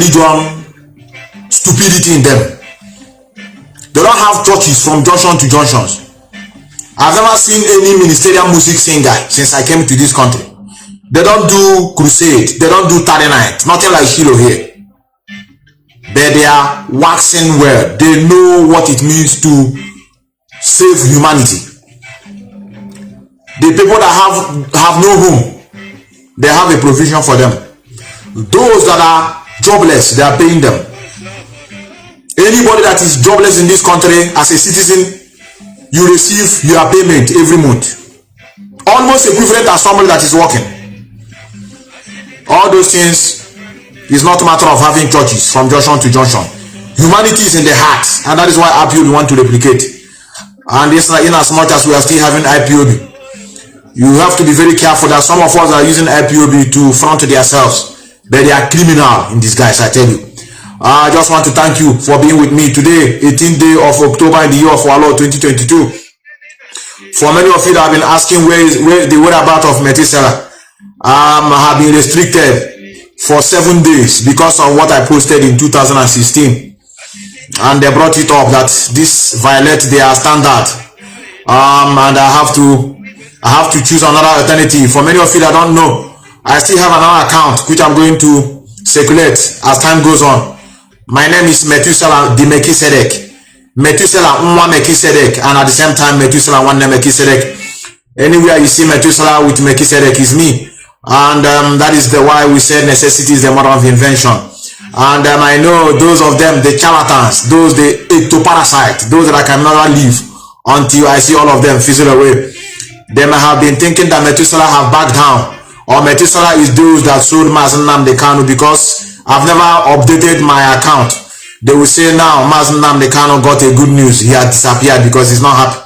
religion stupidity in them. They don't have churches from junction to junctions. I've never seen any ministerial music singer since I came to this country. They don't do crusade. They don't do Saturday night. Nothing like Shiloh here. But they are waxing well. They know what it means to save humanity. The people that have no home, they have a provision for them. Those that are jobless, they are paying them. Anybody that is jobless in this country as a citizen, you receive your payment every month, almost equivalent as somebody that is working. All those things is not a matter of having churches from junction to junction. Humanity is in the heart, and that is why IPOB want to replicate. And it's in as much as we are still having IPOB, you have to be very careful that some of us are using IPOB to front themselves, but they are criminal in disguise, I tell you. I just want to thank you for being with me today, 18th day of October in the year of our Lord 2022. For many of you that have been asking where the whereabouts of Methuselah, have been restricted for 7 days because of what I posted in 2016, and they brought it up that this violates their standard, and I have to choose another alternative. For many of you that don't know, I still have another account which I'm going to circulate as time goes on. My name is Methuselah the Melchizedek. Methuselah Nwa Melchizedek, and at the same time Methuselah One Melchizedek. Anywhere you see Methuselah with Melchizedek is me. And that is the why we said necessity is the mother of invention. And I know those of them, the charlatans, those the ectoparasite, those that I can never leave until I see all of them fizzle away. They may have been thinking that Methuselah have backed down, or Methuselah is those that sold Mazi Methuselah, because I've never updated my account. They will say now Mazi Methuselah got a good news. He has disappeared because he's not happy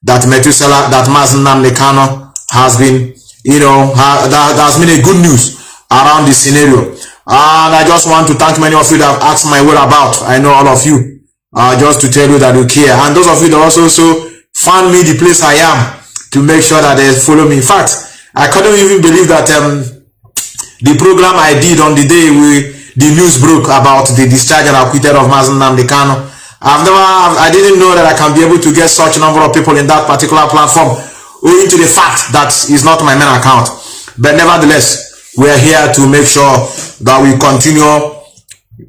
that Mazi Methuselah has been, that has been a good news around this scenario. And I just want to thank many of you that have asked my whereabouts. I know all of you, just to tell you that you care. And those of you that also found me the place I am, to make sure that they follow me. In fact, I couldn't even believe that the program I did on the day the news broke about the discharge and acquittal of Mazi Methuselah. I didn't know that I can be able to get such a number of people in that particular platform, owing to the fact that it's not my main account. But nevertheless, we are here to make sure that we continue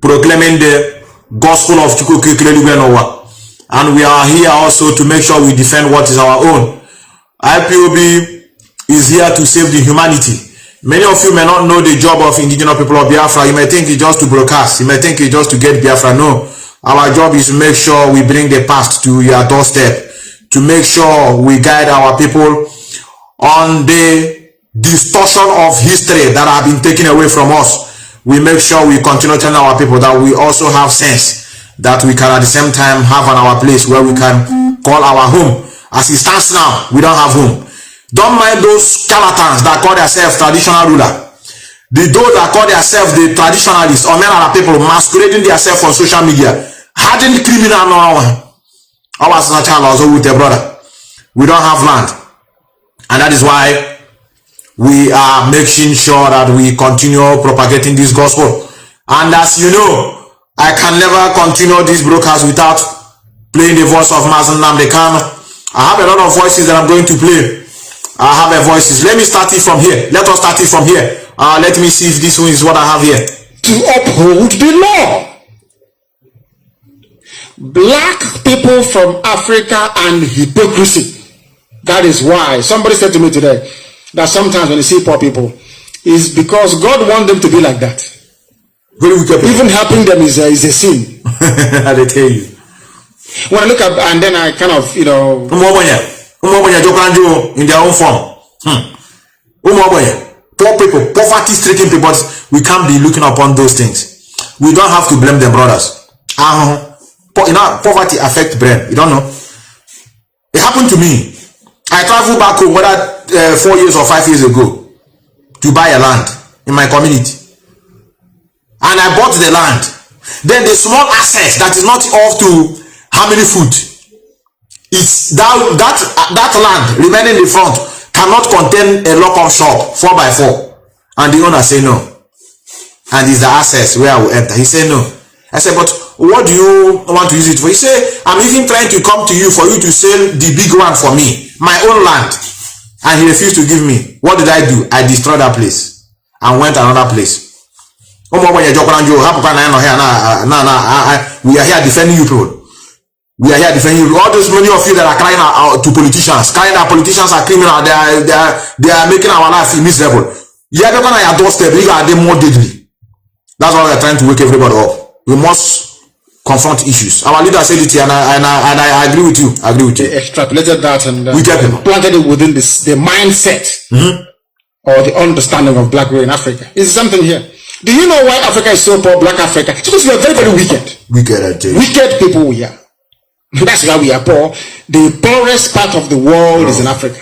proclaiming the gospel of Chukwuka, and we are here also to make sure we defend what is our own. IPOB is here to save the humanity. Many of you may not know the job of indigenous people of Biafra. You may think it's just to broadcast. You may think it's just to get Biafra. No. Our job is to make sure we bring the past to your doorstep, to make sure we guide our people on the distortion of history that have been taken away from us. We make sure we continue telling our people that we also have sense, that we can at the same time have our place where we can call our home. As it stands now, we don't have home. Don't mind those charlatans that call themselves traditional ruler. Those that call themselves the traditionalists, or men are people masquerading themselves on social media. Hardened criminal no one. Our child also with a brother. We don't have land. And that is why we are making sure that we continue propagating this gospel. And as you know, I can never continue this broadcast without playing the voice of Mazi Methuselah. I have a lot of voices that I'm going to play. I have a voices. Let me start it from here. Let us start it from here. Let me see if this one is what I have here. To uphold the law. Black people from Africa and hypocrisy. That is why somebody said to me today that sometimes when you see poor people, is because God wants them to be like that. Very wicked. Even helping them is a sin. I tell you. When I look at, and then I kind of, in their own form. Poor people, poverty-stricken people, we can't be looking upon those things. We don't have to blame them, brothers. Poverty affects brain. You don't know. It happened to me. I traveled back home, whether 4 years or 5 years ago, to buy a land in my community, and I bought the land. Then the small asset that is not off to how many foot. It's that land remaining in the front cannot contain a lock-up shop 4x4, and the owner say no. and it's the access where I will enter. He said, no. I said, but what do you want to use it for? He said, I'm even trying to come to you for you to sell the big one for me, my own land. And he refused to give me. What did I do? I destroyed that place and went another place. We are here defending you people. We are here defending you. All those many of you that are crying out to politicians, crying that politicians are criminal, they are making our life miserable. You are not on your doorstep, you are more deadly. That's why we are trying to wake everybody up. We must confront issues. Our leader said it here, and I agree with you. They extrapolated that and we planted it within the mindset or the understanding of black people in Africa. Is something here? Do you know why Africa is so poor, black Africa? It's because we are very, very wicked. Wicked people we are. That's why we are poor. The poorest part of the world is in Africa.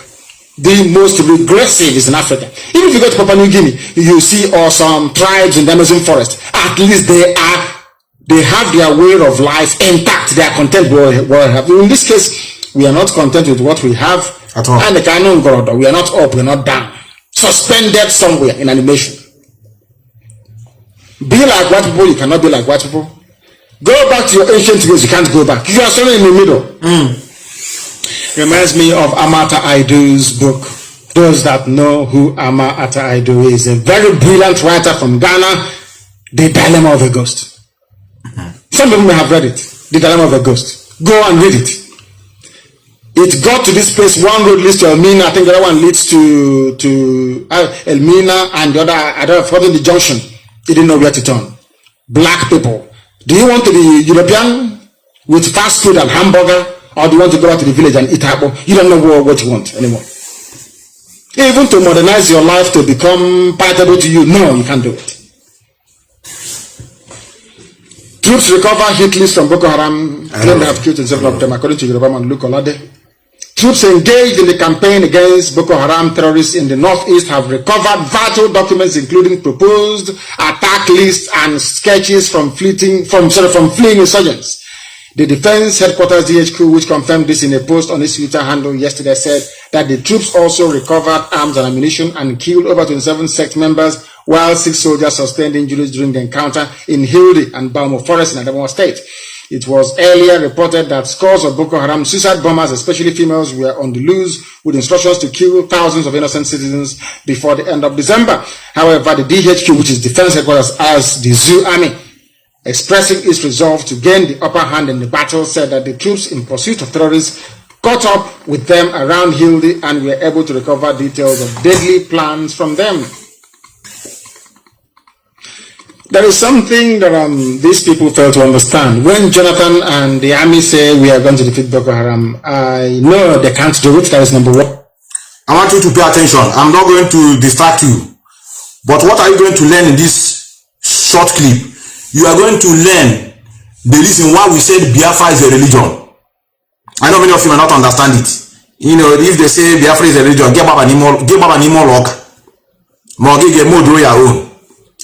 The most regressive is in Africa. Even if you go to Papua New Guinea, you see some tribes in the Amazon forest. At least they have their way of life intact. They are content with what they have. In this case, we are not content with what we have at all. And the Kanu, we are not up, we are not down. Suspended somewhere in animation. Be like white people, you cannot be like white people. Go back to your ancient ways, you can't go back. You are somewhere in the middle. Reminds me of Amata Aidu's book. Those that know who Amata Aidu is, a very brilliant writer from Ghana, The Dilemma of a Ghost. Some people may have read it, The Dilemma of a Ghost. Go and read it. It got to this place, one road leads to Elmina, I think the other one leads to Elmina, and the other, I don't know, forgotten the junction. They didn't know where to turn. Black people. Do you want to be European with fast food and hamburger? Or do you want to go out to the village and eat apple? You don't know what you want anymore. Even to modernize your life to become palatable to you, no, you can't do it. Troops recover hit list from Boko Haram. Claim they have killed 7 of them, according to Yoruba man Luke Olade. Troops engaged in the campaign against Boko Haram terrorists in the northeast have recovered vital documents, including proposed attack lists and sketches from fleeing insurgents. The Defense Headquarters DHQ, which confirmed this in a post on its Twitter handle yesterday, said that the troops also recovered arms and ammunition and killed over 27 sect members, while 6 soldiers sustained injuries during the encounter in Hildi and Baumo Forest in Adamawa State. It was earlier reported that scores of Boko Haram suicide bombers, especially females, were on the loose with instructions to kill thousands of innocent citizens before the end of December. However, the DHQ, which is Defense Headquarters as the Zoo Army, expressing its resolve to gain the upper hand in the battle, said that the troops in pursuit of terrorists caught up with them around Hildi and were able to recover details of deadly plans from them. There is something that these people fail to understand. When Jonathan and the army say we are going to defeat Boko Haram, I know they can't do it. That is number one. I want you to pay attention. I'm not going to distract you. But what are you going to learn in this short clip? You are going to learn the reason why we said Biafra is a religion. I know many of you may not understand it. You know, if they say Biafra is a religion, give up an emo log. Your own.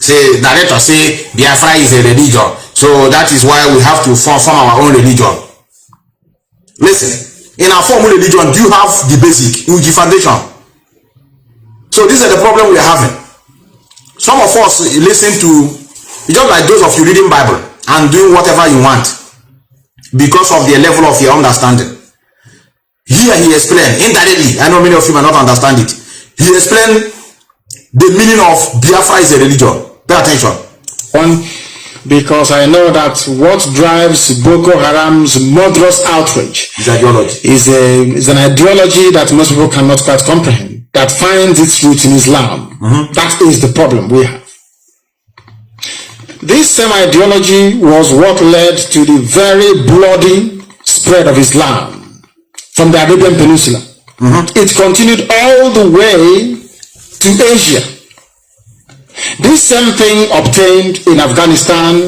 Say, director say Biafra is a religion. So that is why we have to form our own religion. Listen, in our formal religion, do you have the basic Uji foundation? So this is the problem we are having. Some of us listen to, just like those of you reading Bible and doing whatever you want because of the level of your understanding. Here he explained indirectly. I know many of you may not understand it. He explained the meaning of Biafra is a religion. Pay attention. One, because I know that what drives Boko Haram's murderous outrage is an ideology that most people cannot quite comprehend, that finds its roots in Islam. That is the problem we have. This same ideology was what led to the very bloody spread of Islam from the Arabian Peninsula. It continued all the way to Asia. This same thing obtained in Afghanistan.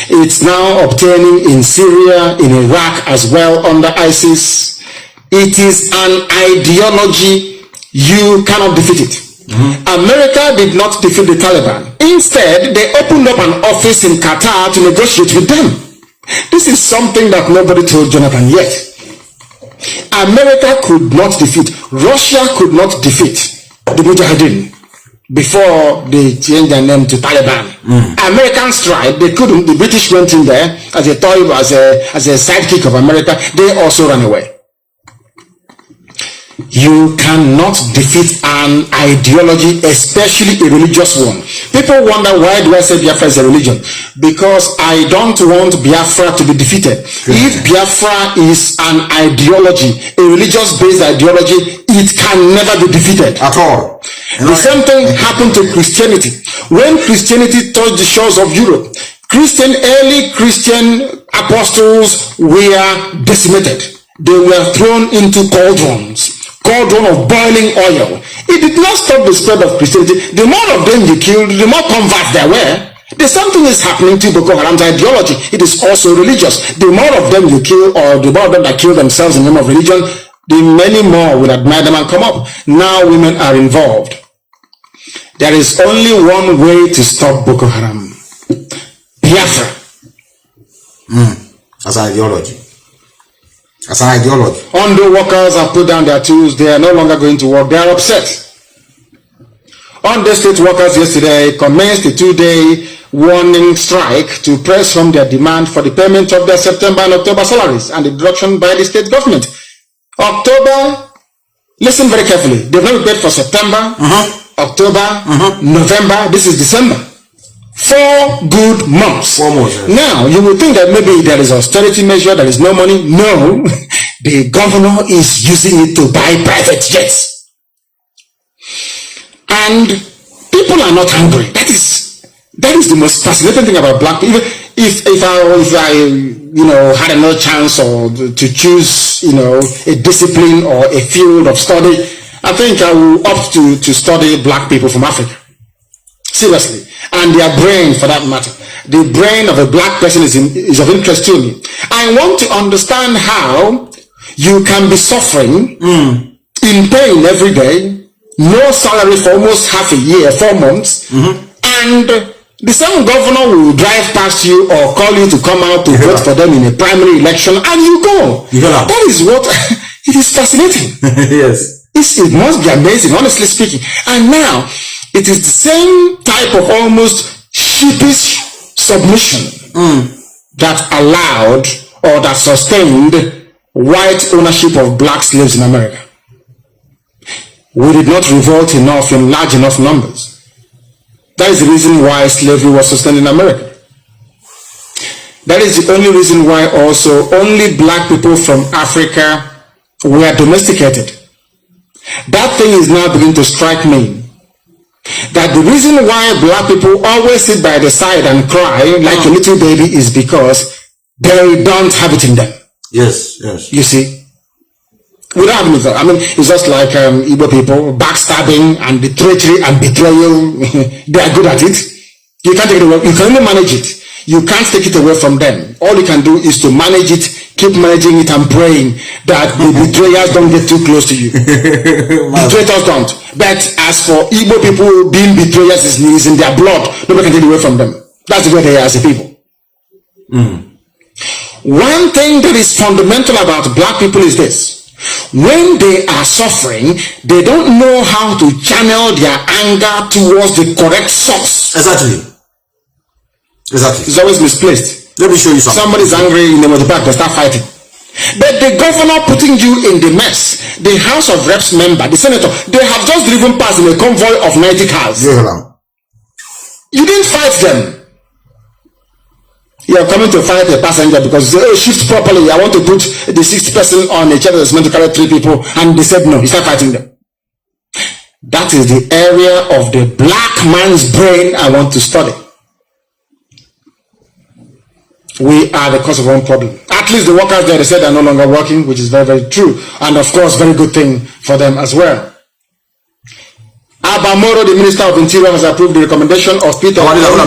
It's now obtaining in Syria, in Iraq as well under ISIS. It is an ideology. You cannot defeat it. America did not defeat the Taliban. Instead, they opened up an office in Qatar to negotiate with them. This is something that nobody told Jonathan yet. America could not defeat, Russia could not defeat the Mujahideen. before they changed their name to Taliban. Americans tried, they couldn't. The British went in there as a toy, as a sidekick of America. They also ran away. You cannot defeat an ideology, especially a religious one. People wonder, why do I say Biafra is a religion? Because I don't want Biafra to be defeated. If Biafra is an ideology, a religious-based ideology, it can never be defeated. At all. The same thing happened to Christianity. When Christianity touched the shores of Europe, early Christian apostles were decimated. They were thrown into cauldron of boiling oil. It did not stop the spread of Christianity. The more of them you killed, the more converts there were. The same thing is happening to Boko Haram's ideology. It is also religious. The more of them you kill, or the more of them that kill themselves in the name of religion, the many more will admire them and come up. Now women are involved. There is only one way to stop Boko Haram. Biafra. As an ideology. As an ideology. Ondo workers have put down their tools. They are no longer going to work. They are upset. Ondo state workers yesterday commenced a 2-day warning strike to press home their demand for the payment of their September and October salaries and the deduction by the state government. October, listen very carefully. They've not been paid for September, October, November. This is December. 4 good months. 4 months. Yes. Now, you would think that maybe there is austerity measure, there is no money. No, the governor is using it to buy private jets. And people are not angry. That is the most fascinating thing about black people. If I had another chance or to choose, a discipline or a field of study, I think I will opt to study black people from Africa. Seriously. And their brain, for that matter. The brain of a black person is of interest to me. I want to understand how you can be suffering in pain every day, no salary for almost half a year, 4 months, and the same governor will drive past you or call you to come out to vote for them in a primary election, and you go. That is what it is fascinating. Yes. It must be amazing, honestly speaking. And now it is the same type of almost sheepish submission that allowed or that sustained white ownership of black slaves in America. We did not revolt enough in large enough numbers. That is the reason why slavery was sustained in America. That is the only reason why also only black people from Africa were domesticated. That thing is now beginning to strike me. That the reason why black people always sit by the side and cry like a little baby is because they don't have it in them. Yes, yes. You see? We don't have it. I mean, it's just like Igbo people, backstabbing and the treachery and betrayal. They are good at it. You can't take it away. You can only manage it. You can't take it away from them. All you can do is to manage it, keep managing it and praying that the betrayers don't get too close to you. Betrayers don't. But as for Igbo people being betrayers is in their blood. Nobody can take it away from them. That's the way they are as a people. One thing that is fundamental about black people is this. When they are suffering, they don't know how to channel their anger towards the correct source. Exactly. It's always misplaced. Let me show you something. Somebody's angry in the back, they start fighting. But the governor putting you in the mess, the House of Reps member, the senator, they have just driven past in a convoy of 90 cars. You didn't fight them. You are coming to fight a passenger because you say, shift properly. I want to put the 6th person on a chair that's meant to carry 3 people, and they said no. You start fighting them. That is the area of the black man's brain I want to study. We are the cause of one problem. At least the workers there, they said they're no longer working, which is very, very true. And of course, very good thing for them as well. Abamoro, the Minister of Interior, has approved the recommendation of Peter General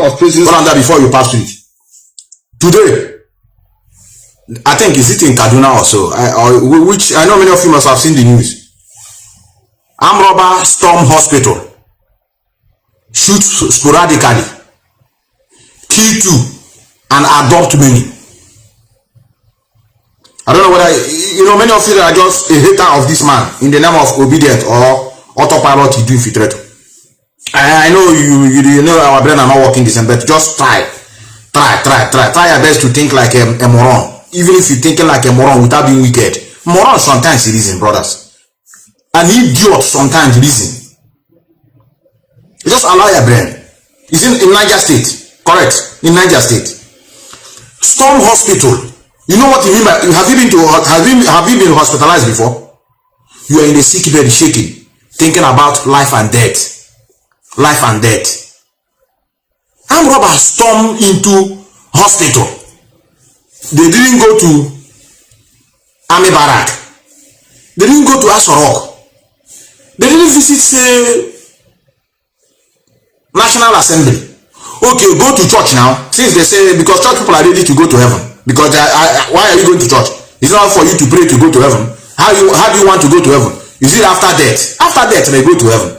of Prisons. Hold on there before you pass to it. Today, I think, is it in Kaduna also? Which I know many of you must have seen the news. Armed robber storm hospital, shoot sporadically, kill 2, and adopt many. I don't know whether, many of you are just a hater of this man in the name of obedience or autopilot he do infiltrate. I know you know our brain are not working the same, but just try your best to think like a moron. Even if you're thinking like a moron without being wicked. Moron sometimes reason, brothers. An idiot sometimes reason. Just allow your brain. It's in Niger State, correct? In Niger State. Storm Hospital. You know what you mean by, have you been hospitalized before? You are in the sick bed shaking, thinking about life and death. Life and death. Armed robbers stormed into hospital. They didn't go to army barrack. They didn't go to Asorok. They didn't visit National Assembly. Okay, go to church now. Since they say, because church people are ready to go to heaven. Because why are you going to church? It's not for you to pray to go to heaven. How do you want to go to heaven? Is it after death? After death they go to heaven.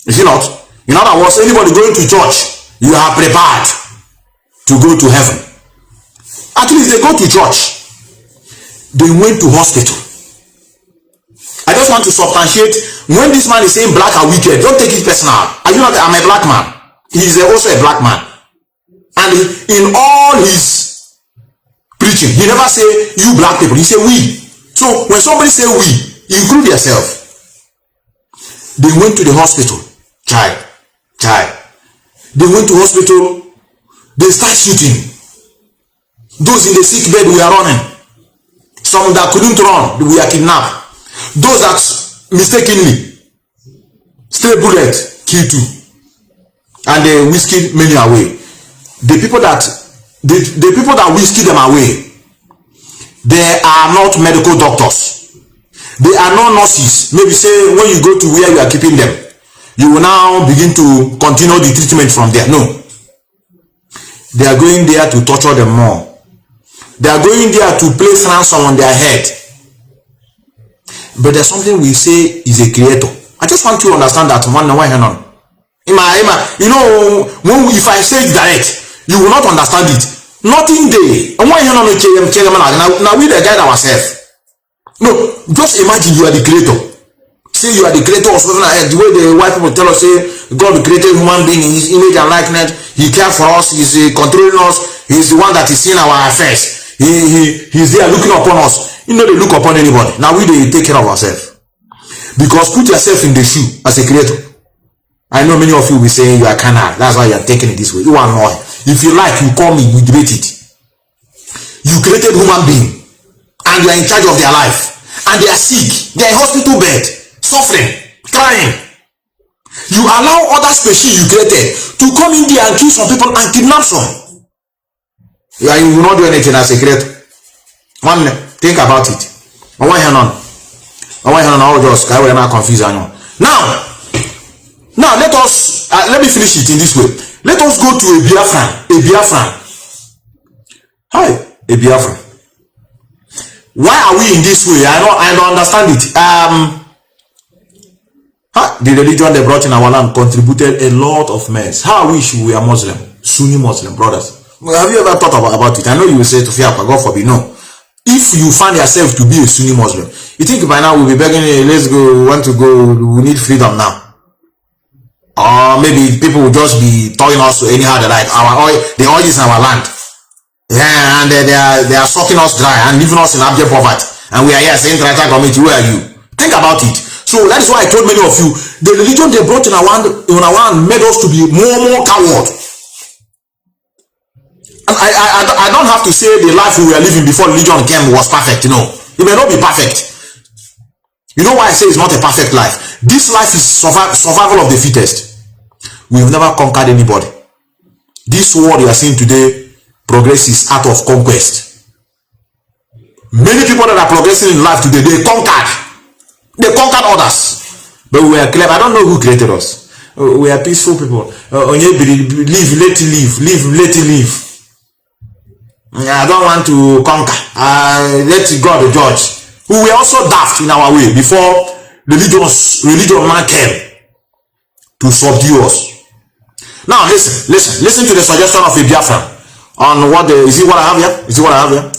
Is it not? In other words, anybody going to church, you are prepared to go to heaven. At least they go to church. They went to hospital. I just want to substantiate, when this man is saying black are wicked, don't take it personal. Are you not? I'm a black man. He is also a black man. And in all his preaching, he never say you black people, he say we. So when somebody say we, include yourself. They went to the hospital. Child. They went to hospital. They start shooting. Those in the sick bed were running. Some that couldn't run, they were kidnapped. Those that mistakenly stray bullet killed two, and they whisked many away. The people that whisked them away, they are not medical doctors. They are not nurses. Maybe say when you go to where you are keeping them, you will now begin to continue the treatment from there. No. They are going there to torture them more. They are going there to place ransom on their head. But there's something we say is a creator. I just want you to understand that one way on. You know, if I say it direct, you will not understand it. Nothing there. And why now we the guide ourselves. No, just imagine you are the creator. Say you are the creator of something. The way the white people tell us, say God created human being in his image and likeness. He cares for us. He's controlling us. He's the one that is seeing our affairs. He's there looking upon us. You know, they look upon anybody. Now we they take care of ourselves. Because put yourself in the shoe as a creator. I know many of you will say you are carnal. That's why you are taking it this way. You are not. If you like, you call me, we debate it. You created human being and you are in charge of their life. And they are sick. They are in hospital bed, suffering, crying. You allow other species you created to come in there and kill some people and kidnap some. You will not do anything as a creator. One, think about it. I want you on. I'll just I will not confuse you. Now let us let me finish it in this way. Let us go to a Biafran. Hi, a Biafran. Why are we in this way? I don't understand it. The religion they brought in our land contributed a lot of mess. How I wish we are Muslim, Sunni Muslim brothers. Have you ever thought about it? I know you will say to fear, God forbid. No. If you find yourself to be a Sunni Muslim, you think by now we'll be begging, hey, let's go, we want to go, we need freedom now. Or maybe people will just be telling us anyhow they like. The oil is in our land. Yeah, and they are sucking us dry and leaving us in abject poverty. And we are here saying, committee, where are you? Think about it. So that is why I told many of you, the religion they brought in our land made us to be more coward. And I don't have to say the life we were living before religion came was perfect. You know, it may not be perfect. You know why I say it's not a perfect life? This life is survival of the fittest. We've never conquered anybody. This world you are seeing today, progress is out of conquest. Many people that are progressing in life today, they conquered others. But we are clever. I don't know who created us. We are peaceful people. Live, let live. I don't want to conquer. Let God judge. We were also daft in our way before religion man came to subdue us. Now listen to the suggestion of a Biafran on what is it what I have here?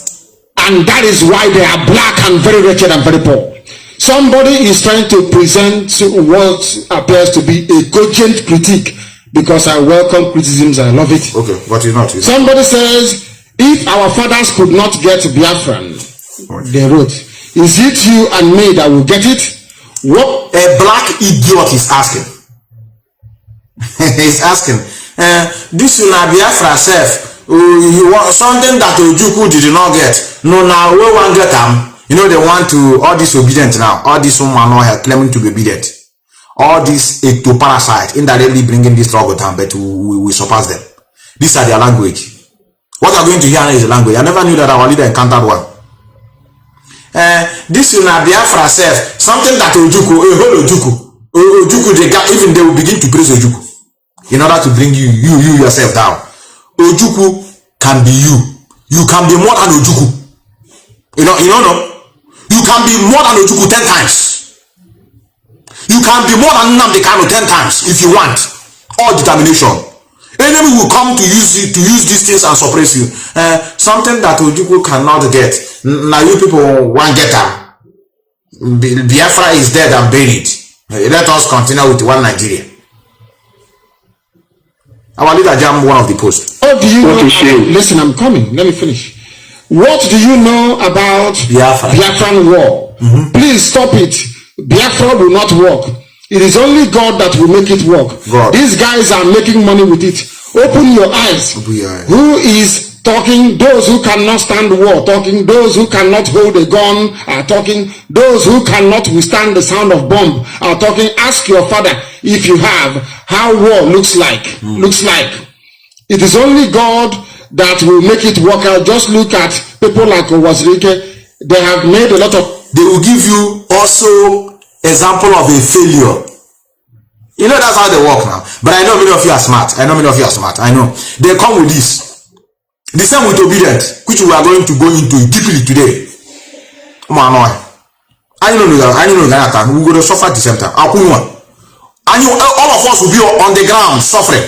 And that is why they are black and very wretched and very poor. Somebody is trying to present what appears to be a cogent critique because I welcome criticisms. I love it. Okay, but it's not. Somebody says, if our fathers could not get Biafran, they wrote, is it you and me that will get it? What a black idiot is asking. He's asking, this is Biafra self. You want something that Ojukwu did not get. No, now we want get them. You know, they want to, all this obedient now, all this woman now claiming to be obedient. All this ectoparasite indirectly bringing this struggle down, but we surpass them. These are their language. What you're going to hear is the language. I never knew that our leader encountered one. This is Biafra self, something that Ojukwu, even they will begin to praise Ojukwu in order to bring you yourself down. Ojukwu can be you. You can be more than Ojukwu. You know, you can be more than Ojukwu 10 times. You can be more than Nnamdi 10 times if you want. All determination. Enemy will come to use these things and suppress you. Something that Ojukwu cannot get. Now you people want get her. Biafra is dead and buried. Let us continue with one Nigeria. Our leader jammed one of the posts. What do you know? Listen, I'm coming. Let me finish. What do you know about Biafran war? Please stop it. Biafra will not work. It is only God that will make it work. God. These guys are making money with it. Open your eyes. Who is talking? Those who cannot stand war, talking. Those who cannot hold a gun are talking. Those who cannot withstand the sound of bomb are talking. Ask your father, if you have, how war looks like. It is only God that will make it work out. Just look at people like Owazirike. They have made a lot of... They will give you also example of a failure. You know, that's how they work now. But I know many of you are smart. I know. They come with this. The same with obedience, which we are going to go into deeply today. I know that we will suffer at the same time. All of us will be on the ground suffering.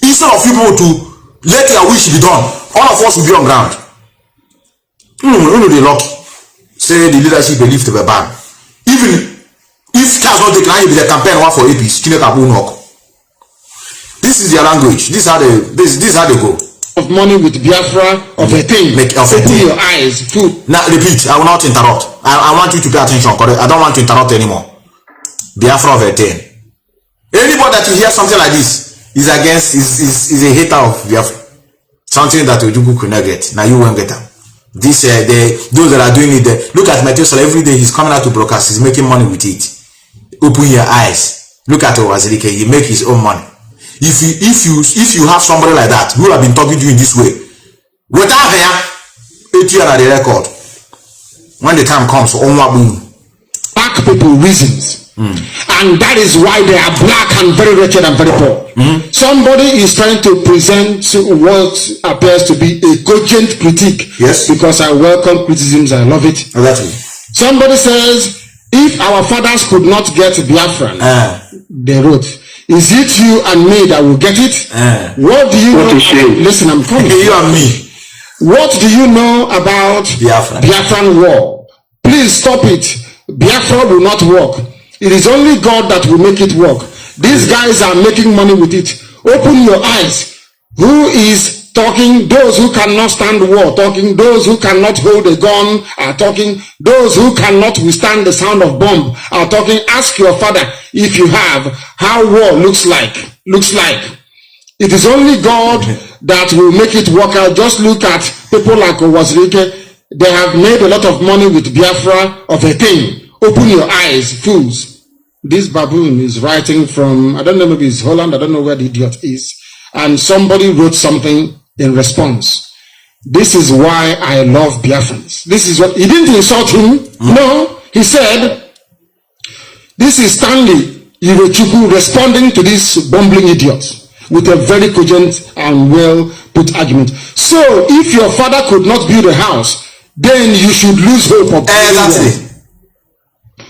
Instead of people to let their wish be done, all of us will be on ground. They lucky. Say the leadership believe to be banned. Even if Charles not decline, the campaign one for APs, this is their language. This is how they go. Of money with Biafra of a thing. Open your eyes. Now repeat. I will not interrupt. I want you to pay attention. I don't want to interrupt anymore. Biafra of a thing. Anybody that you hear something like this is against is a hater of Biafra. Something that Ojukwu could not get. Now you won't get them. Those that are doing it, look at Methuselah every day. He's coming out to broadcast. He's making money with it. Open your eyes. Look at Owazirike. He make his own money. If you have somebody like that who have been talking to you in this way, without hair, 8 years at the record. When the time comes, black people reasons. And that is why they are black and very wretched and very poor. Somebody is trying to present what appears to be a cogent critique. Yes. Because I welcome criticisms, I love it. Exactly. Somebody says, if our fathers could not get Biafran, they wrote, is it you and me that will get it? What do you know? Listen, I'm coming. You and me. What do you know about Biafran war? Please stop it. Biafra will not work. It is only God that will make it work. These guys are making money with it. Open your eyes. Who is talking? Those who cannot stand war, talking. Those who cannot hold a gun are talking. Those who cannot withstand the sound of bomb are talking. Ask your father, if you have, how war looks like. It is only God that will make it work out. Just look at people like Owazirike. They have made a lot of money with Biafra of a thing. Open your eyes, fools. This baboon is writing from, I don't know, maybe it's Holland. I don't know where the idiot is. And somebody wrote something in response. This is why I love Biafrans. This is what, he didn't insult him. No, he said, this is Stanley Irochukwu responding to this bumbling idiot with a very cogent and well put argument. So, if your father could not build a house, then you should lose hope of exactly.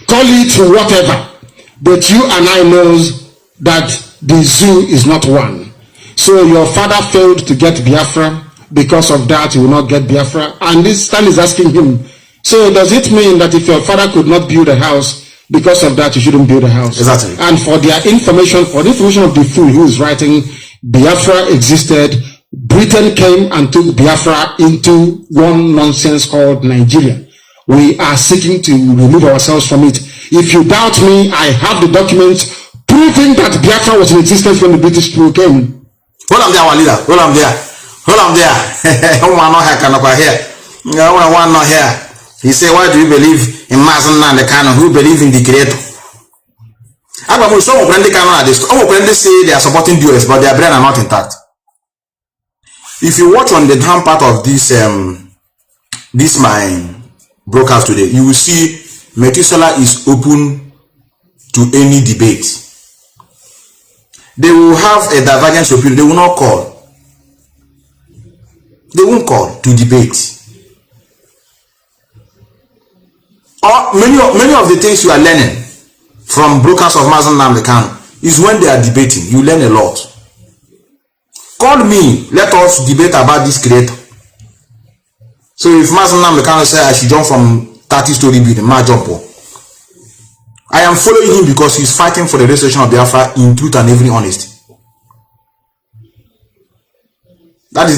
Call it whatever, but you and I knows that the zoo is not one. So your father failed to get Biafra. Because of that, you will not get Biafra. And this Stan is asking him, so does it mean that if your father could not build a house, Because of that, you shouldn't build a house. Exactly. And for their information, for the information of the fool who is writing, Biafra existed. Britain came and took Biafra into one nonsense called Nigeria. We are seeking to remove ourselves from it. If you doubt me, I have the documents proving that Biafra was in existence when the British crew came. Hold on there, our leader. Hold on there. Hold on there. One not here. He said, why do you believe in Mazi and the Kanu? Who believe in the creator? Some say they are supporting the US, but their brain are not intact. If you watch on the down part of this my broadcast today, you will see Methuselah is open to any debate. They will have a divergence opinion. They will not call. They won't call to debate. Or many of the things you are learning from brokers of Mazi and Kanu is when they are debating. You learn a lot. Call me. Let us debate about this creator. So if Mazi and Kanu say I should jump from 30-story building, my jump. I am following him because he's fighting for the restoration of Biafra in truth and every honesty. That's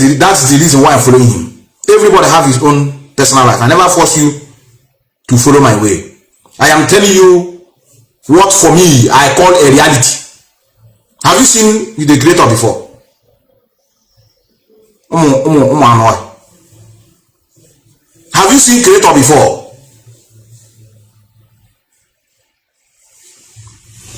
the reason why I'm following him. Everybody have his own personal life. I never force you to follow my way. I am telling you what for me I call a reality. Have you seen the creator before? Have you seen creator before?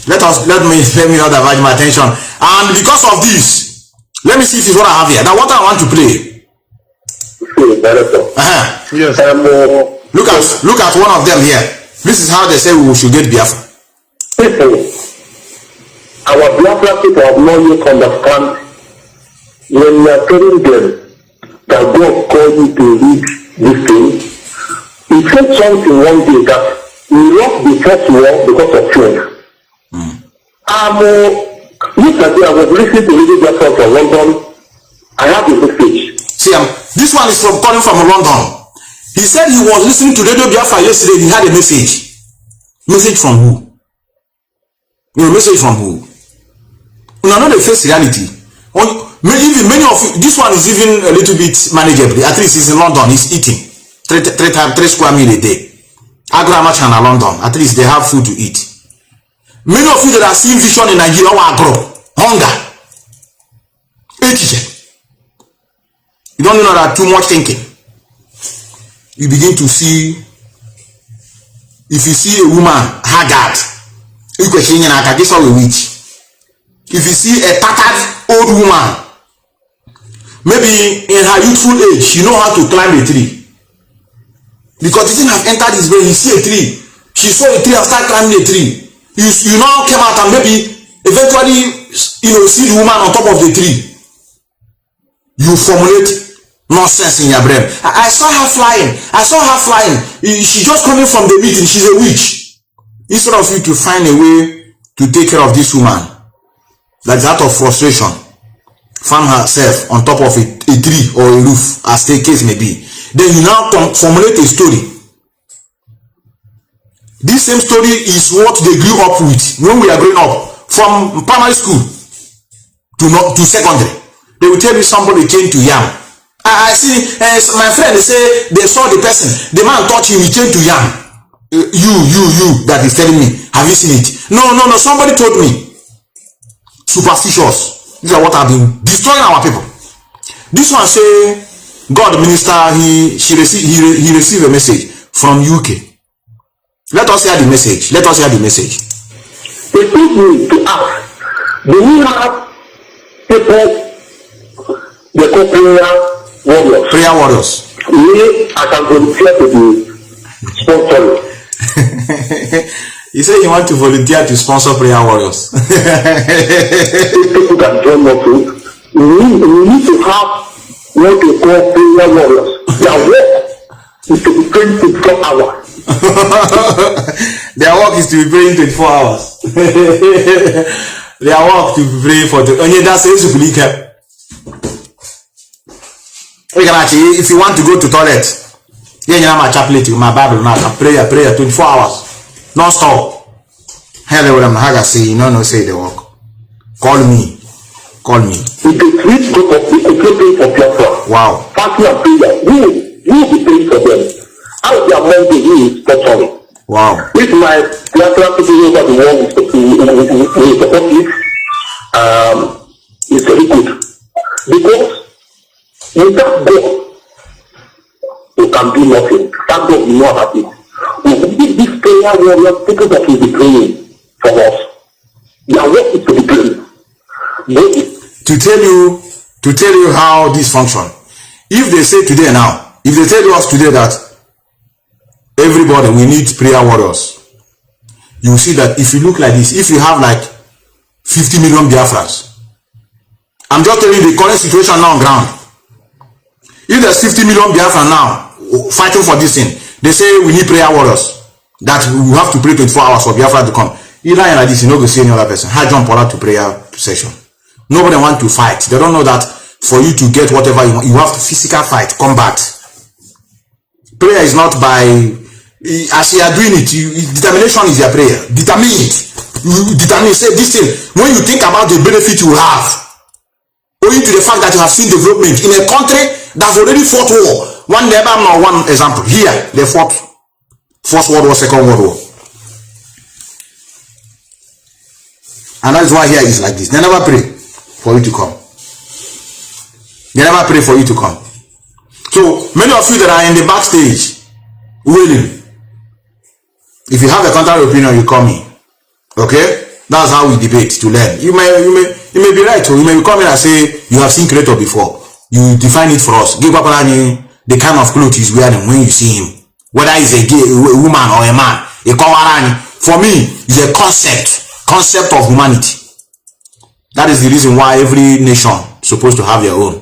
Let me not divert my attention. And because of this, let me see if it's what I have here. Now what I want to play. Yes. Look at one of them here. This is how they say we should get Biafra. Our Biafra people have not yet understand when we are telling them that God called you to lead this thing. He said something one day that we lost the first war because of fear. Yesterday I was listening to Radio Biafra from London. I have a message. See, this one is calling from London. He said he was listening to Radio Biafra yesterday. He had a message. Message from who? Message from who? No, not the face reality. Even many of you, this one is even a little bit manageable. At least he's in London. He's eating 3 square meal a day. Agra Machan in London. At least they have food to eat. Many of you that are seeing vision in Nigeria are hunger. You don't know that too much thinking. You begin to see, if you see a woman haggard, you question a witch. If you see a tattered old woman, maybe in her youthful age, she know how to climb a tree. Because it didn't have entered his brain. You see a tree, she saw a tree and started climbing a tree. You now came out and maybe eventually see the woman on top of the tree. You formulate nonsense in your brain. I saw her flying. She just coming from the meeting. She's a witch. Instead of you to find a way to take care of this woman that is out of frustration, found herself on top of a tree or a roof, as the case may be, then you now formulate a story. This same story is what they grew up with when we are growing up, from primary school to secondary. They will tell you somebody came to yam. I see, my friend, they say they saw the person, the man touched him, he came to yam. You that is telling me, have you seen it? No, somebody told me. Superstitious. These are what have been destroying our people. This one say God minister, he received a message from UK. Let us hear the message. They told me to ask, do we have people they call prayer warriors? We I can volunteer to be sponsored. He said he want to volunteer to sponsor prayer warriors. People can join us. We need to have what they call prayer warriors. Their work is to be praying 24 hours. Their work is to be praying 24 hours. Their work to be praying for the that's if you want to go to toilet, my chaplet, my Bible now, prayer 24 hours, non-stop. Hello, I'm Haga say, no, say the work. Call me. If they treat group of people paying for Biafra, wow. fasting and prayer, we will be paying for them. Out of their money, we is sponsoring. Wow. If my Biafra people over the world will support it, it's very good. Because without God, we can do nothing. Thank God we know about it. We need this prayer warrior, people that will be praying for us. Their work is to be praying. To tell you how this function. If they say today now, if they tell us today that everybody, we need prayer warriors, you will see that if you look like this, if you have like 50 million Biafrans, I'm just telling you the current situation now on ground. If there's 50 million Biafrans now fighting for this thing, they say we need prayer warriors, that we have to pray 24 hours for Biafra to come. You lie like this, you know, go see any other person. How jump out to prayer session? Nobody want to fight. They don't know that for you to get whatever you want, you have to physical fight, combat. Prayer is not by, as you are doing it, determination is your prayer. Determined. You determine, say this thing. When you think about the benefit you have, owing to the fact that you have seen development in a country that's already fought war. One example. Here, they fought First World War, Second World War. And that's why here is like this. They never pray for you to come. They never pray for you to come. So many of you that are in the backstage wailing, if you have a contrary opinion, you call me. Okay? That's how we debate, to learn. You may be right, or you may come in and say you have seen Creator before. You define it for us. Give up the kind of clothes he's wearing when you see him. Whether he's a woman or a man. For me, it's a concept of humanity. That is the reason why every nation is supposed to have their own.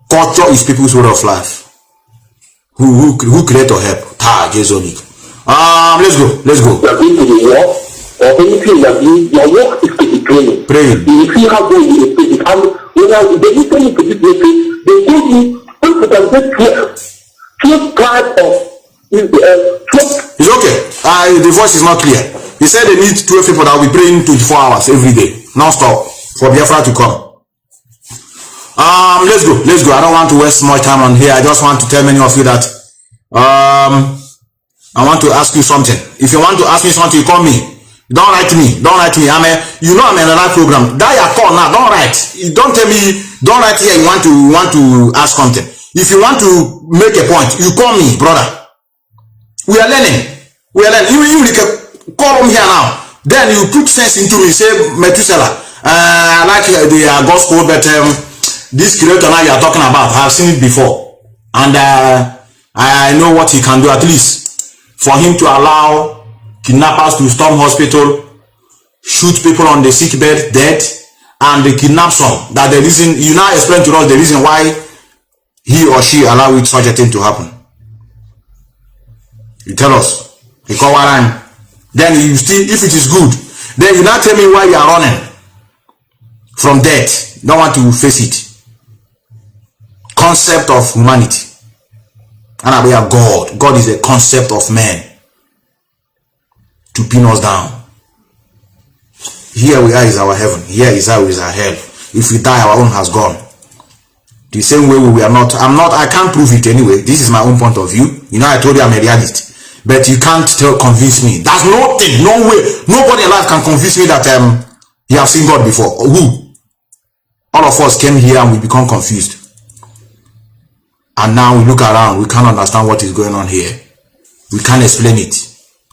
Culture is people's way of life. Who create or help? Let's go. You're going to the war, or anything that your work is to be praying. You see how good you is. And when they listen to this message, they give you people that get 12 type of it's okay. The voice is not clear. He said they need 12 people that will be praying 24 hours every day, non-stop, for Biafra to come. Let's go. I don't want to waste much time on here. I just want to tell many of you that I want to ask you something. If you want to ask me something, you call me. Don't write me. I'm in another program. That your call now. Don't write. Don't tell me. Don't write here. You want to ask something. If you want to make a point, you call me, brother. We are learning. You can call him here now. Then you put sense into me. Say Methuselah. I like the gospel, but this Creator now you are talking about, I have seen it before, and I know what he can do. At least for him to allow kidnappers to storm hospital, shoot people on the sick bed dead, and they kidnap some. That the reason you now explain to us the reason why he or she allow it such a thing to happen. You tell us. Then you still, if it is good, then you now tell me why you are running from death. Don't want to face it. Concept of humanity. And we are God. God is a concept of man to pin us down. Here we are is our heaven. Here is how is our hell. If we die, our own has gone. The same way we are not. I can't prove it anyway. This is my own point of view. You know, I told you I'm a realist. But you can't convince me. There's nothing, no way. Nobody alive can convince me that you have seen God before. Who? All of us came here and we become confused. And now we look around, we can't understand what is going on here. We can't explain it.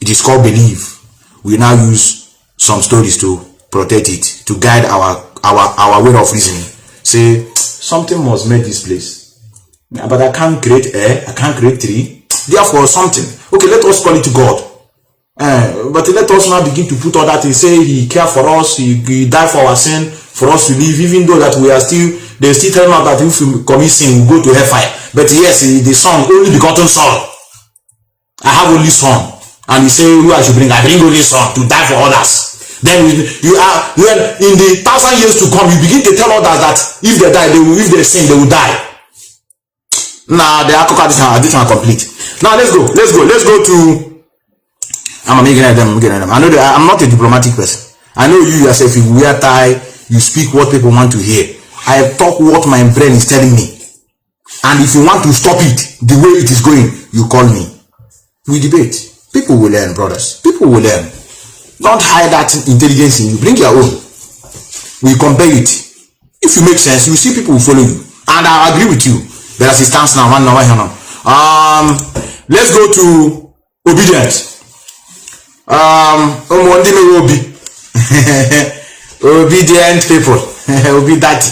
It is called belief. We now use some stories to protect it, to guide our way of reasoning. Say, something must make this place. But I can't create air, I can't create tree. Therefore, something. Okay, let us call it God. But let us now begin to put all that. He say he cared for us, he died for our sin, for us to live, even though that we are still, they still telling us that if we commit sin, we go to hellfire. But yes, the son, only begotten son. I have only son. And he say, who I should bring? I bring only son to die for others. Then you are, when in the 1,000 years to come, you begin to tell others that if they die, if they sin, they will die. Nah, the this one complete. Now let's go to I'm making them. I know that I'm not a diplomatic person. I know you yourself, you wear tie, you speak what people want to hear. I talk what my brain is telling me. And if you want to stop it the way it is going, you call me. We debate. People will learn, brothers. People will learn. Don't hide that intelligence in you. Bring your own. We compare it. If you make sense, you see people will follow you. And I agree with you. But as it stands now, let's go to obedience. Obedient people. Obedient.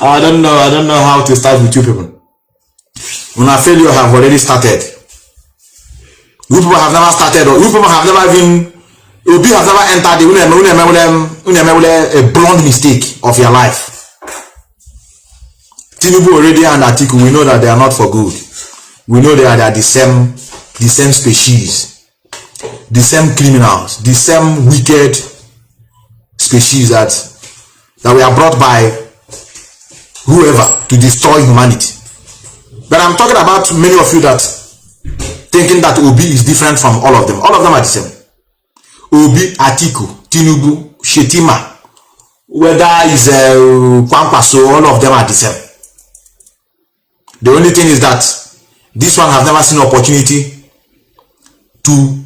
I don't know how to start with you people. When I failure have already started. You people have never started, or you people have never even, Obi has never entered a blonde mistake of your life. Tinubu already and Atiku, we know that they are not for good. We know they are the same species, the same criminals, the same wicked species that we are brought by whoever to destroy humanity. But I'm talking about many of you that thinking that Obi is different from all of them. All of them are the same. Obi, Atiku, Tinubu, Shetima, whether is Kwankwaso, all of them are the same. The only thing is that this one has never seen opportunity to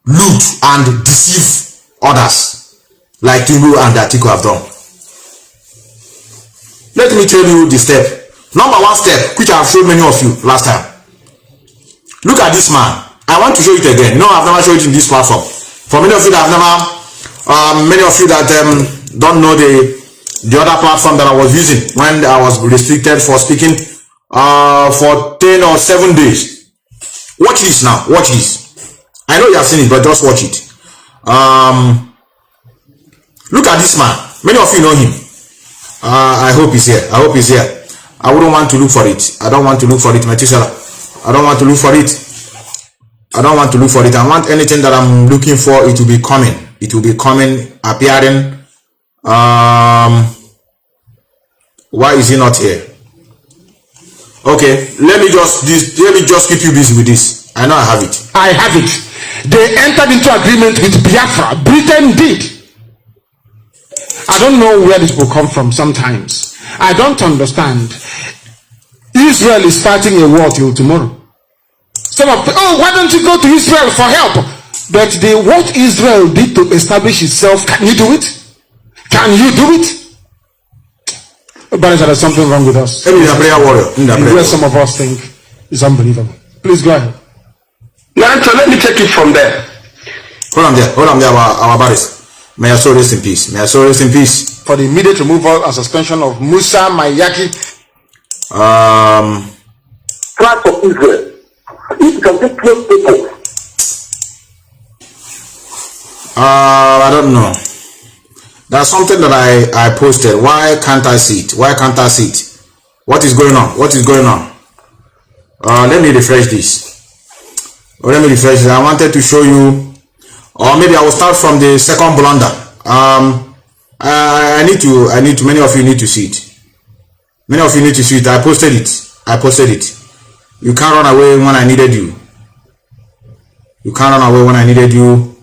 loot and deceive others like Tinubu and Atiku have done. Let me tell you the step. Number one step, which I have showed many of you last time. Look at this man. I want to show it again. No, I've never showed it in this platform. For many of you that have never, many of you that don't know the other platform that I was using when I was restricted for speaking for 10 or 7 days. Watch this now. Watch this. I know you have seen it, but just watch it. Look at this man. Many of you know him. I hope he's here. I hope he's here. I wouldn't want to look for it. I don't want to look for it, Methuselah. I don't want to look for it. I don't want to look for it. I want anything that I'm looking for, it will be coming. It will be coming, appearing. Why is he not here? Okay, let me just keep you busy with this. I know I have it. I have it. They entered into agreement with Biafra. Britain did. I don't know where this will come from sometimes. I don't understand. Israel is starting a war till tomorrow. Some of why don't you go to Israel for help? But what Israel did to establish itself, can you do it? Can you do it? But there's something wrong with us. Maybe a prayer warrior. Where some of us think is unbelievable. Please go ahead. Now, so let me take it from there. Hold on there, our buddies. May your soul rest in peace. May your soul rest in peace. For the immediate removal and suspension of Musa Mayaki. Flag of Israel. It can be close people. I don't know. There's something that I posted. Why can't I see it? Why can't I see it? What is going on? What is going on? Let me refresh this. Let me refresh this. I wanted to show you, or maybe I will start from the second blunder. I need to, many of you need to see it. Many of you need to see it. I posted it. You can't run away when I needed you. You can't run away when I needed you.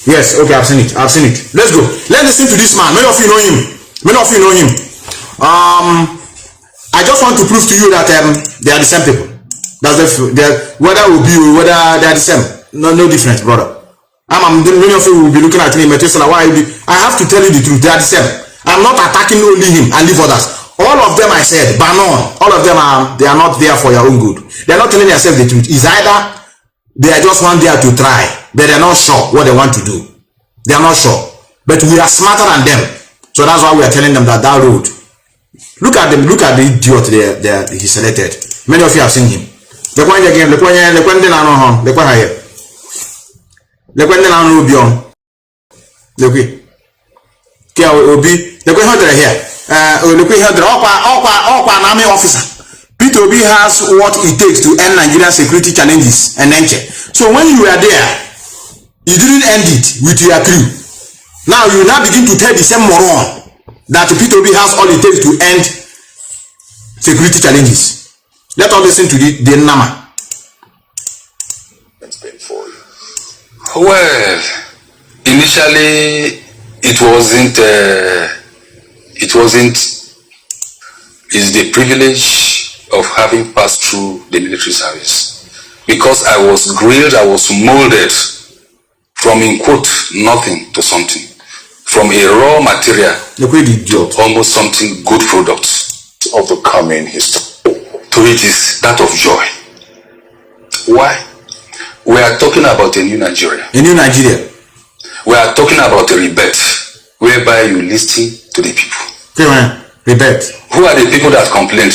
Yes, okay, I've seen it. Let's go. Let's listen to this man. Many of you know him. I just want to prove to you that they are the same people. Whether it will be or whether they are the same. No difference, brother. Many of you will be looking at me, Methuselah, why I have to tell you the truth. They are the same. I'm not attacking only him and leave others. All of them I said, but no, all of them they are not there for your own good. They are not telling themselves the truth. It's either they are just one there to try, but they are not sure what they want to do. They are not sure. But we are smarter than them. So that's why we are telling them that road. Look at them, look at the idiot he selected. Many of you have seen him. The Peter Obi has what it takes to end Nigerian security challenges and nature. So when you were there, you didn't end it with your crew. Now you now begin to tell the same moron that Peter Obi has all it takes to end security challenges. Let us listen to the Nama. It's been 4 years. Well, initially it wasn't. It's the privilege of having passed through the military service, because I was grilled, I was molded from, in quote, nothing to something, from a raw material to almost something good products of the coming history. To it is that of joy. Why? We are talking about a new Nigeria. A new Nigeria. We are talking about a rebirth, whereby you listen to the people. Okay, man. Rebirth. Who are the people that complained?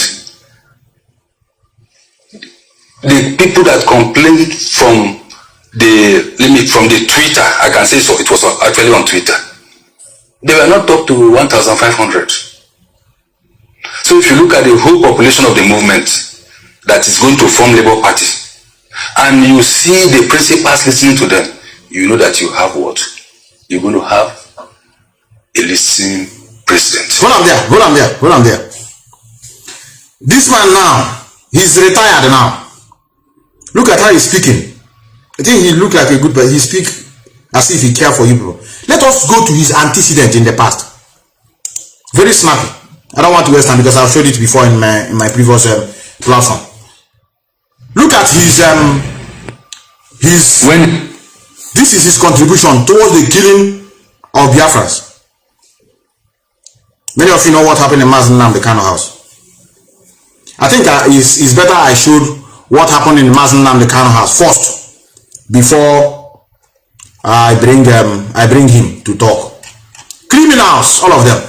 The people that complained from the Twitter. I can say so. It was actually on Twitter. They were not up to 1,500. So if you look at the whole population of the movement that is going to form Labour Party, and you see the principals listening to them, you know that you have what? You're going to have a listening president. Hold on there. This man now, he's retired now. Look at how he's speaking. I think he look like a good person. He speak as if he care for you people. Let us go to his antecedent in the past. Very snappy. I don't want to waste time because I've showed it before in my previous platform. Look at his this is his contribution towards the killing of Biafrans. Many of you know what happened in Mazi Methuselah, the Kanu house. I think it's better I showed what happened in Mazi Methuselah, the Kanu house first before I bring him to talk. Criminals, all of them,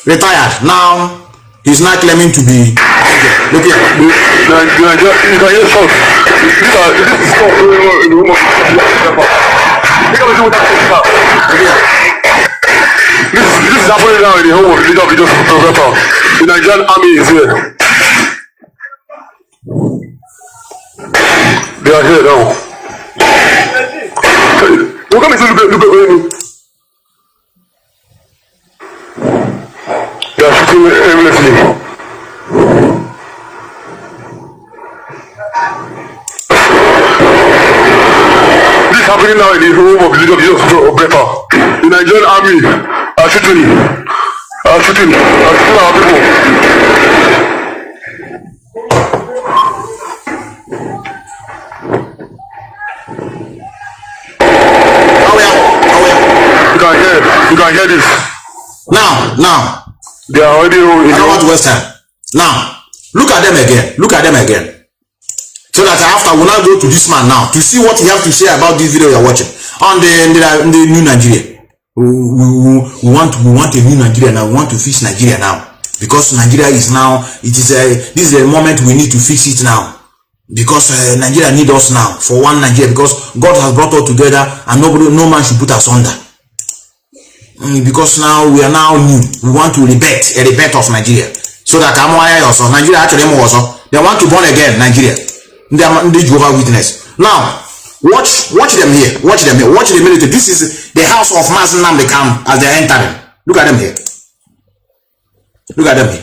retired. Now he's not claiming to be. Look here. You can hear shots. This is stuff going on in the room of This is happening now in the home of the leader of the Rapture. The Nigerian army is here. They are here now. Don't come and say look at they are shooting aimlessly. This is happening now in the home of the leader of Biafra. The Nigerian army are shooting our people. You can hear this. Now. They are already. I don't want to waste time. Now, look at them again. So that after we'll now go to this man now to see what he has to say about this video you're watching on the new Nigeria. We want a new Nigeria now. We want to fix Nigeria now because Nigeria is now. This is a moment we need to fix it now because Nigeria need us now for one Nigeria because God has brought us together and no man should put us under. Because now we are now new. We want to rebirth of Nigeria so that Nigeria actually they want to born again Nigeria. They are the Jehovah Witness. Now watch them here. Watch the military. This is the house of Mazi Methuselah as they are entering. Look at them here.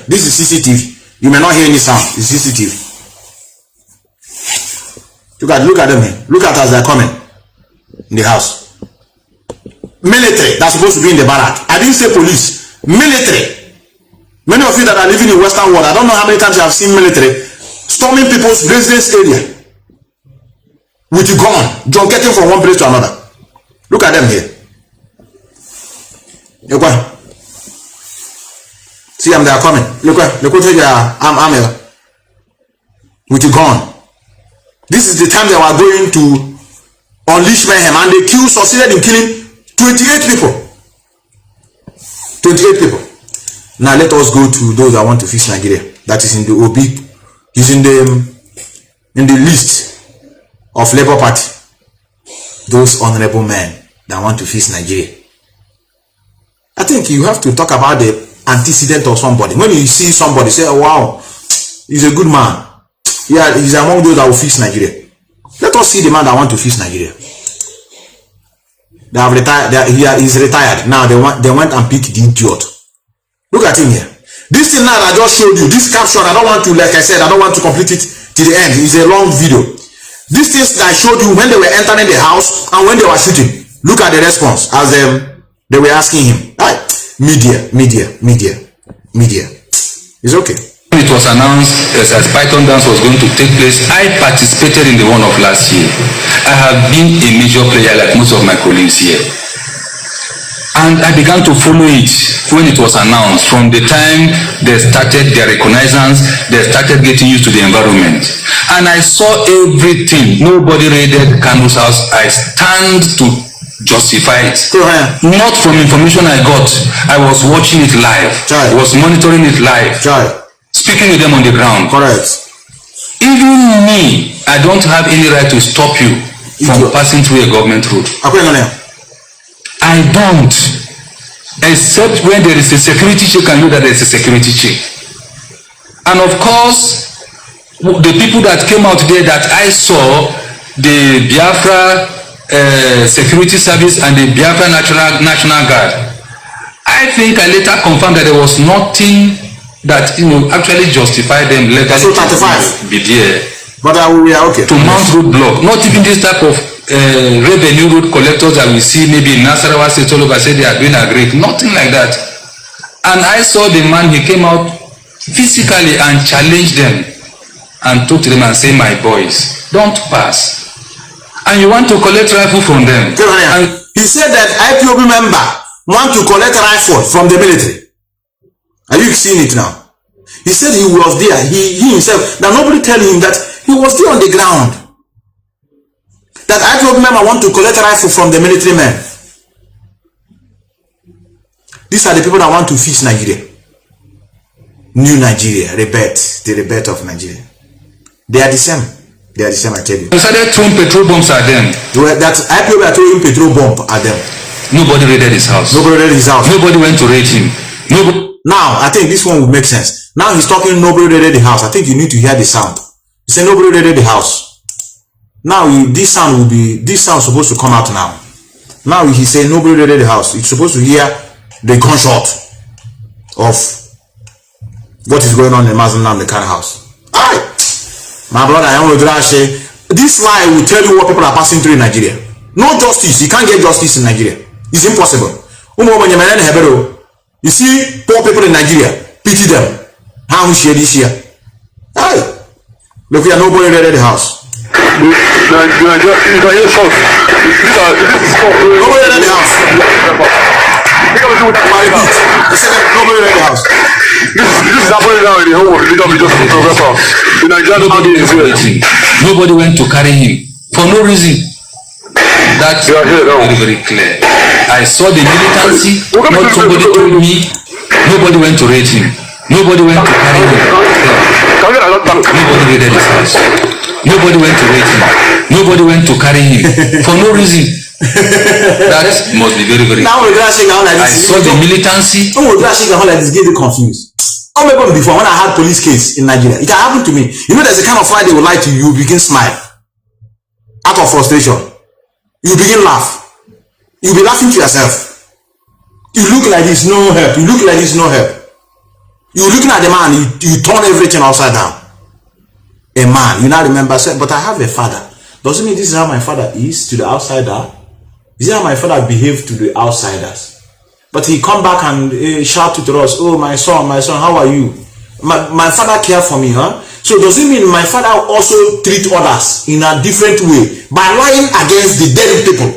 This is CCTV. You may not hear any sound. It's CCTV. Look at them here. Look at as they are coming in the house. Military that's supposed to be in the barrack. I didn't say police. Military. Many of you that are living in Western world, I don't know how many times you have seen military storming people's residence area with a gun, getting from one place to another. Look at them here. See them, they are coming. Look at their arm here with a gun. This is the time they were going to unleash mayhem, and they succeeded in killing 28 people. Now let us go to those that want to fix Nigeria. That is in the OB. He's in the list of Labour Party. Those honorable men that want to fix Nigeria. I think you have to talk about the antecedent of somebody. When you see somebody, say, oh, wow, he's a good man. Yeah, he's among those that will fix Nigeria. Let us see the man that want to fix Nigeria. They have retired. He's retired. Now they went and picked the idiot. Look at him here. This thing now that I just showed you, this caption, I don't want to, like I said, I don't want to complete it to the end. It's a long video. These things that I showed you when they were entering the house and when they were shooting. Look at the response as they were asking him. Right. Media. It's okay. It was announced as Python dance was going to take place. I participated in the one of last year. I have been a major player like most of my colleagues here. And I began to follow it when it was announced. From the time they started their reconnaissance, they started getting used to the environment. And I saw everything. Nobody raided Kanu's house. I stand to justify it. Not from information I got. I was watching it live. I was monitoring it live. Speaking with them on the ground. Correct. Even me, I don't have any right to stop you from passing through a government road. I don't. Except when there is a security check and know that there is a security check. And of course, the people that came out there that I saw, the Biafra security service and the Biafra National Guard, I think I later confirmed that there was nothing that actually justify them legally so 35 be there. But we are okay to mount roadblock. Not even this type of revenue road collectors that we see maybe in Nasarawa State all over say they are doing a great. Nothing like that. And I saw the man, he came out physically and challenged them and talked to them and say, my boys, don't pass. And you want to collect rifle from them. And he said that IPOB member want to collect rifle from the military. Are you seeing it now? He said he was there. He himself. Now nobody tell him that he was there on the ground. That IPOB member want to collect rifle from the military men. These are the people that want to fix Nigeria. New Nigeria, the rebirth of Nigeria. They are the same. They are the same, I tell you. They started throwing petrol bombs at them. That IPOB are throwing petrol bomb at them. Nobody raided his house. Nobody raided his house. Nobody went to raid him. Nobody. Now, I think this one will make sense. Now he's talking nobody raided the house. I think you need to hear the sound. He said nobody raided the house. Now this sound supposed to come out now. Now he said nobody raided the house. It's supposed to hear the gunshot of what is going on in Mazi Methuselah house. Alright. My brother, I want to say this lie will tell you what people are passing through in Nigeria. No justice. You can't get justice in Nigeria. It's impossible. You see poor people in Nigeria, pity them. How we share this year? Hey, look here, nobody raided the house. Nobody raided the house. Nobody raided the house. This is happening now in the home of the leader of the professor. Nobody went to carry him for no reason. That's very clear. I saw the militancy. Not somebody told me. Nobody went to raid him. Nobody went to carry him. Nobody raided his house. Nobody went to raid him. Nobody went to carry him for no reason. That must be very, very. Now I saw the militancy. Get confused. I remember before when I had police case in Nigeria, it happened to me. You know, there's a kind of fight they will lie to you, you begin smile out of frustration. You begin laugh. You'll be laughing to yourself. You look like this, no help. You look like this, no help. You're looking at the man, you turn everything upside down. A man, you now remember, but I have a father. Doesn't mean this is how my father is to the outsider. This is how my father behaved to the outsiders. But he come back and shout to us, oh, my son, how are you? My father care for me, huh? So does it mean my father also treat others in a different way by lying against the dead people?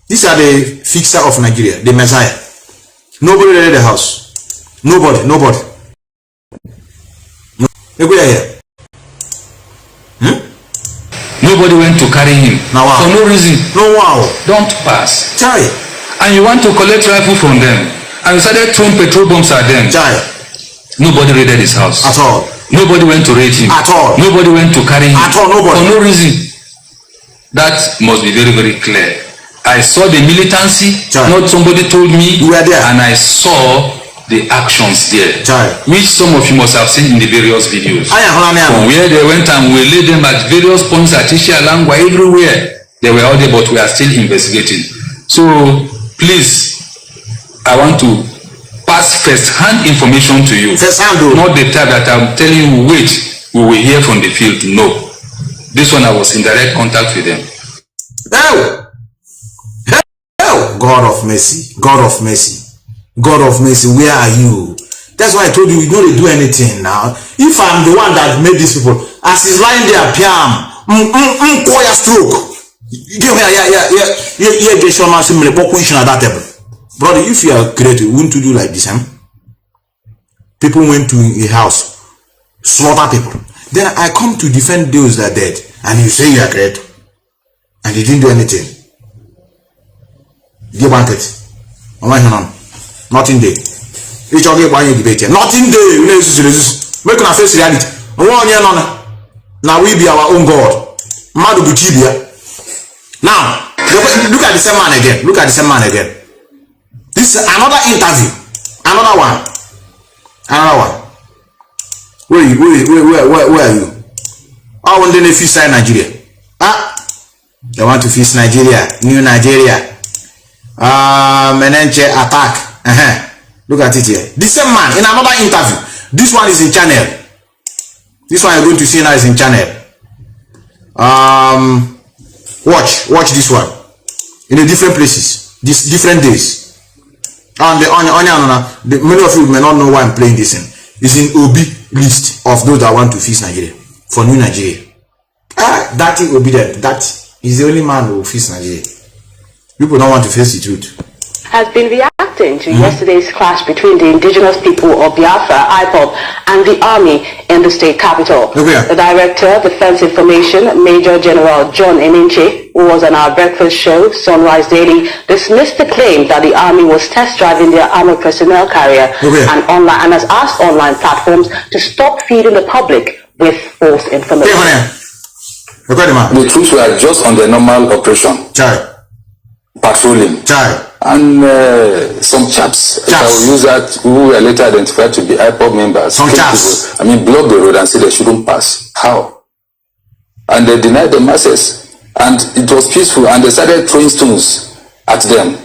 These are the fixer of Nigeria, the Messiah. Nobody raided the house. Nobody. Nobody here. Nobody went to carry him. Now, wow. For no reason. No, wow. Don't pass. Chai. And you want to collect rifle from them. And you started throwing petrol bombs at them. Chai. Nobody raided his house. At all. Nobody went to raid him. At all. Nobody went to carry him. At all. Nobody. For no reason. That must be very, very clear. I saw the militancy. Chai. Not somebody told me. You were there. And I saw the actions there. Chai. Which some of you must have seen in the various videos. From where they went and we laid them at various points at Isha Langwa, everywhere. They were all there, but we are still investigating. So please, I want to pass first-hand information to you. First-hand, not the type that I'm telling you, wait, we will hear from the field. No. This one, I was in direct contact with them. Oh! Oh! God of mercy. God of mercy. God of mercy, where are you? That's why I told you, we don't do anything now. If I'm the one that made these people, as he's lying there, piam, choir stroke. Brother, if you are creative, wouldn't you do like this? People went to a house, slaughter people. Then I come to defend those that are dead, and you say you are great, and you didn't do anything. Give banquet. Nothing there. Each of you want debate here. Nothing there. Make una face reality. Now we be our own God. Now look at the same man again. Look at the same man again. This is another interview. Another one. Where are you? I want to feast Nigeria. They want to feast Nigeria. New Nigeria. Menenche attack. Look at it here. The same man in another interview. This one is in channel. This one you're going to see now is in channel. Watch this one. In the different places, different days. And many of you may not know why I'm playing this in. It's in OB list of those that want to feast Nigeria for new Nigeria. That is obedient. That is the only man who will feast Nigeria. People don't want to face the truth. Has been reacting to yesterday's clash between the indigenous people of Biafra, Ipob, and the army in the state capital. The Director, Defense Information, Major General John Eninche, who was on our breakfast show, Sunrise Daily, dismissed the claim that the army was test driving their armored personnel carrier and has asked online platforms to stop feeding the public with false information. The troops were just on the normal operation. Patrolling. And some chaps that will use that, who were later identified to be Ipob members, block the road and say they shouldn't pass. How? And they denied the masses, and it was peaceful, and they started throwing stones at them.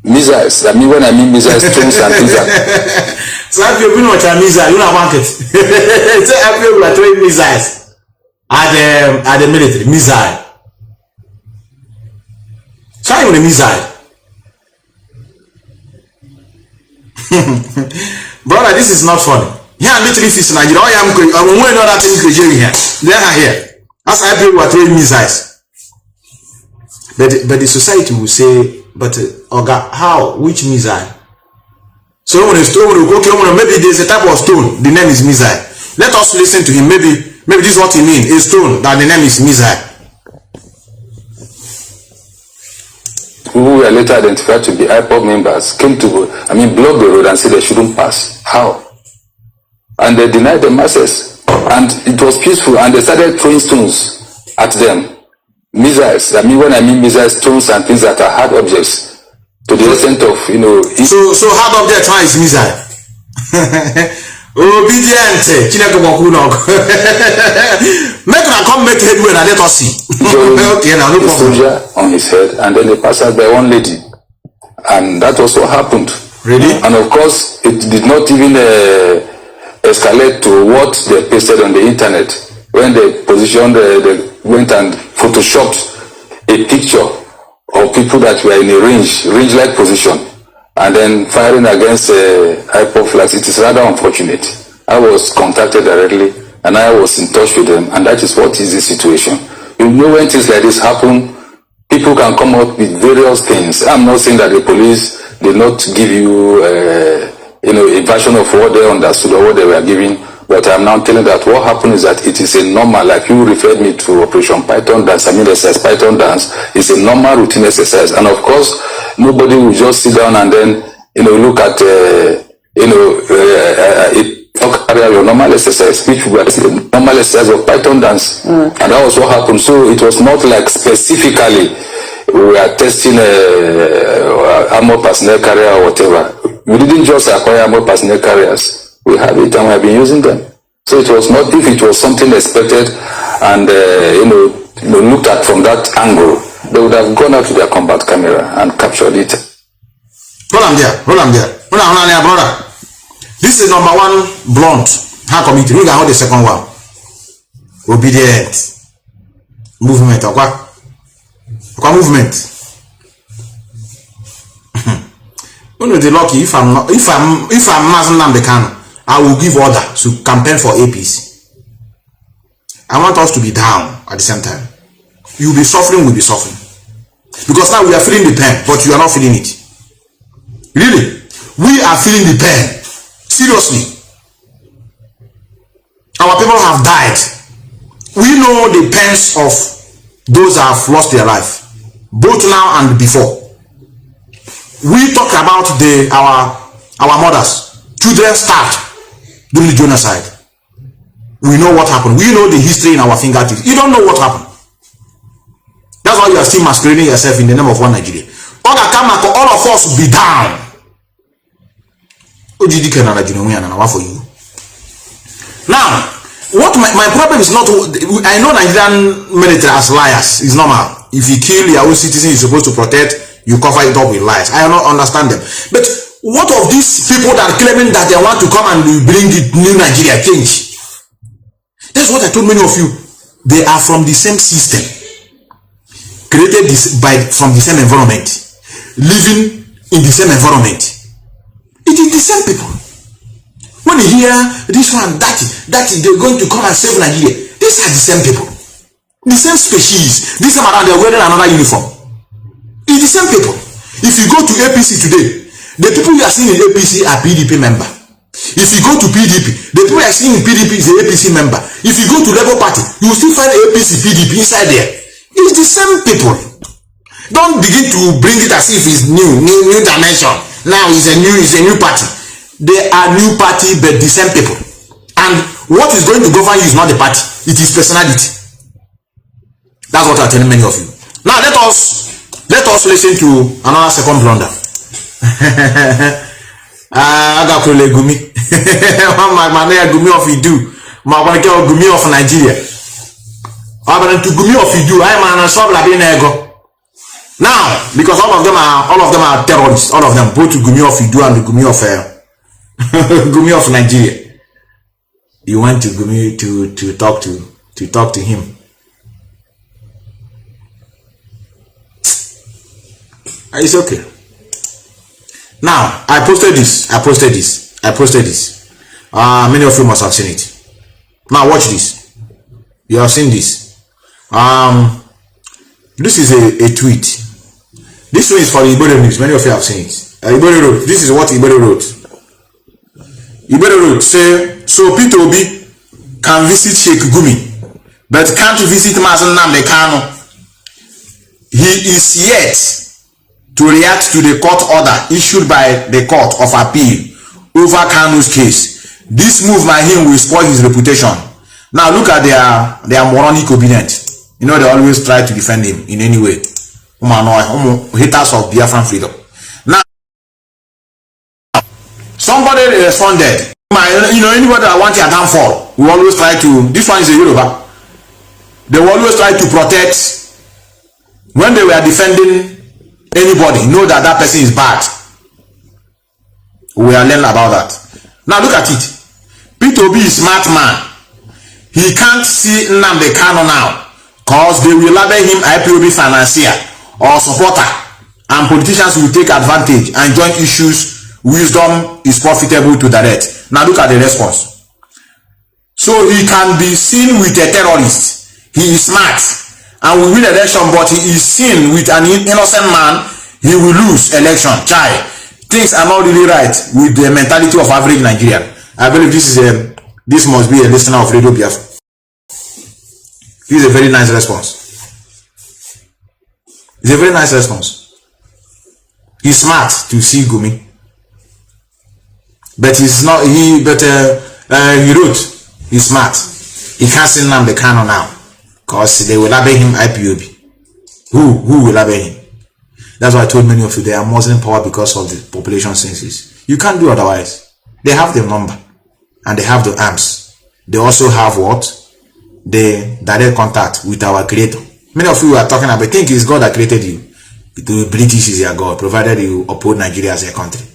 Missiles. When I mean missiles, stones and things like that. So if you've been watching a missile, you don't want it. So if you are throwing missiles at the military, missile. So I'm a missile. Brother, this is not funny. Here I'm literally feasting Nigeria. I'm going to that thing here. They are here. As I people are throwing missiles. But the society will say, but Oga, how? Which missile? So when a stone will go, maybe there's a type of stone, the name is missile. Let us listen to him. Maybe this is what he means. A stone that the name is missile. Who were later identified to be Ipob members came to block the road and said they shouldn't pass. How? And they denied the masses, and it was peaceful, and they started throwing stones at them. Missiles. When I mean missiles, stones and things that are hard objects, to the extent of So hard objects now is missile. Obedient. Make them come make headway and let us see. Okay, now no problem. Soldier on his head, and then they passed out by one lady, and that was what happened. Really? And of course, it did not even escalate to what they pasted on the internet when they positioned. They went and photoshopped a picture of people that were in a range-like position, and then firing against Ipob flags. It is rather unfortunate. I was contacted directly, and I was in touch with them, and that is what is the situation. You know, when things like this happen, people can come up with various things. I'm not saying that the police did not give you, a version of what they understood or what they were giving, but I'm now telling that what happened is that it is a normal, like you referred me to Operation Python Dance, exercise Python Dance is a normal routine exercise, and of course, nobody will just sit down and then, look at, your normal exercise, which was the normal exercise of Python Dance, and that was what happened. So it was not like specifically we are testing armor personnel carrier or whatever. We didn't just acquire armor personnel carriers. We have it and we have been using them. So it was not, if it was something expected and looked at from that angle, they would have gone out to their combat camera and captured it. Hold on there, brother. This is number one blunt. How committee? Look at how the second one. Obedient. Movement. What movement? You know the lucky. If I'm Mazi Nnamdi Kanu, I will give order to campaign for APC. I want us to be down at the same time. You'll be suffering, we'll be suffering. Because now we are feeling the pain, but you are not feeling it. Really? We are feeling the pain. Seriously. Our people have died. We know the pains of those that have lost their life, both now and before. We talk about our mothers, children starved during the genocide. We know what happened. We know the history in our fingertips. You don't know what happened. That's why you are still masquerading yourself in the name of one Nigeria. All of us will be down. For you. Now, what my problem is not, I know Nigerian military as liars is normal. If you kill your own citizen you're supposed to protect, you cover it up with lies. I don't understand them. But what of these people that are claiming that they want to come and bring the new Nigeria change? That's what I told many of you. They are from the same system, created from the same environment, living in the same environment. It is the same people. When you hear this one, that they're going to come and save Nigeria, these are the same people, the same species. This time around they're wearing another uniform. It's the same people. If you go to APC today, the people you are seeing in APC are PDP member. If you go to PDP, the people you are seeing in PDP is the APC member. If you go to Labour Party, you will still find APC, PDP inside there. It's the same people. Don't begin to bring it as if it's new dimension. Now it's a new party. They are new party, but the same people. And what is going to govern you is not the party, it is personality. That's what I'm telling many of you. Now let us listen to another second blunder. I got to let Gumi. My Gumi of Idu. My Gumi of Nigeria. I'm going to Gumi of Idu. I'm a swab ego. Now, because all of them are terrorists, all of them, both Gumi of Idu and the Gumi of Gumi of Nigeria. You want to Gumi to talk to him. It's okay. Now, I posted this. Many of you must have seen it. Now watch this. You have seen this. This is a tweet. This one is for Ibodo News. Many of you have seen it. Ibodo wrote. This is what Ibodo wrote. Ibodo wrote, say, so Peter Obi can visit Sheikh Gumi, but can't visit Mazi Nnamdi Kanu. He is yet to react to the court order issued by the Court of Appeal over Kanu's case. This move by him will spoil his reputation. Now look at their moronic obedience. You know, they always try to defend him in any way. Haters of Biafran freedom. Now, somebody responded. You know, anybody that wants your downfall, we always try to. This one is a Yoruba. They always try to protect. When they were defending anybody, know that person is bad. We are learning about that. Now look at it. Peter Obi is smart man. He can't see Nnamdi Kanu now, cause they will label him Ipob financier or supporter, and politicians will take advantage and join issues. Wisdom is profitable to direct. Now look at the response. So he can be seen with a terrorist. He is smart and will win election, but he is seen with an innocent man. He will lose election. Chai, things are not really right with the mentality of average Nigerian. I believe this must be a listener of Radio Biafra. This is a very nice response. It's a very nice response. He's smart to see Gumi, but he's not. He wrote. He's smart. He can't see Nnamdi Kanu now, cause they will label him Ipob. Who will label him? That's why I told many of you they are Muslim power because of the population census. You can't do otherwise. They have the number and they have the arms. They also have what? The direct contact with our creator. Many of you are talking about, think it's God that created you. The British is your God, provided you uphold Nigeria as a country.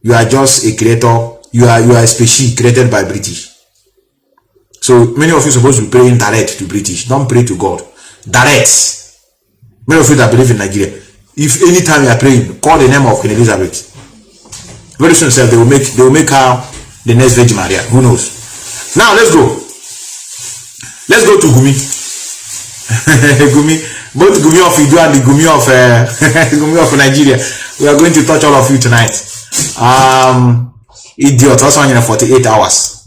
You are just a creator. You are a species created by British. So many of you are supposed to be praying direct to British. Don't pray to God. Direct. Many of you that believe in Nigeria, if anytime you are praying, call the name of Queen Elizabeth. Very soon, they will make her the next Virgin Maria. Who knows? Now let's go. Let's go to Gumi. Gumi, both Gumi of Idu and the Gumi of Gumi of Nigeria. We are going to touch all of you tonight. Idiot, also in 48 hours.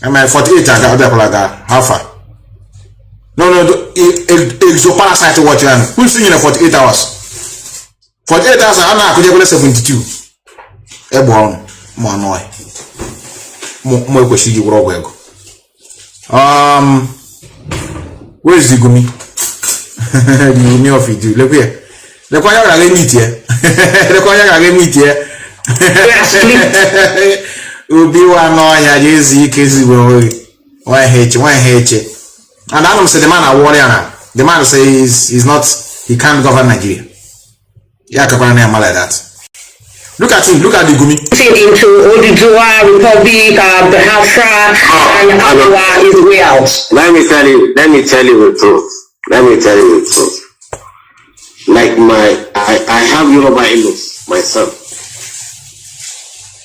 I mean 48 how far? No, exoparasite watch. Who's singing in 48 hours? 48 hours, I'm not 72. Ebon, Monoy. Mokoshi, Rogwego. Where is the Gumi? The Gumi of Idu. Look here. The choir again meet here. The choir again meet here. Ubi one noya, Jay Casey will one H. And I don't say the man a warrior now. The man says he can't govern Nigeria. Yeah, like that. Look at him, look at the Gumi. Into Odudua, Republic, Biafra, and Awa is way out. Let me tell you the truth. Like I have Yoruba in-laws, my son.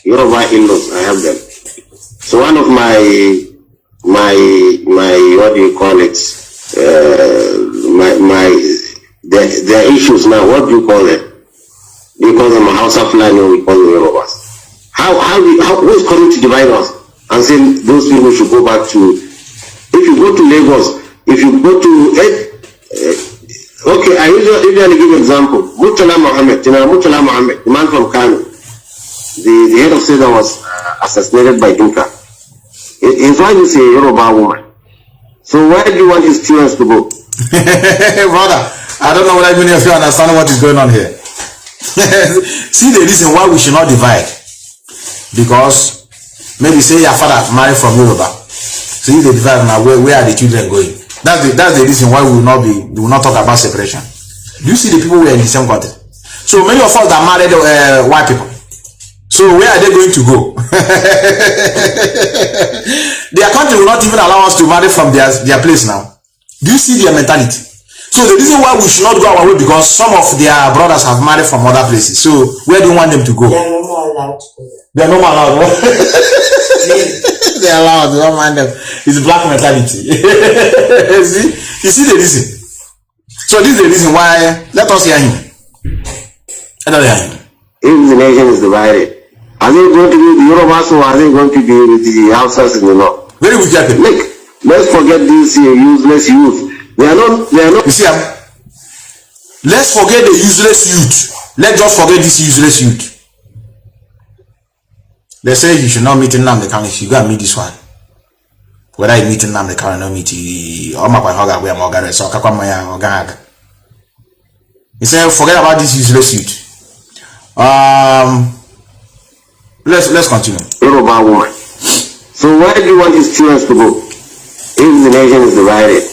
Yoruba in-laws, I have them. So one of my what do you call it? Their issues now. What do you call it? Because I'm a house of land, we call them Yorubas. How who is coming to divide us and saying those people should go back to? If you go to Lagos, if you go to okay, I usually give an example. Murtala Mohammed, the man from Kanu, the head of state that was assassinated by Dinka. His wife is a Yoruba woman. So where do you want his students to go? Brother, I don't know whether many of you understand what is going on here. See the reason why we should not divide. Because maybe say your father married from Yoruba. So if they divide now, where are the children going? That's the reason why we will not talk about separation. Do you see the people who are in the same country? So many of us that married white people. So where are they going to go? Their country will not even allow us to marry from their place now. Do you see their mentality? So the reason why we should not go our way, because some of their brothers have married from other places. So where do you want them to go? They are no more allowed to go. They are no more allowed. They are allowed. We don't mind them. It's black mentality. You see the reason. So this is the reason why. Let us hear him. Let us hear him. If the nation is divided, are they going to be the Yorubas or are they going to be with the Hausas in the north? Very wicked. Look, let's forget this useless youth. They are not. You see, let's forget the useless youth. Let's just forget this useless youth. They say you should not meet in Nnamdi Kanu. You go and meet this one. Whether you meet in Nnamdi Kanu or not meet, he said, forget about this useless youth. Let's continue. Yoruba woman. So where do you want his students to go? If the nation is divided,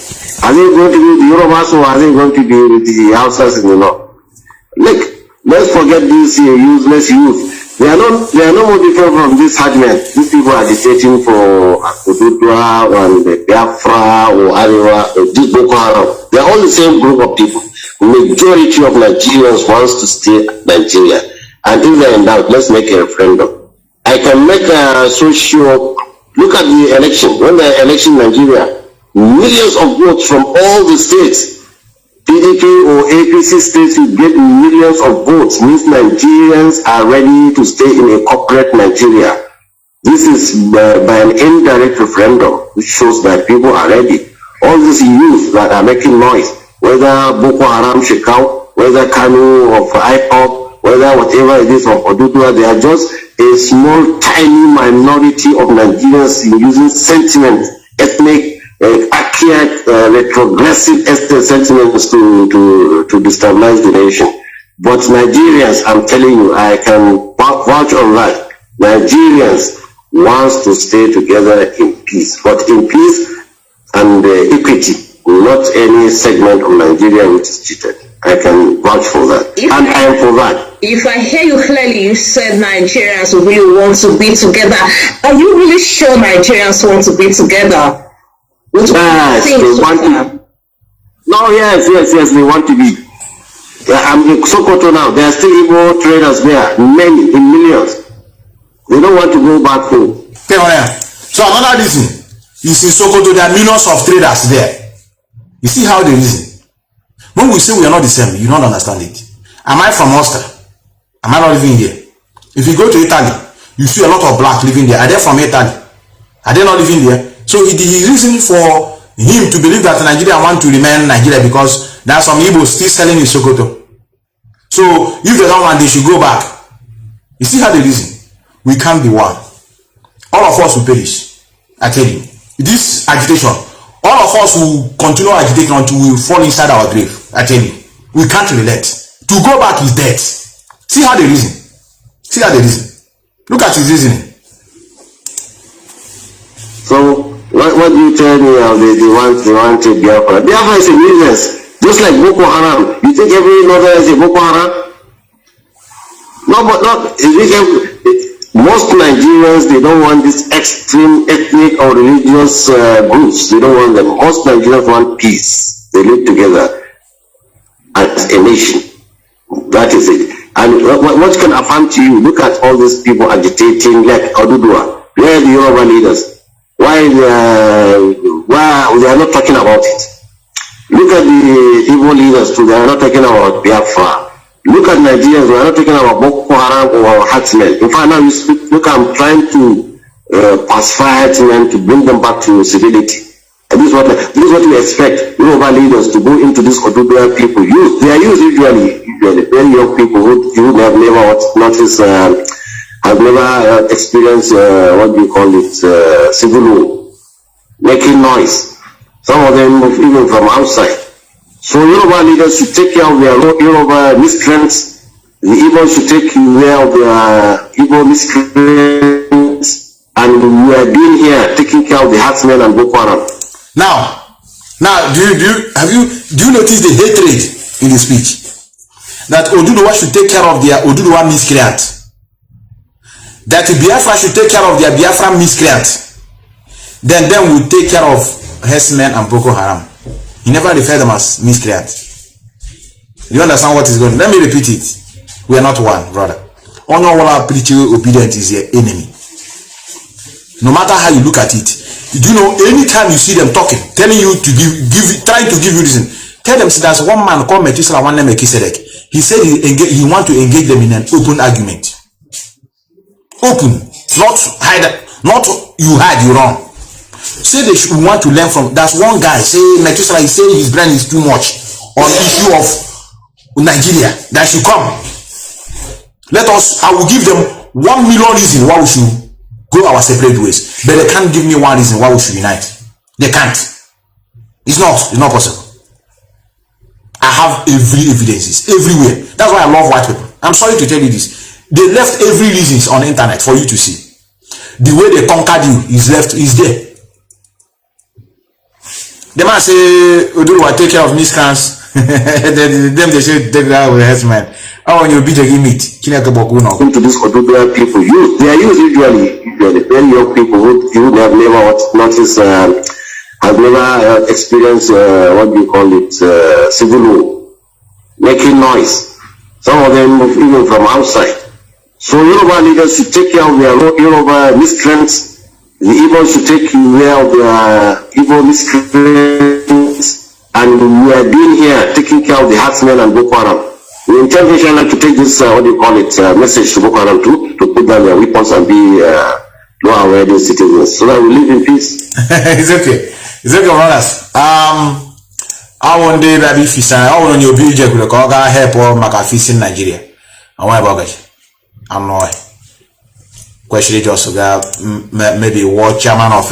are they going to be the Yorubas or are they going to be with the Hausas in the north? Look, let's forget this useless youth. They are no more different from these hardmen. These people are agitating for Akududwa and Biafra or Ariwa or this Boko Haram. They are all the same group of people. The majority of Nigerians wants to stay Nigeria. And if they are in doubt, let's make a referendum. I can make a social. Look at the election. When the election in Nigeria, millions of votes from all the states, PDP or APC states will get millions of votes, means Nigerians are ready to stay in a corporate Nigeria. This is by an indirect referendum, which shows that people are ready. All these youth that are making noise, whether Boko Haram Shekau, whether Kanu of Ipob, whether whatever it is of Odudua, they are just a small, tiny minority of Nigerians using sentiment, ethnic, archaic, retrogressive sentiments to destabilize the nation. But Nigerians, I'm telling you, I can vouch on that. Nigerians want to stay together in peace, but in peace and equity, not any segment of Nigeria which is cheated. I can vouch for that, and I am for that. if I hear you clearly, you said Nigerians really want to be together. Are you really sure Nigerians want to be together? Yes, they want to. No, yes, they want to be. I'm in Sokoto now. There are still Igbo traders there, many, in millions. They don't want to go back home. So another reason is in Sokoto, there are millions of traders there. You see how they reason? When we say we are not the same, you don't understand it. Am I from Austria? Am I not living here? If you go to Italy, you see a lot of black living there. Are they from Italy? Are they not living there? So it is reason for him to believe that Nigeria want to remain Nigeria because there are some Igbos still selling in Sokoto. So if they don't want, they should go back. You see how they reason? We can't be one. All of us will perish. I tell you. This agitation, all of us will continue agitating until we fall inside our grave. I tell you. We can't relate. To go back is death. See how they reason. See how they reason. Look at his reasoning. So what do you tell me now? They want to Biafra. Biafra is a business. Just like Boko Haram. You think every northern is a Boko Haram? No, but not. Most Nigerians, they don't want these extreme ethnic or religious groups. They don't want them. Most Nigerians want peace. They live together as a nation. That is it. And what can affirm to you? Look at all these people agitating like Odudua. Where are the Yoruba leaders? Why they are not talking about it? Look at the Igbo leaders too. They are not talking about Biafra. Look at Nigerians. We are not talking about Boko Haram or herdsmen. In fact, now you speak, look, I'm trying to pacify herdsmen to bring them back to civility. And this is what we expect Yoruba leaders to go into this Odudua people. They are used usually very young people who have never noticed, have never experienced what do you call it, civil war, making noise. Some of them even from outside. So Yoruba leaders should take care of their Yoruba miscreants. The Igbo should take care of their Igbo miscreants. And we are being here taking care of the herdsmen and Boko Haram. Now, do you notice the hatred in the speech? That Oduduwa should take care of their Oduduwa miscreant. That Biafra should take care of their Biafra miscreant. Then we take care of herdsmen and Boko Haram. He never referred them as miscreants. You understand what is going on? Let me repeat it. We are not one, brother. Honor wala preach obedient is your enemy. No matter how you look at it. You know, anytime you see them talking, telling you to trying to give you reason, tell them there's one man called Methuselah, one name Melchizedek. He said he want to engage them in an open argument. Open, not hide, not you hide, you run. Say they should want to learn from. That's one guy. Say Methuselah, he say his brain is too much on issue of Nigeria. That should come. I will give them 1 million reasons why we should go our separate ways, but they can't give me one reason why we should unite. They can't. It's not possible. I have every evidences everywhere. That's why I love white people. I'm sorry to tell you this. They left every reasons on the internet for you to see. The way they conquered you is there. The man say, Oduduwa take care of miscreants. Them they should take that with herdsmen. How when you beat a meat? Into this Oduduwa people, they are used usually very young people who have never noticed, have never experienced what do you call it, civil war, making noise. Some of them even from outside. So Yoruba leaders should take care of their Yoruba miscreants. The Igbo should take care of their Igbo miscreants. And we are being here taking care of the herdsmen and Boko Haram. We intend to take this message to Boko Haram to put down their weapons and be law-abiding citizens, so that we live in peace. It's okay, brothers. I want day baby fish. I want you be just because I help all my fish in Nigeria. I want to I'm not. Question just maybe war chairman of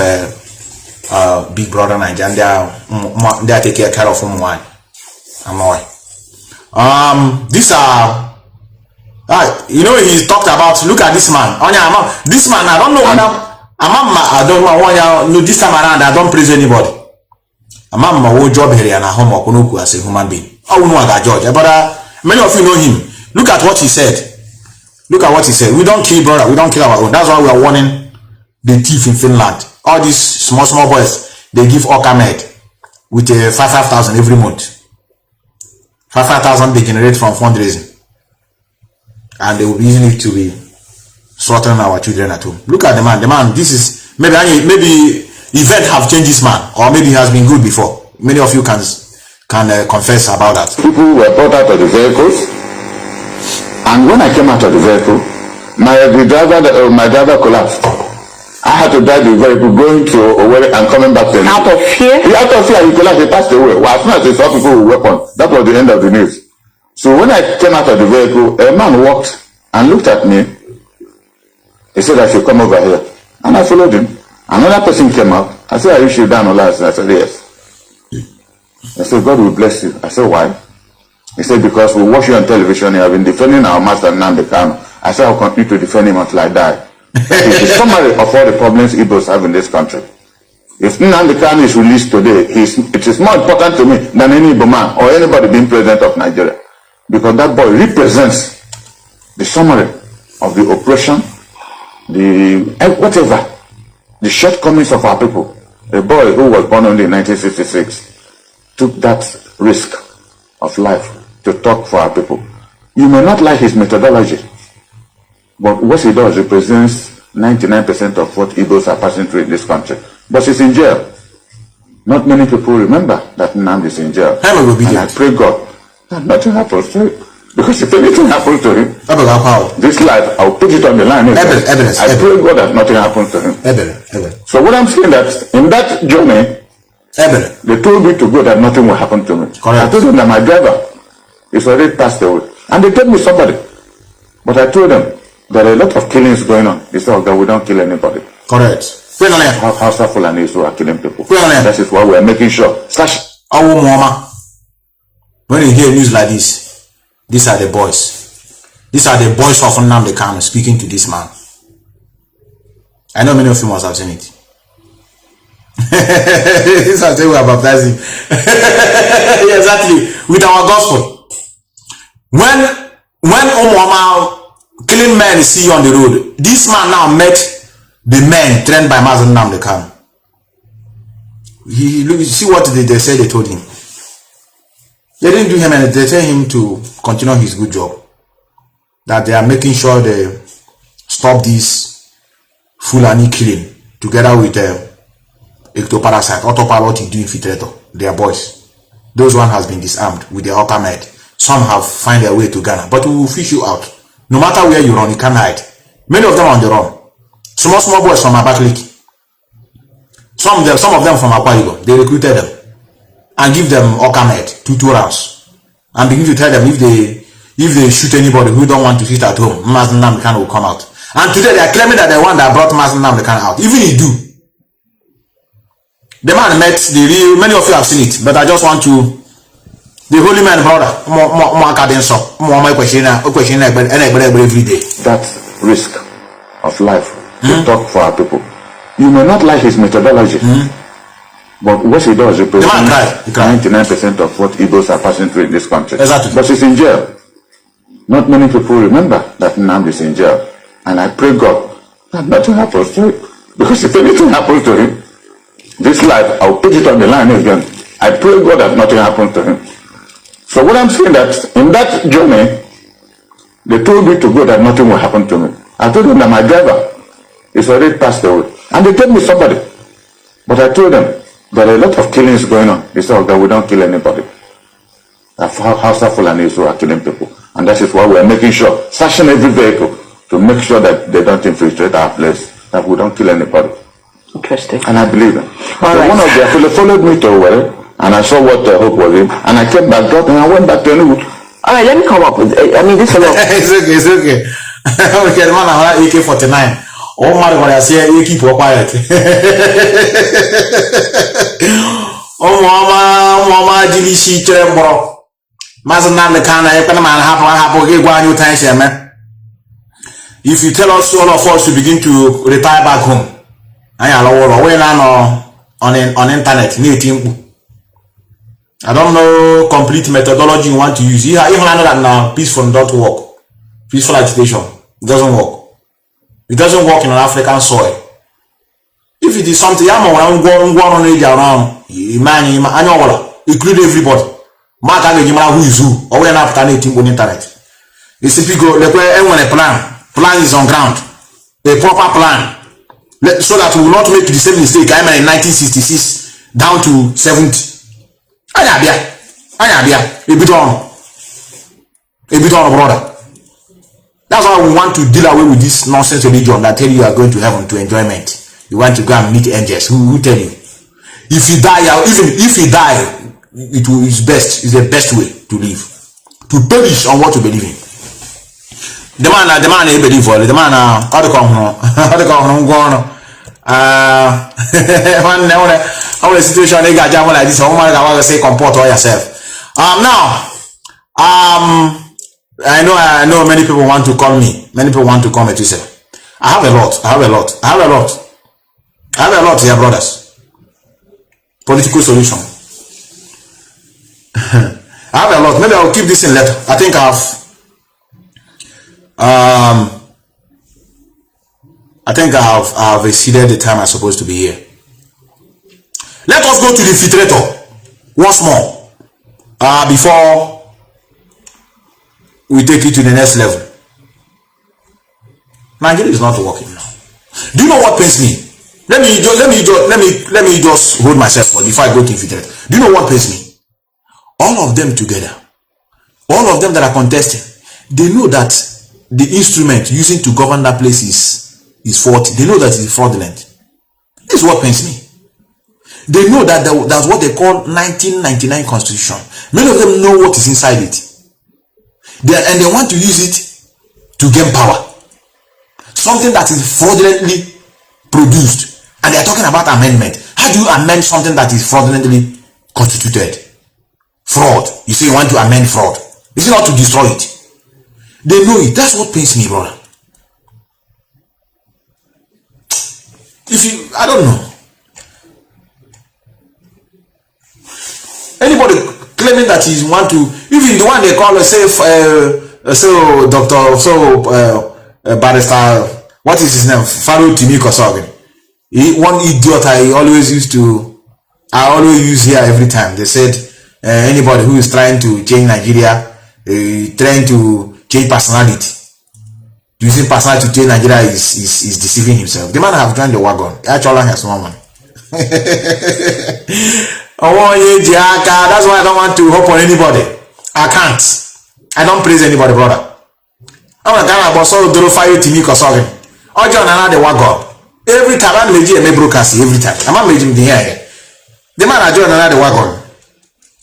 Big Brother Nigeria. They take care of one. I'm not. These are. You know, he talked about. Look at this man. This man, I don't know what I don't know. This time around, I don't praise anybody. I'm my whole job here and a home as a human being. I don't know what I judge, but many of you know him. Look at what he said. Look at what he said. We don't kill brother. We don't kill our own. That's why we are warning the thief in Finland. All these small boys, they give Okamed with 5,000 every month. 5,000 they generate from fundraising, and they will be using it to be slaughtering our children at home. Look at the man. The man. This is maybe event have changed this man, or maybe he has been good before. Many of you can confess about that. People were brought out of the vehicles, and when I came out of the vehicle, my driver collapsed. I had to drive the vehicle going to Owerri and coming back to him. Out of fear? Yeah, out of fear, he collapsed, he passed away. Well, as soon as he saw people with weapons, that was the end of the news. So when I came out of the vehicle, a man walked and looked at me. He said I should come over here. And I followed him. Another person came out. I said, are you sure down on last? I said, yes. I said, God will bless you. I said, why? He said, because we watch you on television. You have been defending our master Nnamdi Kanu. I said, I'll continue to defend him until I die. It's the summary of all the problems Igbos have in this country. If Nnamdi Kanu is released today, it is more important to me than any Igbo man or anybody being president of Nigeria. Because that boy represents the summary of the oppression, the shortcomings of our people. A boy who was born only in 1966 took that risk of life to talk for our people. You may not like his methodology, but what he does represents 99% of what Igbos are passing through in this country. But he's in jail. Not many people remember that Nnamdi is in jail. And I pray God that nothing happens to him. Because if anything happens to him, this life, I'll put it on the line. I pray God that nothing happens to him. So what I'm saying that in that journey, they told me to go that nothing will happen to me. I told them that my driver is already passed away. And they told me somebody. But I told them there are a lot of killings going on. They said, oh God, we don't kill anybody. Correct. House of Fulani who are killing people. That is why we are making sure. When you hear news like this, these are the boys. These are the boys of Nnamdi Kanu speaking to this man. I know many of you must have seen it. This is we are baptizing. Exactly. With our gospel. When Omwama killing men see you on the road, this man now met the men trained by Mazi Nnamdi Kanu. See what they said they told him. They didn't do him anything. They tell him to continue his good job. That they are making sure they stop this Fulani killing together with ectoparasite, autopilot infiltrator. They are boys. Those one has been disarmed with the Okamed. Some have find their way to Ghana, but we will fish you out. No matter where you run, you can't hide. Many of them are on the run. Small boys from Abakaliki. Some of them from Akwa Ibom. They recruited them and give them Okamed 2 rounds and begin to tell them if they shoot anybody who don't want to sit at home, Mazi Nnamdi Kanu will come out. And today they are claiming that the one that brought Mazi Nnamdi Kanu out, even he do. The man met the real, many of you have seen it, but I just want to, the holy man brother, every day. That risk of life to talk for our people. You may not like his methodology, but what he does represents 99% of what Igbos are passing through in this country. Exactly. But he's in jail. Not many people remember that Nnamdi is in jail. And I pray God that nothing happens to him. Because if anything happens to him, this life, I'll put it on the line again. I pray God that nothing happens to him. So what I'm saying that in that journey, they told me to go that nothing will happen to me. I told them that my driver is already passed away. And they told me somebody. But I told them there are a lot of killings going on. They said, oh God, we don't kill anybody. House of Fulani who are killing people. And that is why we are making sure, searching every vehicle to make sure that they don't infiltrate our place, that we don't kill anybody. Interesting. And I believe them. So one of their fellows followed me to Owerri, and I saw what the hope was in, and I came back, and I went back to Enugu. All right, let me come up with, I mean, this is a lot. It's okay. Okay, man, I have AK-49. Oh my God, I say you keep quiet. Oh mama, Jimmy, she tremble. Mazi Nnamdi Kanu, if you tell us all of us to begin to retire back home, I on internet, I don't know complete methodology you want to use. Even I know that now peaceful don't work. peaceful agitation. It doesn't work. It doesn't work in an African soil. If it is something, I'm going on around, include everybody. Mark who is who, or when after anything on internet. It's typical, when a plan is on ground, a proper plan, so that we will not make the same mistake I made in 1966 down to 70. A bit on, brother. That's why we want to deal away with this nonsense religion that tell you are going to heaven to enjoyment. You want to go and meet angels who tell you if you die, even if you die, it's the best way to live, to perish on what you believe in. The man I believe for the man how to come how the situation they got jam like this, I say comport yourself. Now I know many people want to call me. Many people want to come at you say, I have a lot here, brothers. Political solution. I have a lot. Maybe I'll keep this in letter. I think I've exceeded the time I'm supposed to be here. Let us go to the filtrator once more. Before we take it to the next level. Nigeria is not working now. Do you know what pains me? Let me just hold myself for before I go to infiltrate. Do you know what pains me? All of them together, all of them that are contesting, they know that the instrument using to govern that place is faulty. They know that it is fraudulent. This is what pains me. They know that that's what they call 1999 constitution. Many of them know what is inside it. And they want to use it to gain power. Something that is fraudulently produced. And they are talking about amendment. How do you amend something that is fraudulently constituted? Fraud. You say you want to amend fraud. Is it not to destroy it? They know it. That's what pains me, brother. I don't know. Anybody claiming that he want to, even the one they call barrister, what is his name? Pharaoh Timiko Sorgen. One idiot I always use here every time. They said anybody who is trying to change Nigeria, trying to change personality, using personality to change Nigeria is deceiving himself. The man have joined the wagon. Actually, has one man. That's why I don't want to hope on anybody. I can't. I don't praise anybody, brother. I'm a guy about so Fire Timiko Sorgen. I join another wagon. Every time I'm making a broadcast, every time I'm making the hair. The man I join another wagon.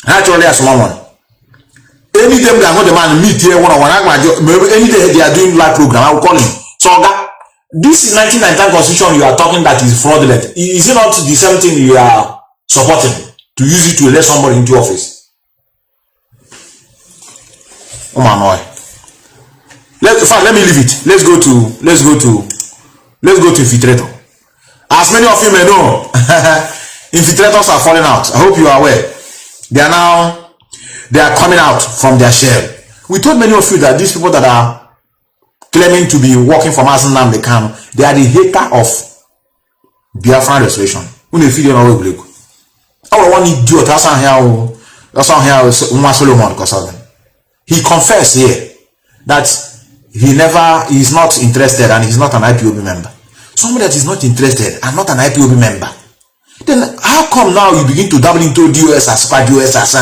Actually, as one. Any time they want the man meet here one-on-one, any day they are doing live program, I will call him. So this is 1999 constitution you are talking that is fraudulent. Is it not the same thing you are supporting to use it to elect somebody into office? Oh my boy. Let me leave it. Let's go to infiltrator. As many of you may know, infiltrators are falling out. I hope you are aware. They are coming out from their shell. We told many of you that these people that are claiming to be working for Nnamdi Kanu, they are the hater of Biafran restoration. One idiot, he confessed here that he is not interested and he's not an IPOB member. Somebody that is not interested and not an IPOB member, then how come now you begin to dabble into DOS as per DOS as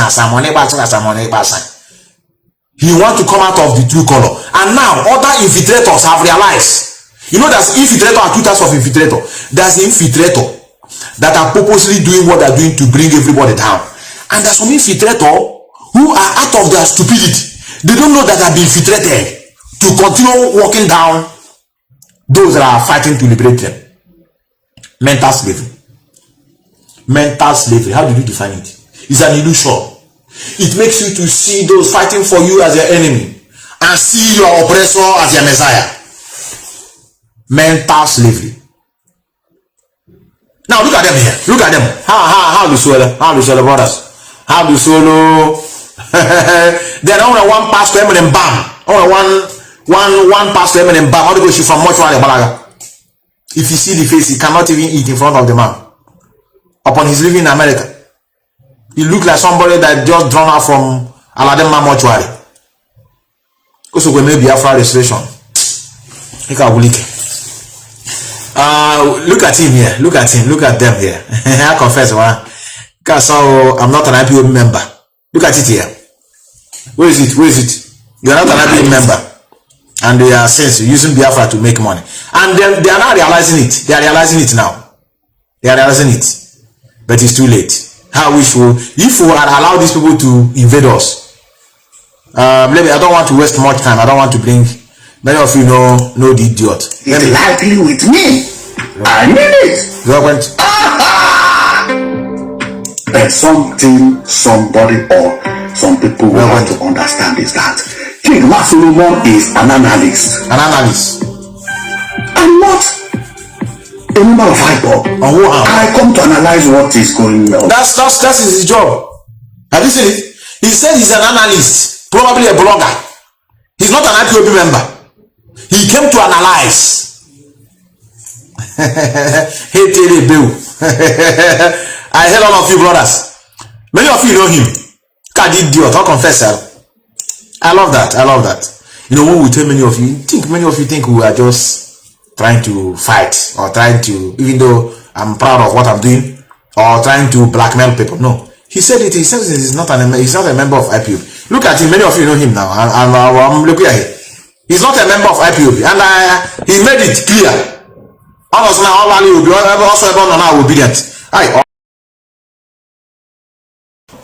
he want to come out of the true color? And now other infiltrators have realized, you know, there's infiltrator and two types of infiltrator. There's the infiltrator that are purposely doing what they're doing to bring everybody down, and there's some infiltrator who are out of their stupidity. They don't know that they've been infiltrated to continue walking down those that are fighting to liberate them. Mental slavery. Mental slavery. How did you define it? It's an illusion. It makes you to see those fighting for you as your enemy and see your oppressor as your Messiah. Mental slavery. Now look at them here. Look at them. How do Solo? How do Solo, brothers? How do Solo? Then only one pastor and bam. Only one pastor and bam, how to go shoot from mortuary balaga. If you see the face, he cannot even eat in front of the man. Upon his living in America, he looked like somebody that just drawn out from Aladema mortuary. Also, we may be Biafra restoration. Look at him here. Look at him. Look at them here. I confess, so I'm not an IPOB member. Look at it here. Where is it? Where is it? You're not an IPOB member, and they are since using Biafra to make money, and they are now realizing it. They are realizing it now. They are realizing it, but it's too late. How we should, if we had allowed these people to invade us. Maybe I don't want to waste much time. I don't want to bring. Many of you know the idiot. It's likely with me. I mean it. But something somebody or some people will have to understand is that King Solomon is an analyst. An analyst. I'm not a member of Ipob. I come to analyze what is going on. That's his job. Have you seen it? He said he's an analyst, probably a blogger. He's not an IPOB member. He came to analyze. Hey, Tele Bill. I heard all of you brothers. Many of you know him. God idiot, I'll confess. I love that. I love that. You know, when we tell many of you think we are just trying to fight or trying to, even though I'm proud of what I'm doing, or trying to blackmail people. No. He said it. He says he's not a member of IPOB. Look at him. Many of you know him now. I'm looking at him. He's not a member of IPOB, and he made it clear. Also now, all will be also now obedient.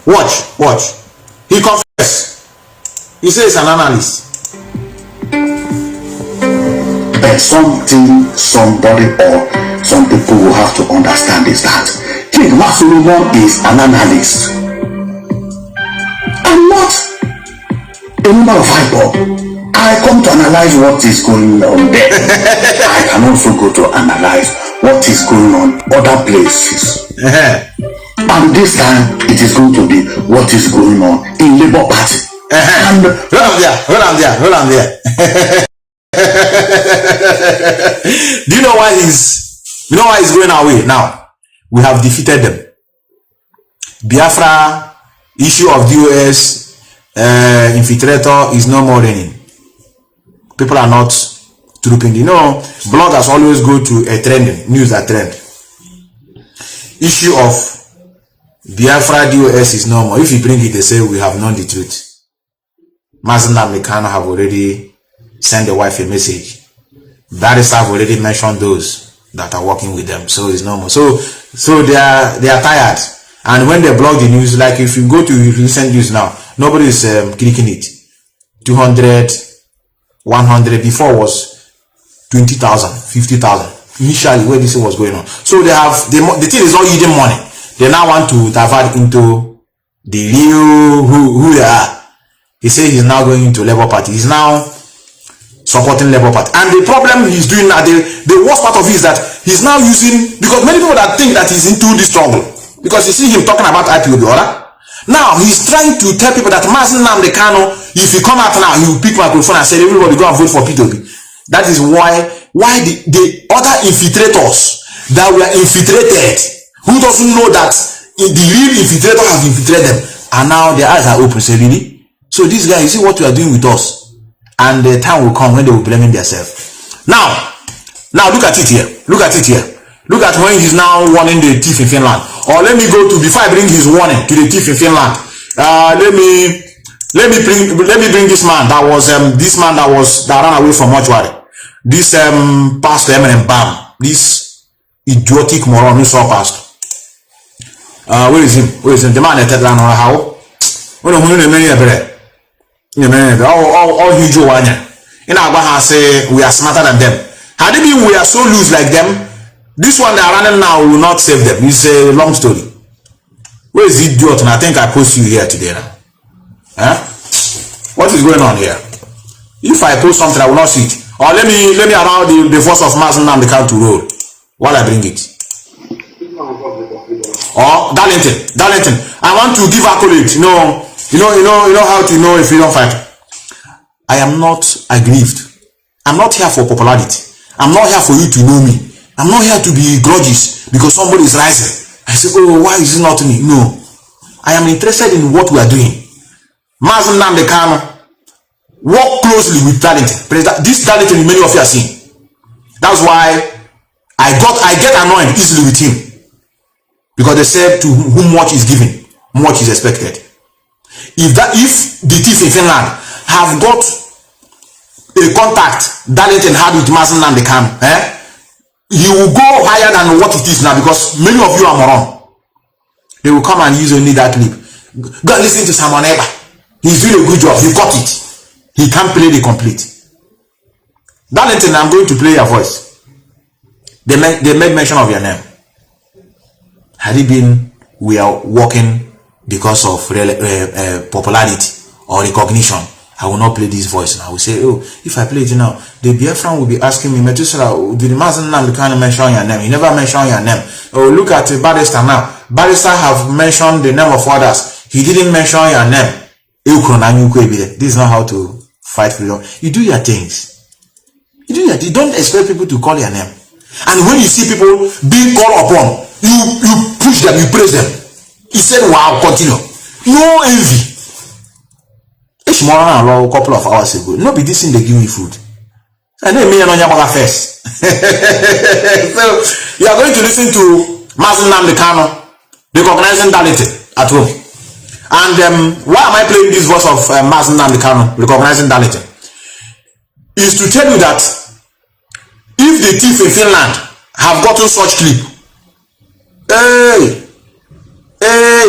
Watch. He confessed. He says an analyst. But something somebody or some people will have to understand is that King Solomon is an analyst. I'm not a member of Ipob. I come to analyze what is going on there. I can also go to analyze what is going on other places. And this time it is going to be what is going on in Labour Party. And hold on there. Do you know why he's going away now? We have defeated them. Biafra issue of DOS infiltrator is no more raining. People are not trooping. You know, bloggers always go to a trending news that trend. Issue of Biafra DOS is no more. If you bring it, they say we have known the truth. Mazi Methuselah have already sent the wife a message. Barrister have already mentioned those that are working with them. So it's normal. So they are tired. And when they blog the news, like if you go to recent news now, nobody is clicking it. 200, 100 before was 20,000, 50,000. Initially, where this was going on. So they have the thing is not yielding money. They now want to divert into the real who they are. He said he's now going into Labour Party. He's now supporting Labour Party. And the problem he's doing now, the worst part of it is that he's now using, because many people that think that he's into this struggle, because you see him talking about IPOB, right? Now he's trying to tell people that Nnamdi Kanu, if he come out now, he will pick microphone and say everybody go and vote for P2B. That is why the other infiltrators that were infiltrated, who doesn't know that the real infiltrator has infiltrated them, and now their eyes are open. Say really? So this guy, you see what you are doing with us, and the time will come when they will blame themselves. Now look at it here. Look at when he's now warning the thief in Finland. Or let me go to, before I bring his warning to the thief in Finland. Let me bring this man that was that ran away from mortuary. This Pastor Eminem Bam. This idiotic moron who saw Pastor. Where is him? The man that ran on how? All huge one. In Abaha say we are smarter than them. Had it been we are so loose like them, this one they are running now will not save them. It's a long story. Where is the idiot? And I think I post you here today now. What is going on here? If I post something, I will not see it. Or let me allow the force of Mazi Methuselah to roll while I bring it. Or Darlington. I want to give accolade. You know how to know a freedom fighter. I am not aggrieved I'm not here for popularity. I'm not here for you to know me. I'm not here to be grudges because somebody is rising. I say, oh, why is it not me? No. I am interested in what we are doing. Mazi Methuselah work closely with Darlington. This Darlington, many of you are seeing. That's why I get annoyed easily with him. Because they said to whom much is given, much is expected. If the thief in Finland have got a contact Darlington had with Mazi Methuselah, he will go higher than what it is now because many of you are moron. They will come and use only that clip. Go and listen to Simon Eba. He's doing a good job. He got it. He can't play the complete. Darlington, I'm going to play your voice. They made mention of your name. Had it been we are working because of popularity or recognition, I will not play this voice now. I will say, oh, if I play it now, the Biafran will be asking me, Methuselah, did the Mazi Methuselah mention your name? You never mention your name. Oh, look at Barrister now. Barrister have mentioned the name of others. He didn't mention your name. This is not how to fight freedom. You do your things. You don't expect people to call your name. And when you see people being called upon, you push them, you praise them. He said, wow, continue. No envy. It's more than a couple of hours ago. No be this thing they give me food. And then me and Onyabaga first. So you are going to listen to Mazi Methuselah recognizing Darlington at home. And why am I playing this voice of Mazi Methuselah recognizing Darlington? Is to tell you that if the thief in Finland have gotten such clip,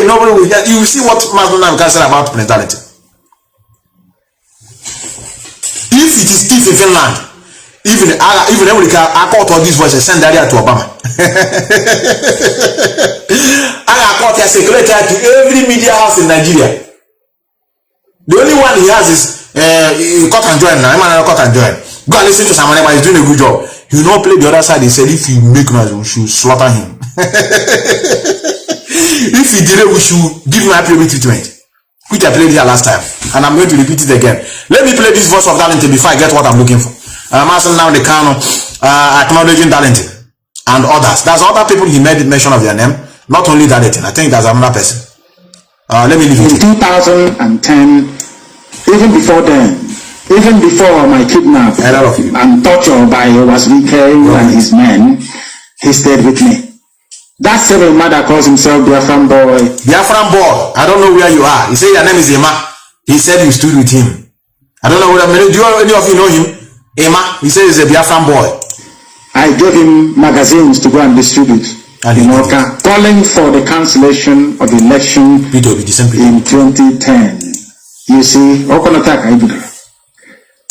nobody will hear. You will see what Mazi Methuselah said about Prince Darlington. If it is thief in Finland, even America, I caught all these voices, send that to Obama. I caught a secretary to every media house in Nigeria. The only one he has is cut and join now. I'm cut and join. Go and listen to someone, he's doing a good job. He will not play the other side. He said, if you make noise, we should slaughter him. If he did it, we should give him happy treatment. Which I played here last time, and I'm going to repeat it again. Let me play this voice of Darlington before I get what I'm looking for. I'm asking now the Kanu acknowledging Darlington and others. There's other people he made mention of their name, not only Darlington. I think there's another person. Let me leave it. In 2010, even before then, even before my kidnap and torture by Wazirike and his men, he stayed with me. That same man that calls himself Biafran boy. Biafran boy, I don't know where you are. He said your name is Emma. He said you stood with him. I don't know what I mean. Do any of you know him? Emma. He said he's a Biafran boy. I gave him magazines to go and distribute in Oka, calling for the cancellation of the election in 2010. You see,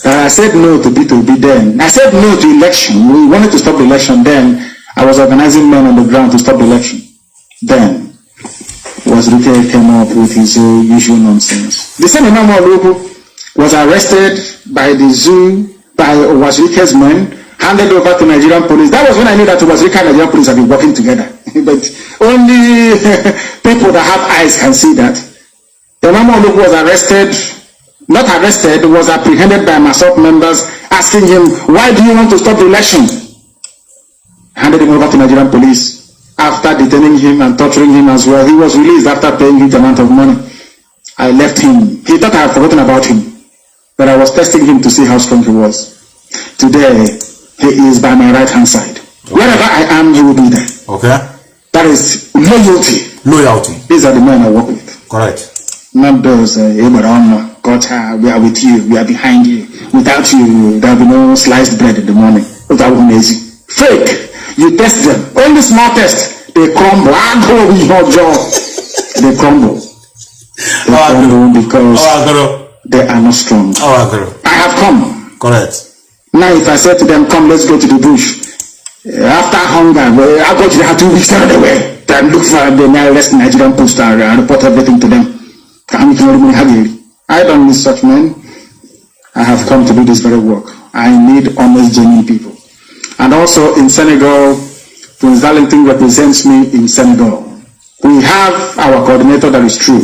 I said no to B2B then. I said no to election. We wanted to stop the election then. I was organizing men on the ground to stop the election. Then Wazirike came up with his usual nonsense. The same Imam was arrested by the zoo by Wazirike's men, handed over to Nigerian police. That was when I knew that Wazirike and Nigerian police have been working together. But only people that have eyes can see that. Imam was was apprehended by MASOP members, asking him, why do you want to stop the election? Handed him over to Nigerian police. After detaining him and torturing him as well, he was released after paying huge amount of money. I left him. He thought I had forgotten about him, but I was testing him to see how strong he was. Today, he is by my right hand side. Wherever I am, he will be there. Okay. That is loyalty. Loyalty. These are the men I work with. Correct. Not those, we are with you, we are behind you. Without you, there will be no sliced bread in the morning. That will be easy. Fake. You test them. Only small test, they crumble. They crumble. They crumble because they are not strong. I have come. Correct. Now if I say to them, come, let's go to the bush. After hunger, I go to the 2 weeks away. Then look for the nearest Nigerian post and report everything to them. I don't need such men. I have come to do this very work. I need honest, genuine people. And also in Senegal, Prince Darlington represents me in Senegal. We have our coordinator that is true.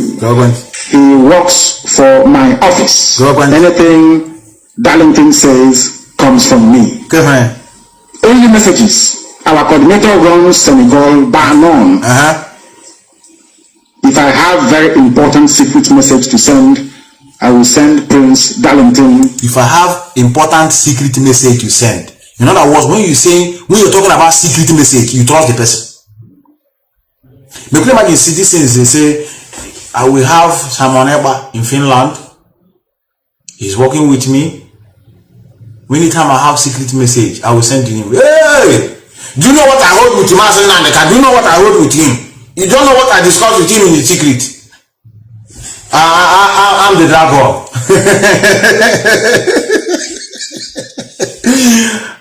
He works for my office. Anything Darlington says comes from me. Only messages. Our coordinator runs Senegal Banon. If I have very important secret message to send, I will send Prince Darlington. If I have important secret message to send. In other words, when you're talking about secret message, you trust the person. Because imagine citizens, they say, I will have someone in Finland. He's working with me. Anytime I have secret message, I will send to him. Hey! Do you know what I hold with Mazi Methuselah? Do you know what I hold with him? You don't know what I discussed with him in the secret. I'm the dragon.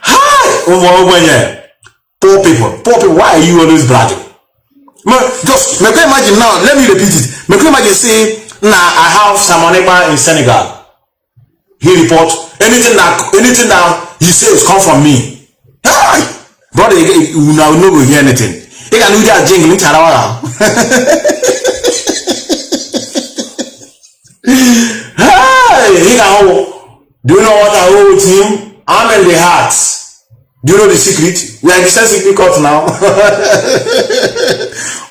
Hi! Poor people, why are you always bragging? Just make you imagine now, let me repeat it. Make you imagine say, nah, I have someone in Senegal. He reports anything that he says come from me. Hey! Brother, you now no go hear anything. You can do that jingle. Hey, do you know what I hold with him? I'm in the heart. Do you know the secret? We are in the same secret court now.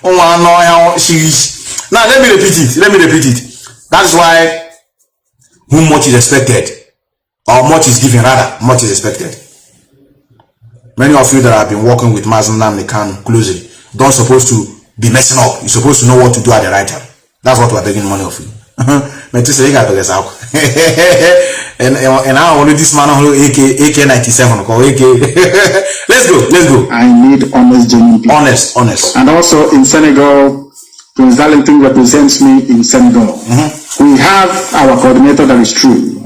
Now let me repeat it. That's why whom much is expected, or much is given, rather, much is expected. Many of you that have been working with Mazi Methuselah closely don't supposed to be messing up. You're supposed to know what to do at the right time. That's what we're begging money of you. Methuselah, you got to get out. And I only this man on AK-97 called AK. Let's go. I need honest genuine people. Honest. And also in Senegal, Prince Darlington represents me in Senegal. We have our coordinator that is true.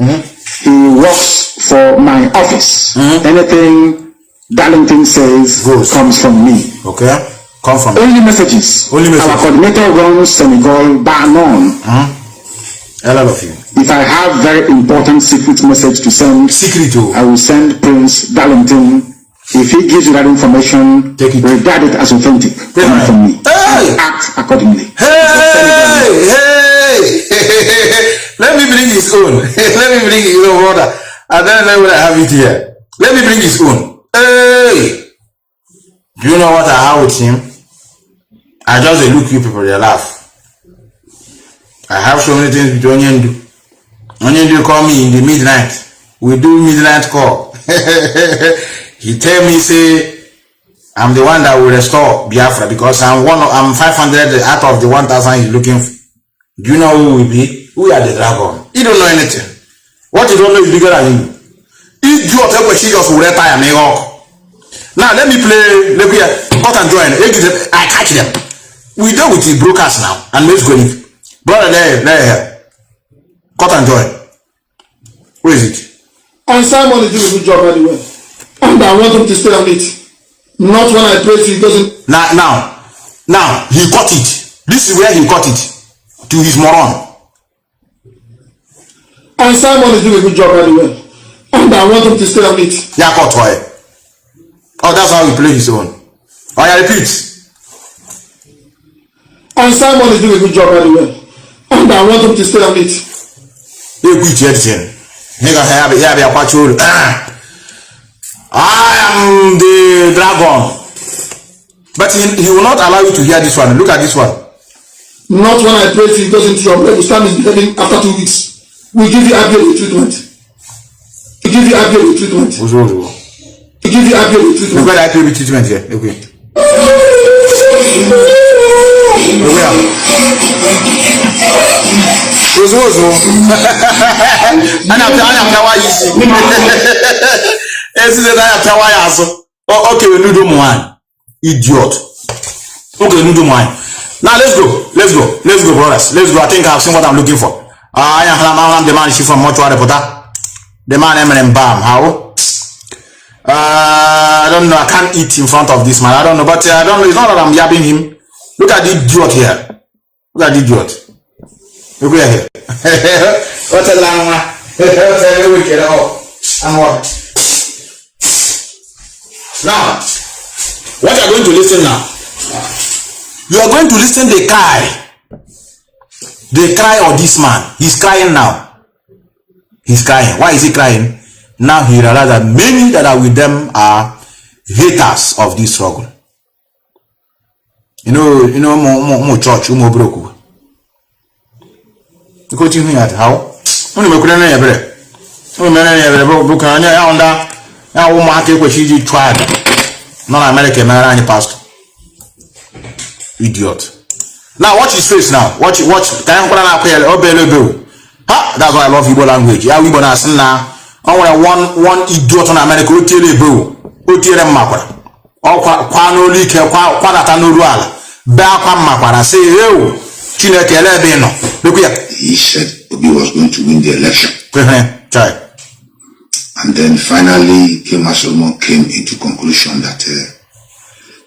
He works for my office. Anything Darlington says comes from me. Okay. Come from only messages. Our coordinator runs Senegal Banon. I love you. If I have very important secret message to send, I will send Prince Darlington. If he gives you that information, regard it as authentic. Come from me. Act accordingly. Hey! Let me bring his own. Let me bring his own brother. I don't know what I have it here. Let me bring his own. Hey! Do you know what I have with him? I just look you people, they laugh. I have so many things with Onyendu. Onyendu call me in the midnight. We do midnight call. He tell me, say, I'm the one that will restore Biafra because I'm 500 out of the 1,000 he's looking for. Do you know who we be? We are the dragon. He don't know anything. What you don't know is bigger than you. If you are she just will retire me. Now let me play. Let me cut and join. I catch them. We deal with the brokers now, and let's go. Brother, there. Cut and join. Where is it? And Simon is doing a good job, by the way. And I want him to stay on it. Not when I pray, he doesn't. Now, he cut it. This is where he cut it. To his moron. And Simon is doing a good job, by the way. And I want him to stay on it. Yeah, cut why? Oh, that's how he play his own. Oh, yeah, repeat. And Simon is doing a good job, by the way. And I want him to stay on it. You quit everything. I am the dragon. But he will not allow you to hear this one. Look at this one. Not when I pray, he doesn't show up. We stand in heaven after 2 weeks. We give you accurate treatment. We give you accurate treatment. We give you accurate treatment. Look at accurate treatment here. Okay. Okay, we do one. Idiot. Okay, we do one. Now let's go, brothers. Let's go. I think I've seen what I'm looking for. I am the man she from Mortuary Reporter. The man Eminem Bam. How? I don't know. I can't eat in front of this man. I don't know, but I don't know. It's not that I'm yapping him. Look at the idiot here. Look at the idiot. Look here. What's a long one? And what? Now, what are you going to listen now? You are going to listen the cry of this man. He's crying now. He's crying. Why is he crying? Now he realized that many that are with them are haters of this struggle. You know, more church, more broke. Because you hear how? Only me couldn't ever. Only me never broke. I under. I will market what she tried. Non American man, pastor. Idiot. Now watch his face now. Watch. Can I put an ha! That's why I love Igbo language. Yeah, we gonna sing now. I want one idiot on America. Who tell you, bro? Who tell them, Makwa? Or Kanu like Kwanata no Ruala. Back on Makwa. Say, yo, Chinekele Beno. Look here. He said Obi was going to win the election. Try. And then finally, Kema Solomon came into conclusion that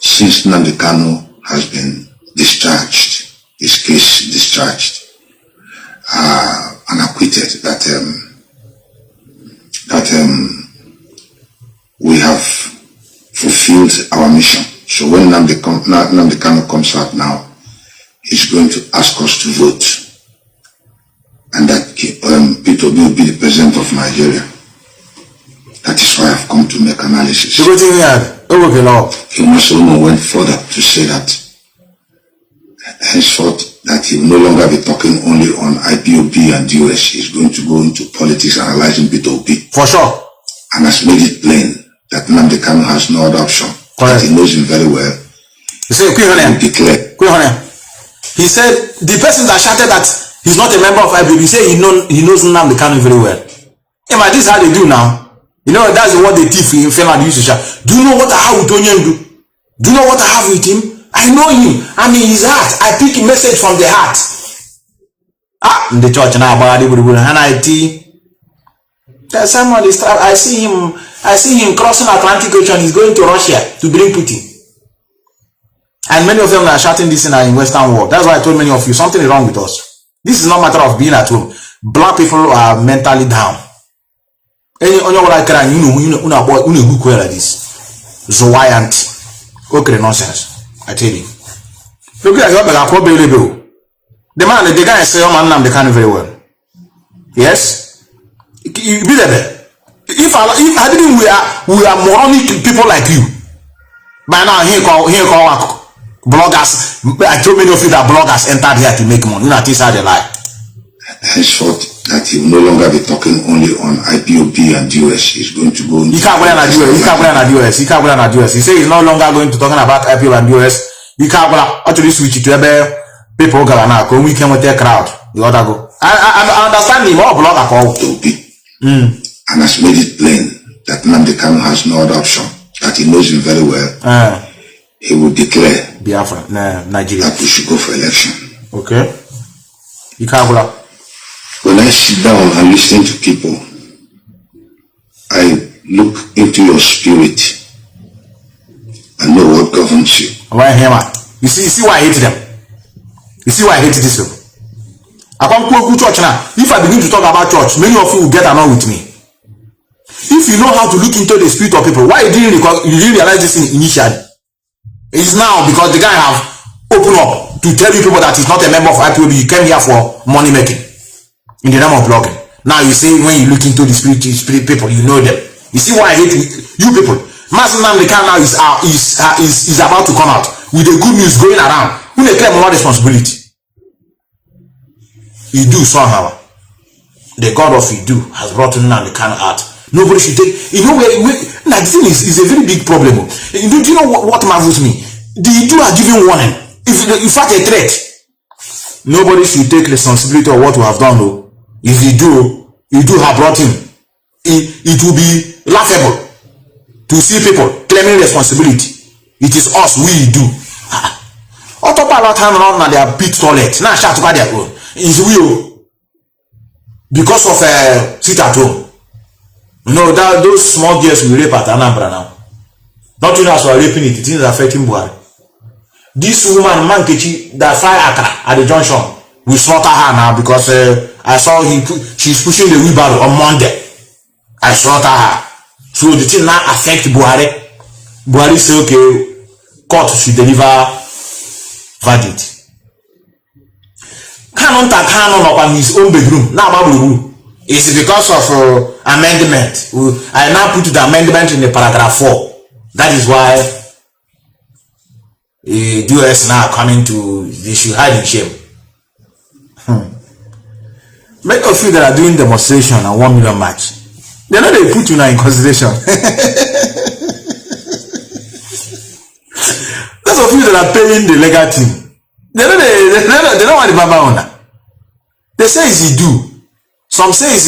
since Nnamdi Kanu has been discharged, his case discharged, and acquitted, that we have fulfilled our mission. So when Nnamdi Kanu comes out now, he's going to ask us to vote, and that Peter Obi will be the president of Nigeria. That is why I've come to make analysis. Kema Solomon went further to say that henceforth that he will no longer be talking only on IPOB and US. He's going to go into politics, analyzing P2P. For sure. And has made it plain that Nnamdi Kanu has no other option. That he knows him very well. He said, he said, the person that shouted that he's not a member of IPOB, he said he knows Nnamdi Kanu very well. Yeah, this is how they do now. You know, that's what the thief in Finland used to shout. Do you know what I have with Onyen do? Do you know what I have with him? I know him. I'm in his heart. I pick a message from the heart. In the church now, and someone is I see him crossing Atlantic Ocean. He's going to Russia to bring Putin. And many of them are shouting this in Western world. That's why I told many of you something is wrong with us. This is not a matter of being at home. Black people are mentally down. Any on your like like this. Zoyant. Okay, nonsense. I tell you. Look at your the man, the guy say, oh man, Nnamdi Kanu very well. Yes? Be there. If I didn't, we are moronic people like you. By now, here call bloggers. I told many of you that bloggers entered here to make money. You know, this how they lie. Henceforth, that he will no longer be talking only on IPOB and US. He's going to go into... He can't go on US. He says he's no longer going to talking about IPOB and US. He can't go actually switch it to people go now. Come we can with their crowd. You ought to go. I understand him. All blogger call. And has made it plain that Nnamdi Kanu has no other option. That he knows him very well. He will declare Biafra, Nigeria. That we should go for election. Okay. You can't go. When I sit down and listen to people, I look into your spirit and know what governs you. Why him? You see why I hate them. You see why I hate this people. I can't go to church now. If I begin to talk about church, many of you will get annoyed with me. If you know how to look into the spirit of people, why you didn't realize this thing initially? It's now because the guy have opened up to tell you people that he's not a member of IPOB. You came here for money making. In the name of blogging. Now you say when you look into the spirit people, you know them. You see why I hate you people. Mazi Methuselah now is about to come out with the good news going around. Who they claim more responsibility? You do somehow. The God of you do has brought Nnamdi Kanu out. Nobody should take. You know where like the thing is a very big problem. Do you know what marvels me? The Idu are giving warning. If in fact a threat, nobody should take responsibility of what we have done. Though. If you do have brought him, it will be laughable to see people claiming responsibility. It is us, we do. Autopilot hand around their big toilet. Now shout about their own. Is we because of sit at home. You know that those small girls we rape at Anambra now. Not even as we are raping it, it is affecting Buhari. This woman Mankechi that fire Accra at the junction, we slaughter her now because I saw she's pushing the wheelbarrow on Monday. I slaughter her. So the thing now affect Buhari. Buhari say okay, court should deliver verdict. Kanu on his own bedroom. Now It's because of amendment. I now put the amendment in the paragraph 4. That is why US now coming to, they should hide in shame. Many of you that are doing demonstration and 1 million march, they know they put you now in consideration. Those of you that are paying the legal team, they know what the Baba owner. They say it's he do. Some say it's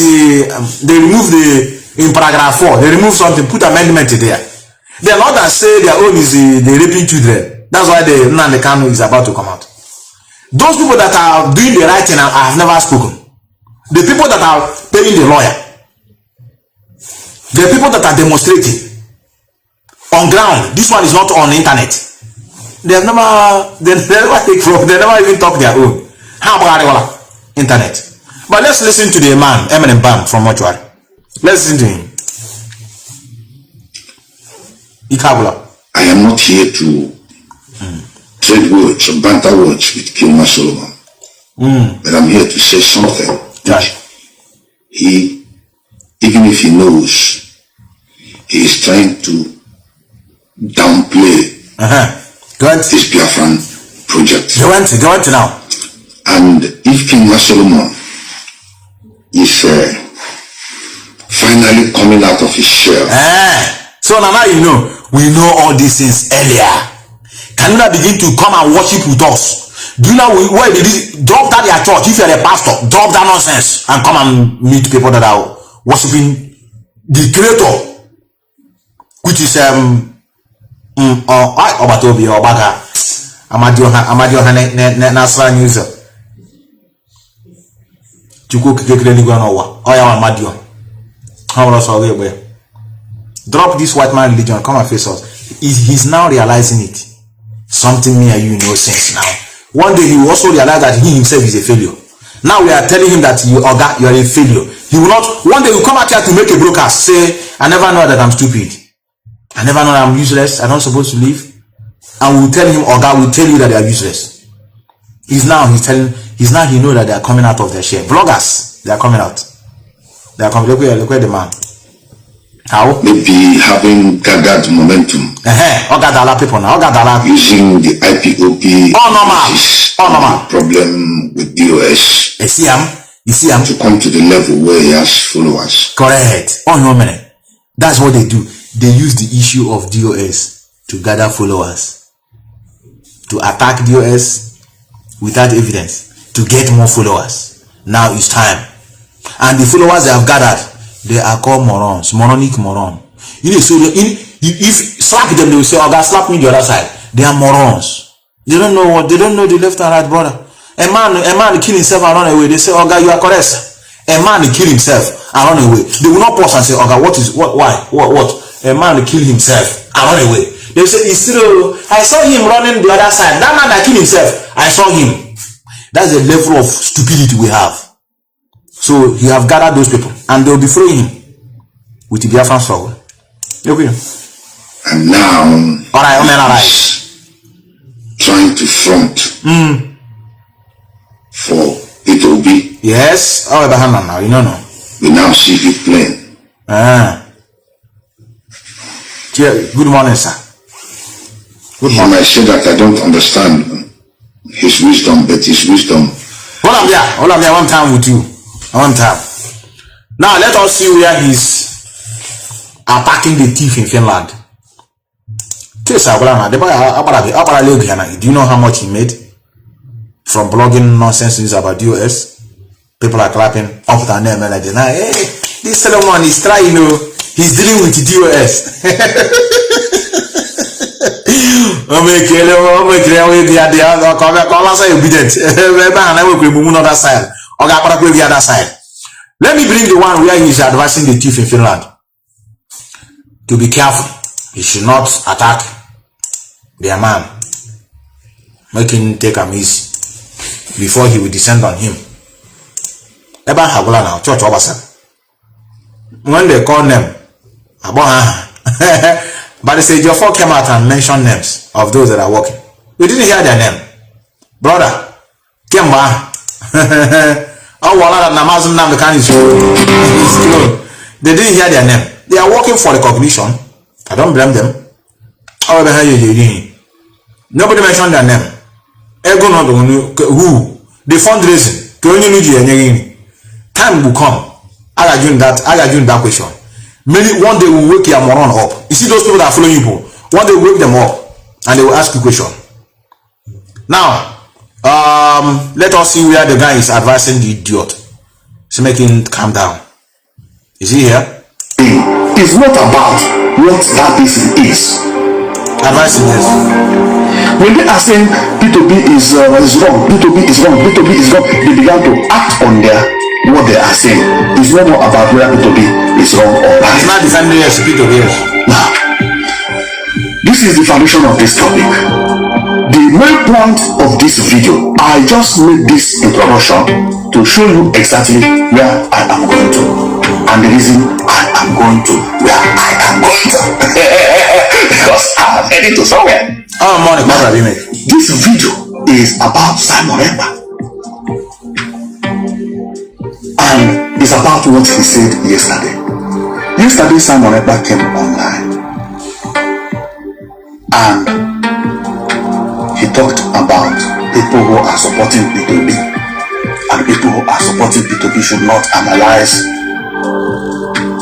they remove in paragraph 4, they remove something, put amendment there. Then others say their own is the raping children. That's why the Nnamdi Kanu is about to come out. Those people that are doing the right thing, I have never spoken. The people that are paying the lawyer, the people that are demonstrating on ground, this one is not on the internet. They never even talk their own. How about internet? But let's listen to the man, Eminem Bam from Mortuary. Let's listen to him. I am not here to trade words or banter words with Kilma Solomon. But I'm here to say something. He, even if he knows, he is trying to downplay this Biafran project. Go on to now. And if King Solomon is finally coming out of his shell. So now you know, we know all these things earlier. Can you not begin to come and worship with us? Do you know where did this drop that your church? If you're a pastor, drop that nonsense and come and meet people that are worshiping the creator, which is Obatobi or Baga Amadio Nasra News. Drop this white man religion, come and face us. He's now realizing it. Something me and you know sense now. One day he will also realize that he himself is a failure. Now we are telling him that you are a failure. He will not. One day he will come out here to make a broadcast, say, I never know that I'm stupid. I never know that I'm useless. I'm not supposed to live. And we will tell him, Oga will tell you that they are useless. He knows that they are coming out of their share. Vloggers, they are coming out. They are coming. Look at the man. How? Maybe having gathered momentum. Using the IPOB. Problem with DOS. You see him? To come to the level where he has followers. Correct. That's what they do. They use the issue of DOS to gather followers. To attack DOS without evidence. To get more followers. Now it's time. And the followers they have gathered, they are called morons, moronic moron. If slap them, they will say, "Oh God, slap me the other side." They are morons. They don't know the left and right, brother. A man kill himself and run away. They say, "Oh God, you are correct." A man kill himself and run away. They will not pause and say, "Oh God, what? A man kill himself and run away." They will say, "It's true. I saw him running the other side. That man that killed himself, I saw him." That's the level of stupidity we have. So he have gathered those people and they will be throwing him with the Biafran struggle. Okay. And now, all right. Trying to front for Ipob. Yes. Oh, now you know. We now see it plain. Good morning, sir. Good morning. You might say that I don't understand his wisdom, but his wisdom. Hold on there. One time with you. One time. Now let us see where he's attacking the thief in Finland. Do you know how much he made from blogging nonsense news about US? People are clapping up their name and like, hey, this Solomon is trying, he's dealing with DOS. Let me bring the one where he is advising the thief in Finland to be careful. He should not attack their man. Make him take a miss before he will descend on him. When they call them, but they say your folk came out and mentioned names of those that are working. We didn't hear their name. Brother, Kemba. Oh, Mazi Methuselah is clone. They didn't hear their name. They are working for recognition. I don't blame them. Oh, nobody mentioned their name. Who? The fundraising. Time will come. I got that question. Maybe one day we'll wake your moron up. You see those people that are following you, one day we'll wake them up and they will ask you a question. Now, let us see where the guy is advising the idiot. So make him calm down. Is he here? It's not about what that person is. Advising, yes. When they are saying P2B is wrong, P2B is wrong, P2B is wrong, they began to act on what they are saying. It's not more about whether P2B is wrong or right. It's not defending yes, P2B is. Now, this is the foundation of this topic. The main point of this video, I just made this introduction to show you exactly where I am going to and the reason I am going to where I am going to. Because I am heading to somewhere. Oh, morning, now, this video is about Simon Ekpa. And it's about what he said yesterday. Yesterday, Simon Ekpa came online. And he talked about people who are supporting P2B and people who are supporting P2B should not analyze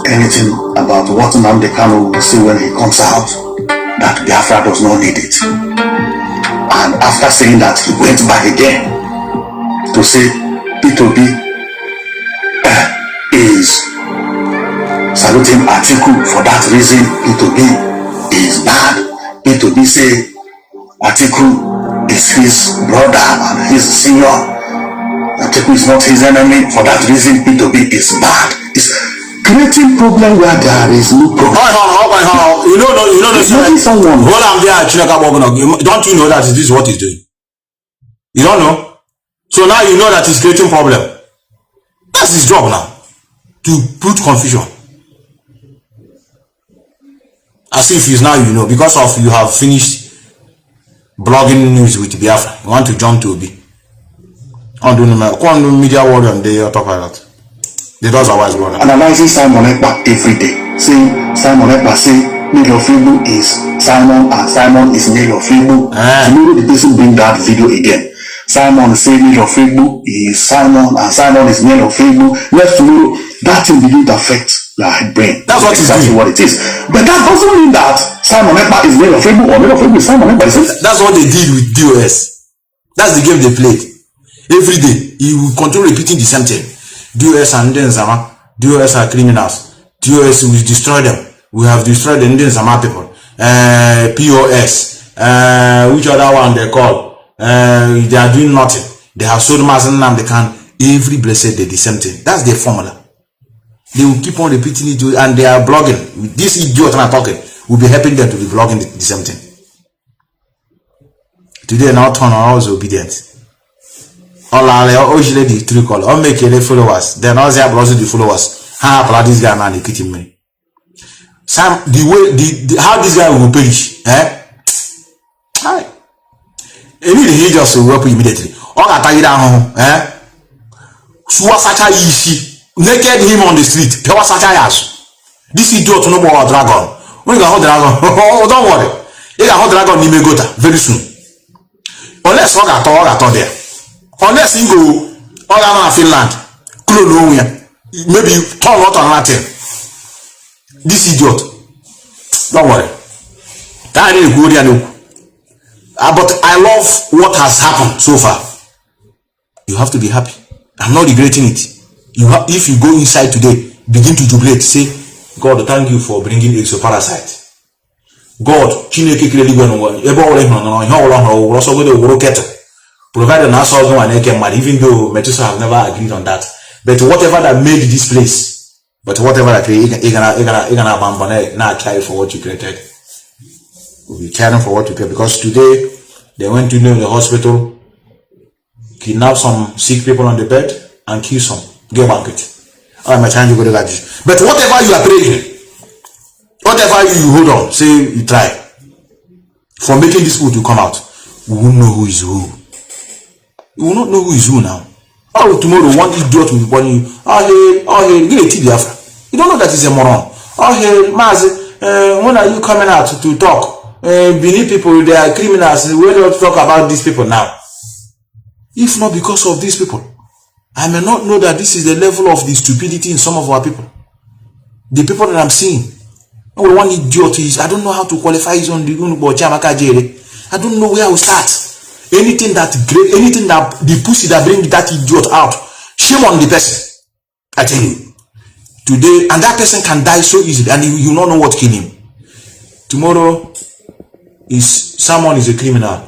anything about what Nnamdi Kanu will say when he comes out, that Biafra does not need it. And after saying that, he went back again to say P2B is saluting Atiku. For that reason, P2B is bad. P2B say Atiku is his brother and his senior. Atiku is not his enemy. For that reason, P2B is bad. It's creating problem where there is no problem. You know someone. Don't you know that this is what he's doing? You don't know? So now you know that he's creating problem. That's his job now. To put confusion. As if he's now, you know, because of you have finished blogging news with Biafra. You want to jump to Obi. On the media warrior and they talk like that. They does a wise brother. Analyzing Simon Ekpa every day. Saying Simon Ekpa say Male of Ibu is Simon and Simon is Male of Ibu. Tomorrow the person bring that video again. Simon say Male of Ibu is Simon and Simon is Male of Ibu. Next tomorrow that thing begin to affect your brain. That's what exactly what it is. But that doesn't mean that Simon Ekpa is Male of Ibu or Male of Ibu is Simon Ekpa. That's what they did with DOS. That's the game they played. Every day, he will continue repeating the same thing. DOS and then Zama. DOS are criminals. DOS will destroy them. We have destroyed the Indian Zama people. POS. Which other one they call? They are doing nothing. They have sold Mazi Methuselah. Every blessed day, the same thing. That's their formula. They will keep on repeating it and they are blogging. This idiot I'm talking will be helping them to be blogging the same thing. Today, now turn on always obedient. All usually the three call or make the followers. Then all they blogging the followers. How apply this guy now they quitting me. Some the way how this guy will perish. Hi. He just will up immediately. All that I down Suwasacha Ishi naked him on the street. Pewasacha Yasu. This idiot no more dragon. When you got dragon, oh don't worry. You got dragon Nimegota very soon. Unless all got there. Unless you go all around Finland, maybe turn out on Latin. This idiot. Don't worry. That is good. But I love what has happened so far. You have to be happy. I'm not regretting it. If you go inside today, begin to jubilate. Say, God, thank you for bringing exoparasite. God, Chineke clearly went on. Provided now solve one even though Methuselah have never agreed on that. But whatever that made this place, but whatever that created, now carry for what you created. We'll be caring for what you created. Because today they went to the hospital, kidnap some sick people on the bed, and kill some. Get banquet. I'm trying to go to that. But whatever you are praying, whatever you hold on, say you try. For making this food to come out, we won't know who is who. You will not know who is who now. Oh, tomorrow one idiot will be warning you. Oh, hey, get a TV Biafra. You don't know that he's a moron. Oh, hey, Mazi, when are you coming out to talk? Benin people, they are criminals. We don't talk about these people now. If not because of these people, I may not know that this is the level of the stupidity in some of our people. The people that I'm seeing. Oh, one idiot is, I don't know how to qualify his own. I don't know where I will start. Anything that the pussy that bring that idiot out, shame on the person. I tell you. Today, and that person can die so easily, and you don't know what killed him. Tomorrow, someone is a criminal.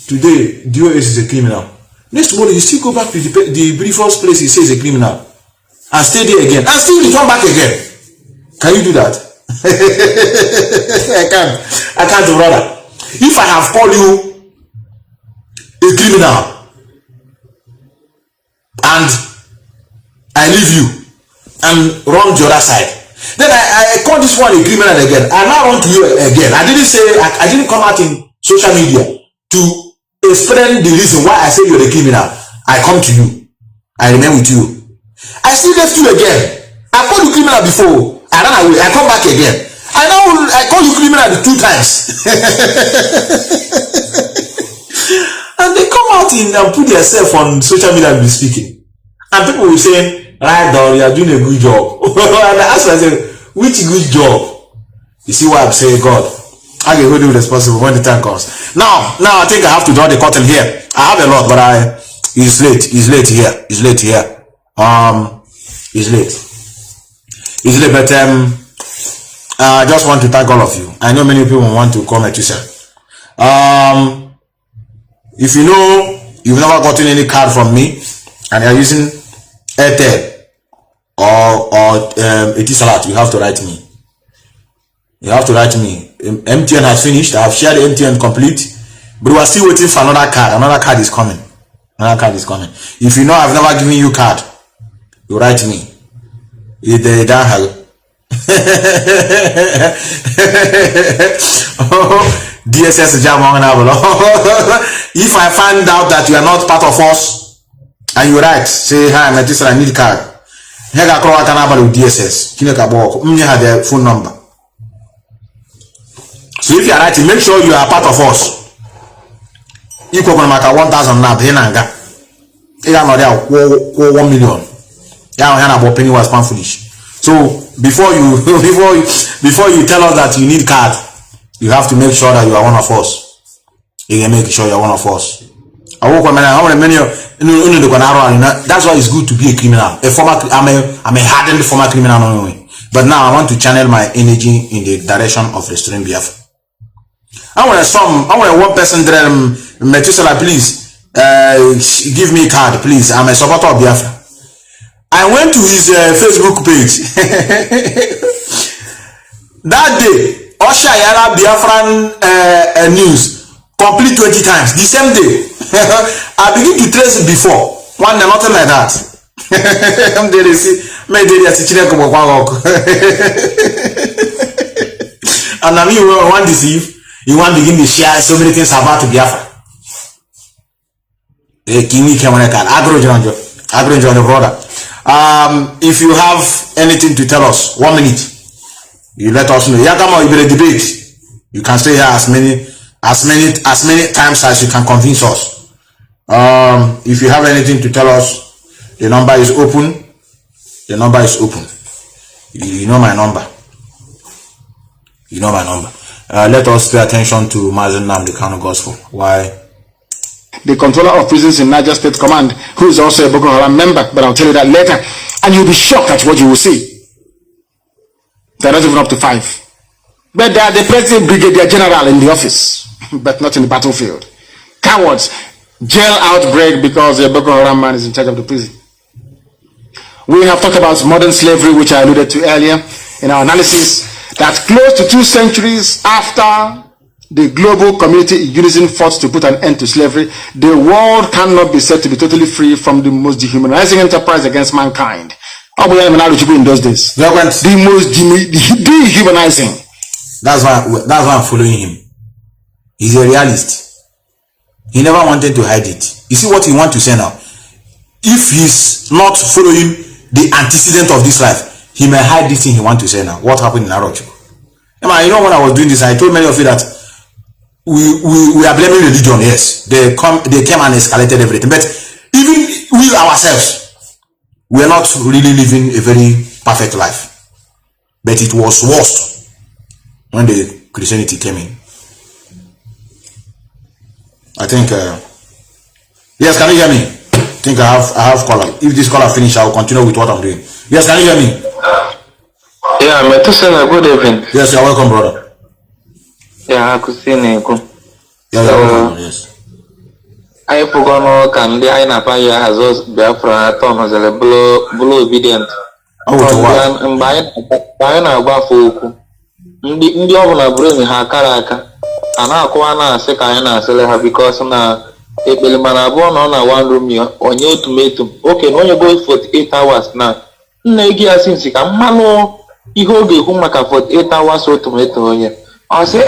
Today, DOS is a criminal. Next morning, you still go back to the previous place he says a criminal, and stay there again, and still return back again. Can you do that? I can't, brother. If I have called you a criminal and I leave you and run the other side, then I call this one a criminal again. I now run to you again. I didn't come out in social media to explain the reason why I say you're a criminal. I come to you. I remain with you. I still left you again. I called you criminal before. I ran away. I come back again. I call you criminal 2 times. And they come out and put themselves on social media and be speaking. And people will say, right down, you are doing a good job. And I ask myself, which good job? You see what I'm saying, God? I can hold you responsible when the time comes. Now I think I have to draw the curtain here. I have a lot, but it's late here. It's late, but I just want to thank all of you. I know many people want to comment to say. If you know you've never gotten any card from me and you're using Airtel or Etisalat, you have to write me. MTN has finished. I have shared the MTN complete, but we are still waiting for another card. Another card is coming. If you know I've never given you card, you write me. DSS jam. If I find out that you are not part of us and you write, say, hi, Methuselah, I need card. Hega Kroa Kanabal with DSS. Kineka Bok. Have their phone number. So if you are writing, make sure you are part of us. You can make 1,000 now. Henanga. You are not there 1 million. You are not penny was pan foolish. So before you tell us that you need card, you have to make sure that you are one of us. You can make sure you are one of us. That's why it's good to be a criminal. I'm a hardened former criminal anyway. But now I want to channel my energy in the direction of restoring Biafra. I want one person there, Methuselah, please give me a card, please. I'm a supporter of Biafra. I went to his Facebook page. That day, Osha Yara Biafran news complete 20 times. The same day. I begin to trace it before. One day, nothing like that. And I mean, you want to deceive. You want to begin to share so many things about Biafra. Agro brother. If you have anything to tell us, 1 minute, you let us know. Yakama will be a debate. You can stay here as many times as you can convince us. If you have anything to tell us, the number is open. You know my number. Let us pay attention to Mazi Nnamdi Kanu gospel. Why? The controller of prisons in Niger State Command, who is also a Boko Haram member, but I'll tell you that later, and you'll be shocked at what you will see. They're not even up to 5. But they are the president brigadier general in the office, but not in the battlefield. Cowards. Jail outbreak because a Boko Haram man is in charge of the prison. We have talked about modern slavery, which I alluded to earlier in our analysis, that close to 2 centuries after the global community in unison fought to put an end to slavery, the world cannot be said to be totally free from the most dehumanizing enterprise against mankind. In those days, the most dehumanizing. That's why I'm following him. He's a realist. He never wanted to hide it. You see what he wants to say now? if he's not following the antecedent of this life, he may hide this thing he wants to say now. What happened in Rapture? You know, when I was doing this, I told many of you that we are blaming religion. Yes, they came and escalated everything. But even we ourselves, we are not really living a very perfect life. But it was worse when the Christianity came in. I think, yes, can you hear me? I think I have caller. If this caller finish, I will continue with what I'm doing. Yes, can you hear me? Yeah, Methuselah, good evening. Yes, you're welcome, brother. Yeah, I could see you. Yeah, you're welcome, yes. I forgot can the I na pay has us Biafra turn as a blow obedient. And by na bafu. Ndi ọbụla bụrụ ha akara aka a na-akụwa na-asị ka anyị na-asịle ha because na ekpele mana abụọ nọ na one room ya onye otumetum oke na onye go 48 hours na nna egi ya sinsi ka mmanụ ihe oge ekwu maka 48 hours otumetum onye ọ sị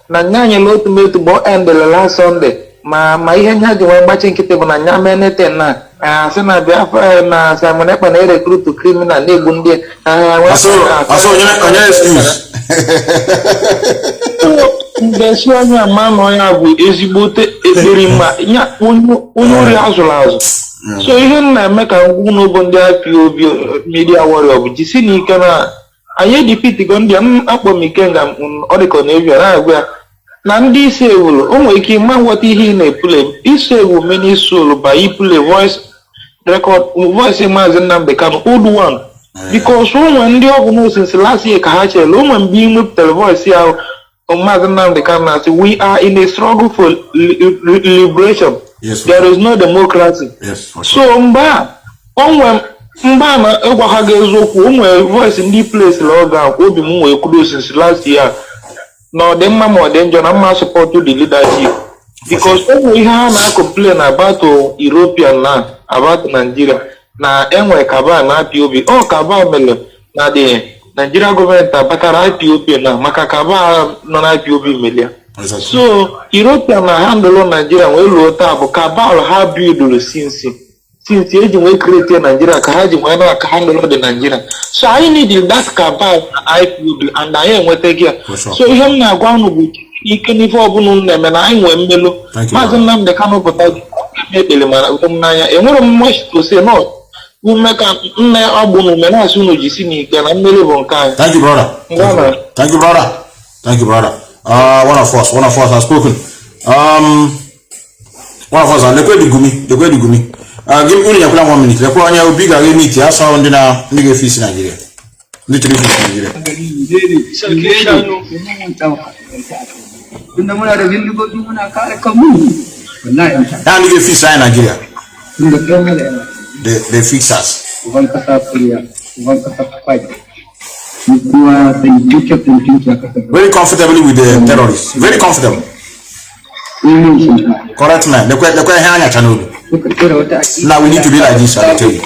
na nya anyela otumetum bụ endele last Sunday ma ihe nya ji nwee mgbachi nkịtị bụ na nya menete na asị na Biafra na Simon Ekpa na recruit criminal na-egbu ndị onye excuse ndesi onye ama na onye bụ ezigbote ekperi mma onye ori azụrụ azụ so ihe na-eme ka ngwu n'obo ndị IPOB media warrior bụ jisi n'ike na anyị defeat go ndị akpọ Mikenga ọ dịka na ebia na-agwa na ndị isi ewulu o nwere ike ịma nghọta ihe ị na-epule isi ewu many soul by ipule voice record voice Mazi Nnamdi Kanu old one because onwe ndị ọgwụ no since last year ka ha chere onwe mgbe inwepụtara voice ya Mazi Nnamdi Kanu na say we are in a struggle for liberation. Yes, there is no democracy. Yes, so mba onwe mba na egwa ha ga-eziokwu onwe voice ndị place loga obi m nwee kwudo since last year no the mama or the na ma support the leadership because onwe ihe ha na complain about European na about Nigeria na enwe kaba na IPOB kaba mele na the Nigeria government abatara IPOB na maka kaba no na IPOB melia so European na handle Nigeria we lo ta bụ kaba ha build since eji we create Nigeria ka ha ji we na ka handle the Nigeria so I need that kaba IPOB and I enwete gị so ihe m na-agwa unu bụ ike n'ife ọbụla na-eme na anyị nwee mmelo Mazi Nnamdi Kanu pụta ekpele mara ụmụnanya enwere m much to say no ume ka nne ọgbụ na ume na-asị unu jisi n'ike na mmeri bụ nke anyị. Thank you, brother. Thank you, brother. Thank you, brother. One of us has spoken. One of us lekwe digumi. Give me only 1 minute. Lekwe onye obi ga meet ya so ndị na ndị ga face Nigeria. Ndị chiri face Nigeria. Tunda muna da bindigogi muna kare kanmu wallahi ya ni ga face Nigeria. Tunda kai da they fix us. One kasa kuriya, one kasa fight. Very comfortably with the terrorists. Very comfortable. Correct, man. Now we need to be like this, I tell you.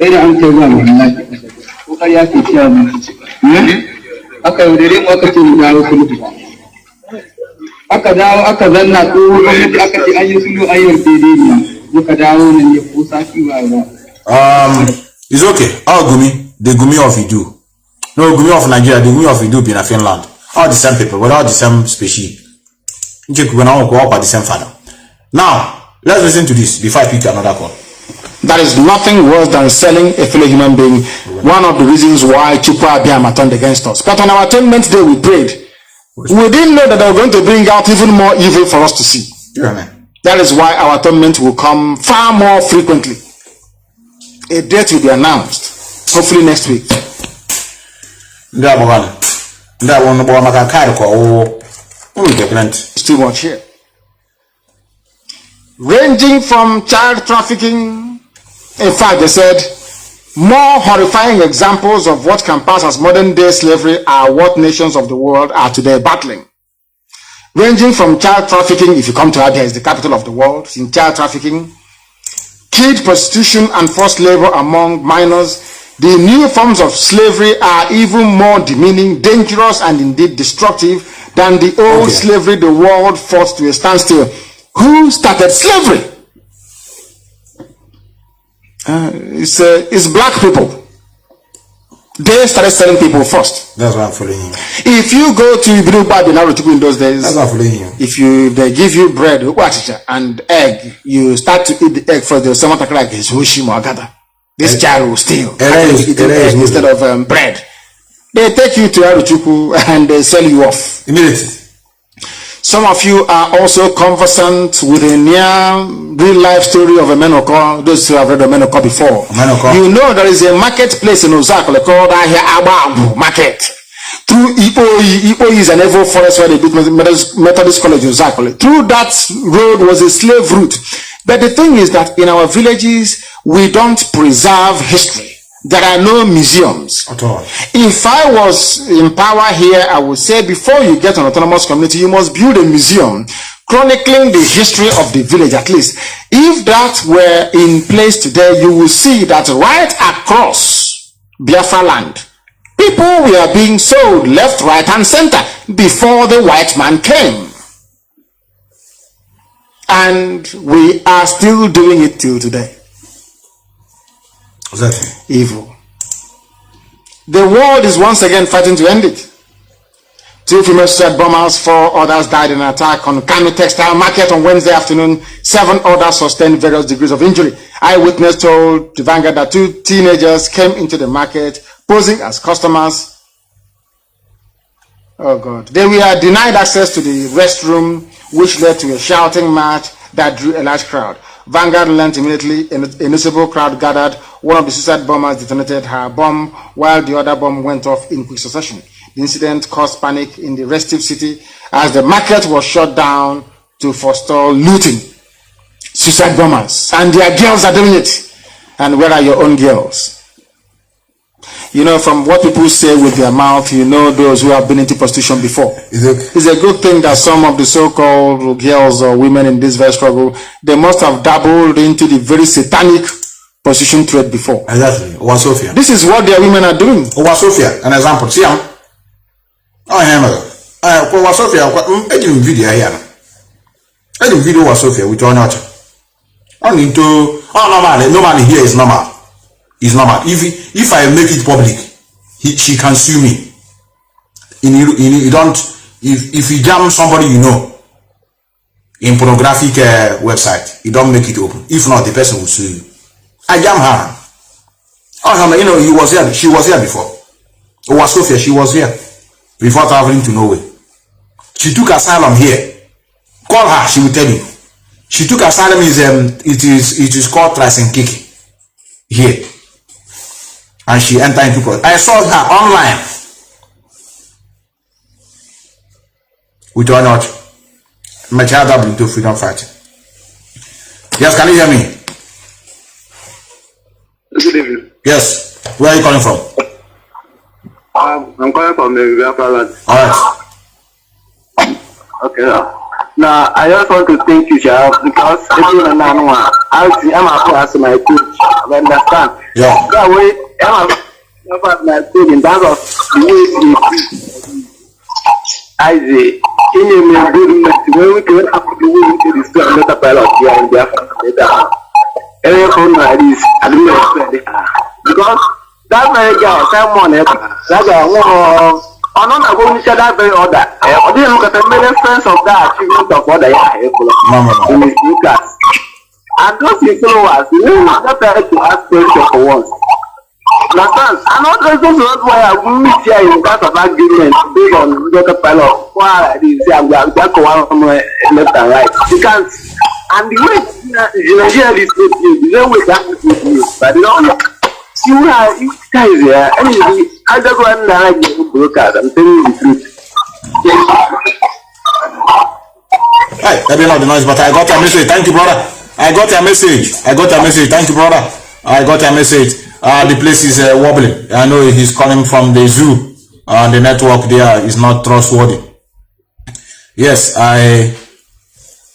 Era an kai ba wallahi ko kariya ke ciya mu aka yaudare mu aka ce mu dawo sulhu aka dawo aka zanna ko gwamnati aka ce ayi sulhu ayyar daidai muka dawo nan ya ko saki ba it's okay. All Gumi, the Gumi of Idu, no Gumi of Nigeria, the Gumi of Idu be in Finland, all the same people, but all the same species. You can go up by the same father. Now let's listen to this before I pick another call. That is nothing worse than selling a fellow human being. One of the reasons why Chukwa Abiyama turned against us. But on our atonement day, we prayed. We didn't know that they were going to bring out even more evil for us to see. Yeah, man. That is why our atonement will come far more frequently. A date will be announced, hopefully next week. It's too much here. Ranging from child trafficking. In fact, they said more horrifying examples of what can pass as modern day slavery are what nations of the world are today battling. ranging from child trafficking, if you come to Abia, is the capital of the world, in child trafficking, kid prostitution and forced labor among minors. The new forms of slavery are even more demeaning, dangerous, and indeed destructive than the old slavery the world fought to a standstill. Who started slavery? It's black people. They started selling people first. That's why I'm following you. If you go to Ipob in those days, that's why I'm following you. If they give you bread and egg, you start to eat the egg first. There's someone like this child will steal egg instead of bread. They take you to Aruchuku and they sell you off immediately. Some of you are also conversant with a near real life story of a Menoko. Those who have read a Menoko before. You know there is a marketplace in Osaka called Ababu Market. Through Ipob is an evil forest where they built Methodist College in Osaka. Through that road was a slave route. But the thing is that in our villages, we don't preserve history. There are no museums at all. If I was in power here, I would say before you get an autonomous community, you must build a museum chronicling the history of the village at least. If that were in place today, you will see that right across Biafra land, people were being sold left, right, and center before the white man came. And we are still doing it till today. Exactly. Evil. The world is once again fighting to end it. 2 female suicide bombers, 4 others died in an attack on Kanu textile market on Wednesday afternoon. 7 others sustained various degrees of injury. Eyewitness told the Vanguard that 2 teenagers came into the market posing as customers. Oh God. They were denied access to the restroom, which led to a shouting match that drew a large crowd. Vanguard learned immediately. A noticeable crowd gathered. One of the suicide bombers detonated her bomb while the other bomb went off in quick succession. The incident caused panic in the restive city as the market was shut down to forestall looting. Suicide bombers and their girls are doing it. And where are your own girls? You know, from what people say with their mouth, you know those who have been into prostitution before. It's a good thing that some of the so-called girls or women in this very struggle, they must have dabbled into the very satanic prostitution trade before. Exactly. Sofia. This is what their women are doing. Sofia, an example. See, Sofia, I didn't video here. I didn't video Sofia with your nature. Only to normally here is normal. It's normal. If I make it public, she can sue me. You don't. If you jam somebody you know in pornographic website, you don't make it open. If not, the person will sue you. I jam her. You know, he was here. She was here before. Sofia, she was here before traveling to Norway. She took asylum here. Call her. She will tell you. She took asylum. It is called Trasenkiki here. And she entered into process. I saw her online with her not. My child have been to freedom fighting. Yes, can you hear me? Good evening. Yes. Where are you calling from? I'm calling from the Biafra land. Alright. Okay. Now, I just want to thank you, Shah, because I'm as my coach. I understand. Yeah. That way, I'm my coach in terms of the way I say, in a good when we can have the way to destroy another pilot here in Biafra. Every phone like this, I don't know because that very guy, someone, that guy, I'm not going to share that very order. I didn't look at the many friends of that achievement of what they are in his class. And those followers, you know, not try to ask questions for once. Understand? And not just why I will meet here in terms of argument based on Dr. Pilot. Why they say I'm going to go on left and right. You can't. And the way Nigeria is the same way that is you. But you know, you guys here, anyway, I just want to like the brokers. I'm telling you the truth. Hey, I don't know the noise, but I got a message. Thank you, brother. I got a message. Thank you, brother. I got a message. The place is wobbling. I know he's calling from the zoo. The network there is not trustworthy. Yes, I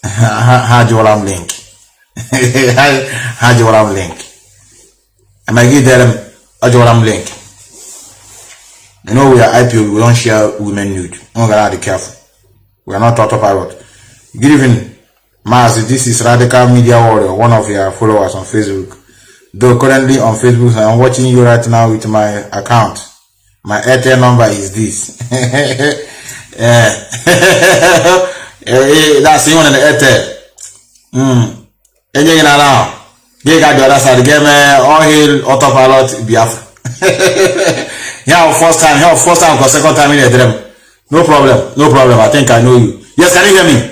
had your link. Had your link. I might give them a link. You know, we are IPO, we don't share women nude. Oh, gotta be careful. We are not autopilot. Good evening, Mazi. This is Radical Media Warrior, one of your followers on Facebook. Though currently on Facebook, I'm watching you right now with my account. My Airtel number is this. That's the one in the Airtel. And you know, you got the other side. Give me all hail autopilot Biafra. Yeah, first time, because second time in a dream. No problem. I think I know you. Yes, can you hear me?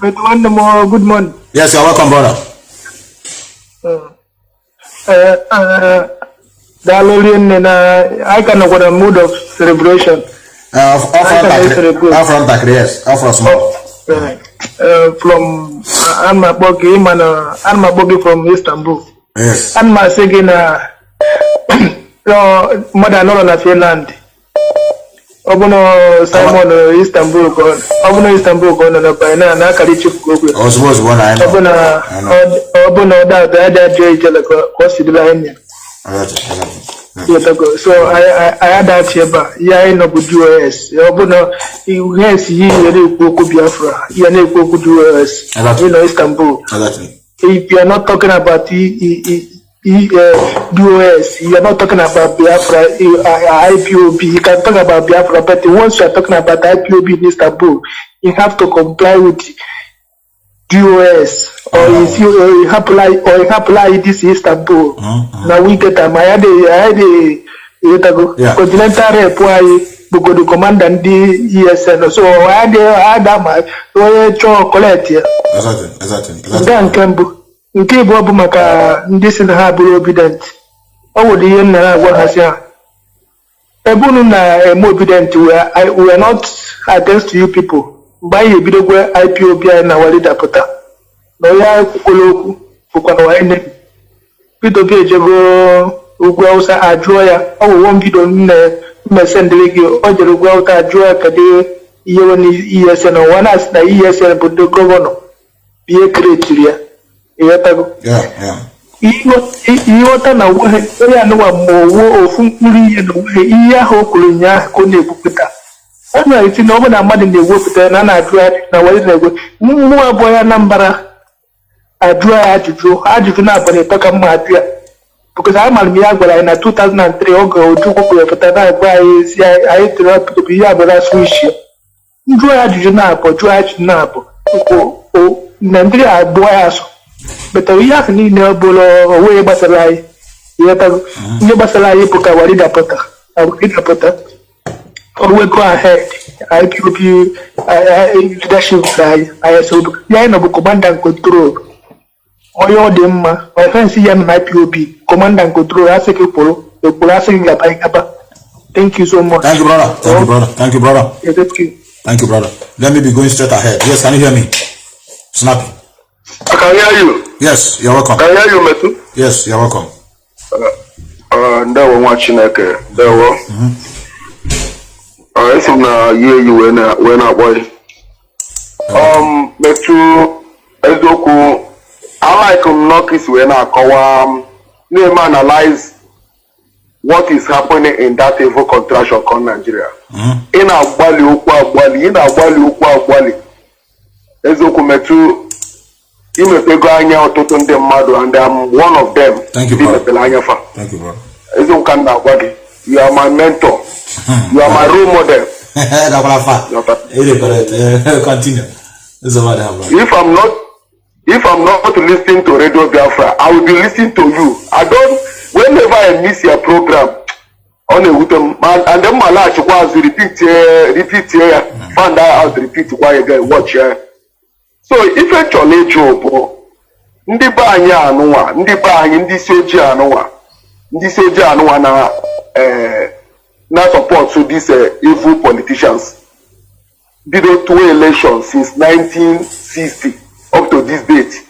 But one more, good morning. Yes, you're welcome, brother. I kind of got a mood of celebration. From Anmabogi from Istanbul. Yes. And my second mother not on Finland. Obono Simon Istanbul gone. Obono Istanbul gone on a pioneer and I can reach Google. One I know. Obono that the other J. Consider. So I had that here, but yeah, I know good US. Obono, yes, he go Biafra. You know, good US. You know, Istanbul. If you are not talking about US, you are not talking about Biafra, IPOB. You can talk about Biafra, but once you are talking about IPOB in Istanbul, you have to comply with US, or if you apply this Istanbul. Now we get a continental rep because the commandant ESN. So I had my chocolate here. Exactly. Nke bụ maka ndị si na ha bụrụ obedient. Ọ wụ ihe nna ha gwa ha sị ha. Ebe unu na-eme obedient, we are not against you people. Mgbe anyị ebidogwe IPOB anyị na walidapụta. Na ya kwukwala okwu bụkwa na wanyị nebi. Peter Obi ejego ugwu Hausa ajụọ ya. Ọ wụ one video mmesendịrị gị. Ọ jere ugwu Hausa ajụọ ya kedu ihe wee ESN. Ọ na-asị na ESN bụ ndị gọvanọ. Ihe kiretiri ya. Ighọta na onye anụwa ma owo ofu mkpụrụ ihe na onwe ihe ahụ o kwuru ụnyaahụ ka ọ na-ekwupụta. Ọ na-eti na ọ bụ na mmadụ na-ewepụta na na-ajụ ya na wali na-egwe mmụọ abụọ ya na mbara ajụ ya ajụjụ na-abalị ịtọ ka mma ajụ ya. Because amara m ya gwara anyị na 2003 oge Ojukwu kwupụta na-agwa anyị si anyị tụrụ ọpụtụ ihe abụla swishi. Njụọ ya ajụjụ na-abụ Nigeria abụọ ya asụ. But we have need no bolo away basalai. Ihe gbasara anyị bụ ka walidapụta. Or we go ahead. IPOB leadership ISO. Ya na bụ command and control. Oyo dị mma. Offense ya na IPOB command and control asị ka kwuru asị gaba. Thank you so much. Thank you, brother. Thank you, brother. Yeah, thank you. Thank you, brother. Let me be going straight ahead. Yes, can you hear me? Snappy. I can hear you. Yes, you're welcome. Can hear you, Metu? Yes, you're welcome. That one watching that one. I think now you when I boy. Metu, Ezoku, I like notice when I call name analyze what is happening in that evil contraction called Nigeria. In Agbali Agbali. Ezoku Metu. And I'm one of them. Thank you, brother. Thank you, brother. You are my mentor. You are my role model. Continue. If I'm not listening to Radio Biafra, I will be listening to you. Whenever I miss your program, and then my life was repeat here, find out, repeat why again, watch here. So eventually job ndị be anyị anụwa ndị soji anụwa na support to these evil politicians did 2 elections since 1960 up to this date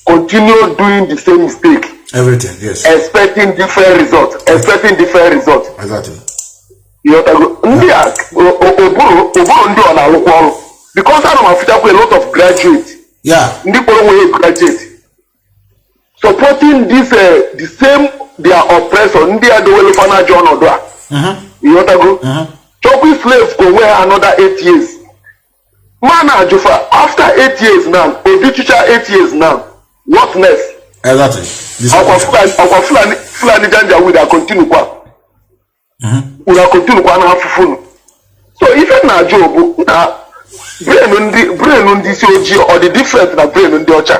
continue doing the same mistake expecting different results Exactly. ndị a ụbụrụ ndị ọ na-alụkwa ọrụ because ana m afụchakwa a lot of graduate ndị kpọrọ onwe ya graduate supporting this the same their oppressor ndị a dowelu fanaji ọnọdụ a ịghọtago chọkwa slaves ka onwe ha another 8 years man ajụfa after 8 years now obichicha 8 years now what next? Ọkwa Fulani Janjaweed continue kwa una continue kwa na afufunu so ife na-ajụ bụ na brain ndị isi ojii ọ dị different na brain ndị ọcha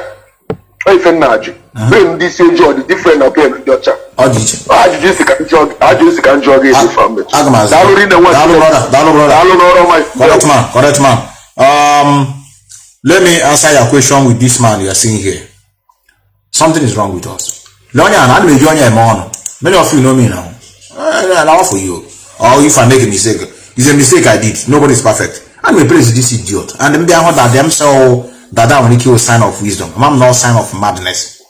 ife na-ajụ brain ndị isi ojii ọ dị different na brain ndị ọcha ajụjụ isi ka njọ gị eji fa mbe correct man let me answer your question with this man you are seeing here. Something is wrong with us. Many of you know me now. I'll for you. Or if I make a mistake, it's a mistake I did. Nobody is perfect. I'm a praise this idiot. And then they are that them so that I want to kill sign of wisdom. I'm not sign of madness.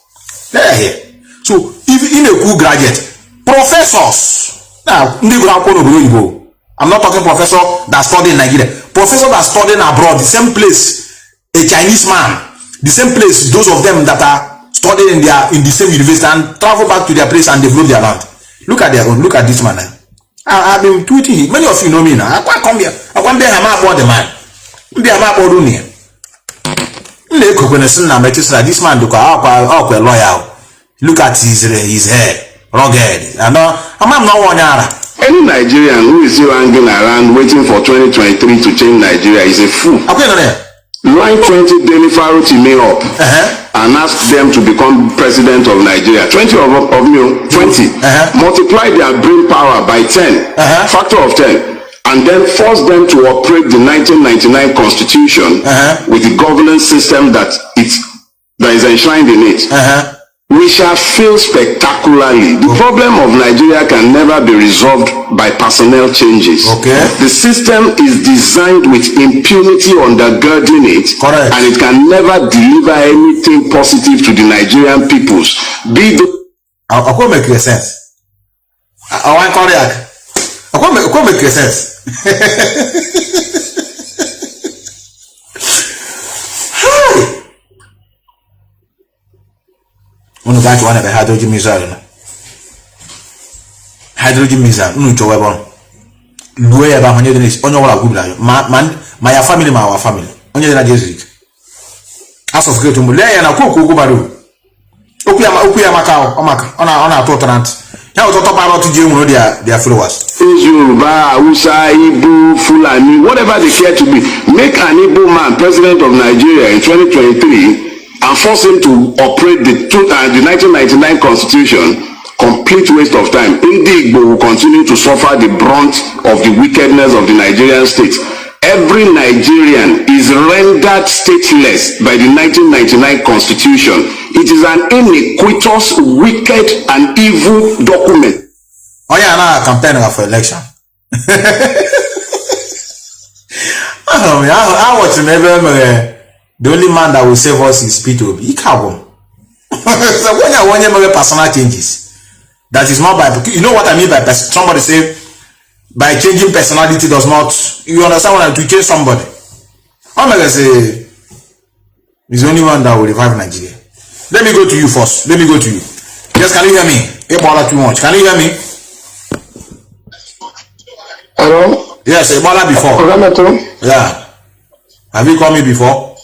They're here. So if in a good graduate, professors. Now, I'm not talking professor that studied in Nigeria. Professor that studied abroad, the same place, a Chinese man, the same place, those of them that are studying in the same university and travel back to their place and develop their land. Look at their own. Look at this man. I've been tweeting him. Many of you know me now. I can't come here. I can't be a man about the man. Be a man about Dunia. This man look loyal. Look at his hair, rugged. I'm not one yara. Any Nigerian who is still hanging around waiting for 2023 to change Nigeria is a fool. Line 20 Daily Faro me up and ask them to become president of Nigeria. 20 of me, 20. Multiply their brain power by 10, factor of 10, and then force them to operate the 1999 Constitution with the governance system that is enshrined in it. We shall fail spectacularly. The problem of Nigeria can never be resolved by personnel changes. The system is designed with impunity undergirding it, and it can never deliver anything positive to the Nigerian peoples. I can't make sense. I want correct. I can't make sense. Unu ga chwa na be hydrogen missile na hydrogen missile unu chwa weapon luwe ya ba honye denis onye wala gubla yo ma ya family ma our family onye na jesuit as of great umule ya na koku gubaru oku ya makao ona atotrant ya ototo ba not je unu their followers Yoruba, Hausa, Igbo, Fulani, whatever they care to be, make an Igbo man president of Nigeria in 2023 and force him to operate the 1999 Constitution. Complete waste of time. Igbo will continue to suffer the brunt of the wickedness of the Nigerian state. Every Nigerian is rendered stateless by the 1999 Constitution. It is an iniquitous, wicked, and evil document. Oh yeah, now campaigning for election. I watch the only man that will save us is P2B. So when you make personal changes, that is not by, you know what I mean by somebody say by changing personality does not, you understand what I'm to change somebody. I'm gonna say he's the only one that will revive Nigeria. Let me go to you first. Let me go to you. Yes, can you hear me? Ebola too much. Can you hear me? Hello? Yes, Ebola before. Yeah. Have you called me before?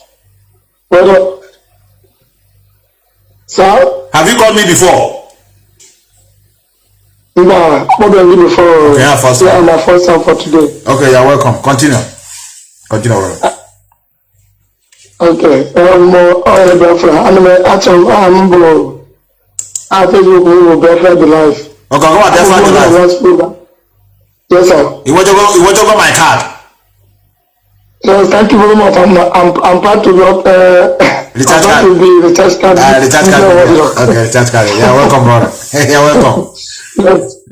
Sir? Have you called me before? No, more than you before. Okay, yeah, first time. My first time for today. Okay, you're welcome. Continue. Continue. Okay. Biafra. I think we will Biafra the life. Okay, go on, Biafra the life. Yes, sir. You want to go my card? Yes, thank you very much. I'm proud to be recharge card. Recharge card. Recharge card. Okay, recharge card. You're welcome, brother. You're welcome. Yes.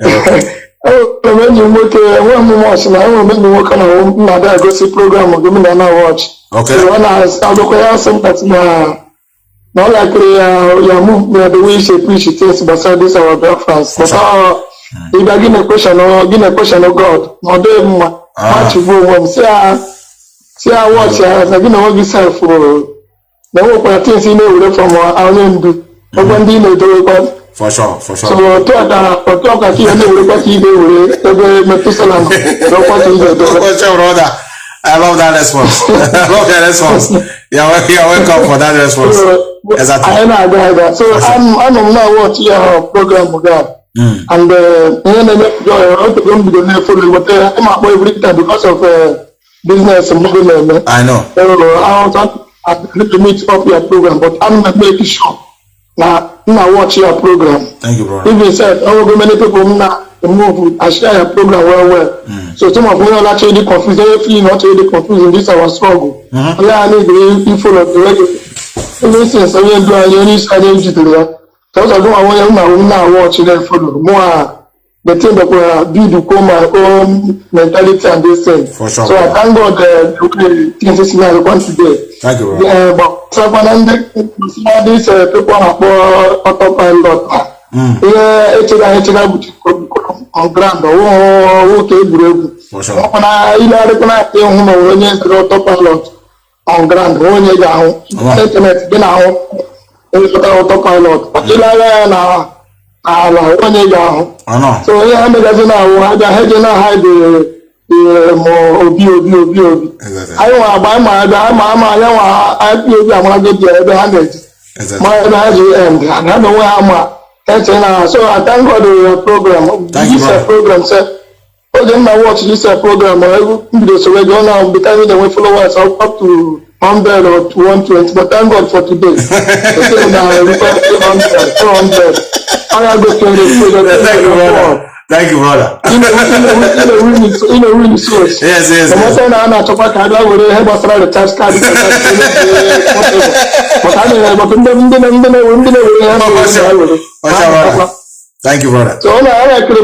Oh, when you make one more watch, I will make me work on a home. Now I go see program. Give me another watch. Okay. So when I look at something now, not like you move the way she preach it is, but this our Biafrans. But If I give a question of God, no day much go see I watch I give no yourself for the work things you know from our end. For sure. So talk at you Mazi Methuselah. Brother. I love that response. You're welcome for that response. Exactly. I know that. So I'm now watching your program, God. And I'm every time because of business and movement. I know. I need to meet up your program, but I'm not making sure. Now watch your program. Thank you, brother. Even said, many people now move. I share your program well. So some of them are actually confused. They feel not really confused in this our struggle. Yeah, I need the info of the regular. Even since I went to a unit, I didn't do that. So I don't want to now watch them follow more. The thing that we do to come my own mentality and this thing. For sure. So I thank God the things is now one today. Thank you, brother. But so when these people are autopilot. On ground okay for sure. When I autopilot on ground internet been autopilot so yeah, I'm hide the I want buy my so I thank God for your program. This program, sir. I watch this program. So we're going to be telling them followers up to 100 or to 120. But thank God for today. Thank you, brother. In a really source. Yes. The most time I'm talking about will help us try the tax card. Thank you, brother. So I like we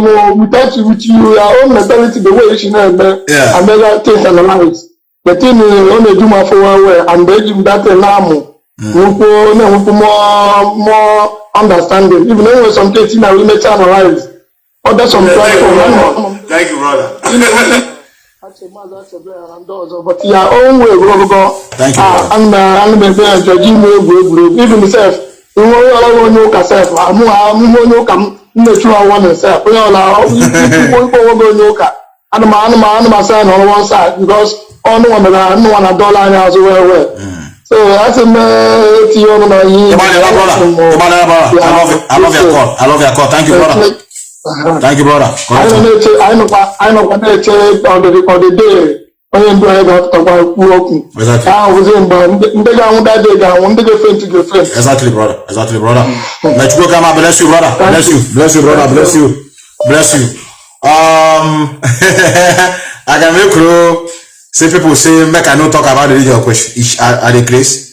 touch with you, your own mentality, the way you should know, and better things analyze. The thing is only do my forward and they give that a more understanding. Even though some things I will make analyze. That's some thank you, brother. But your own way, go. Thank you. And even myself, you know yourself. I'm on one side because all no one a dollar as well. So that's a I love your call. Thank you, brother. Thank you, brother. I know what they say on the day when you do have to work. Exactly. I was in Exactly, brother. Let's go, come up. Bless you, brother. Bless you, brother. Bless you. I can make you say people say make I not talk about the religion question at the place.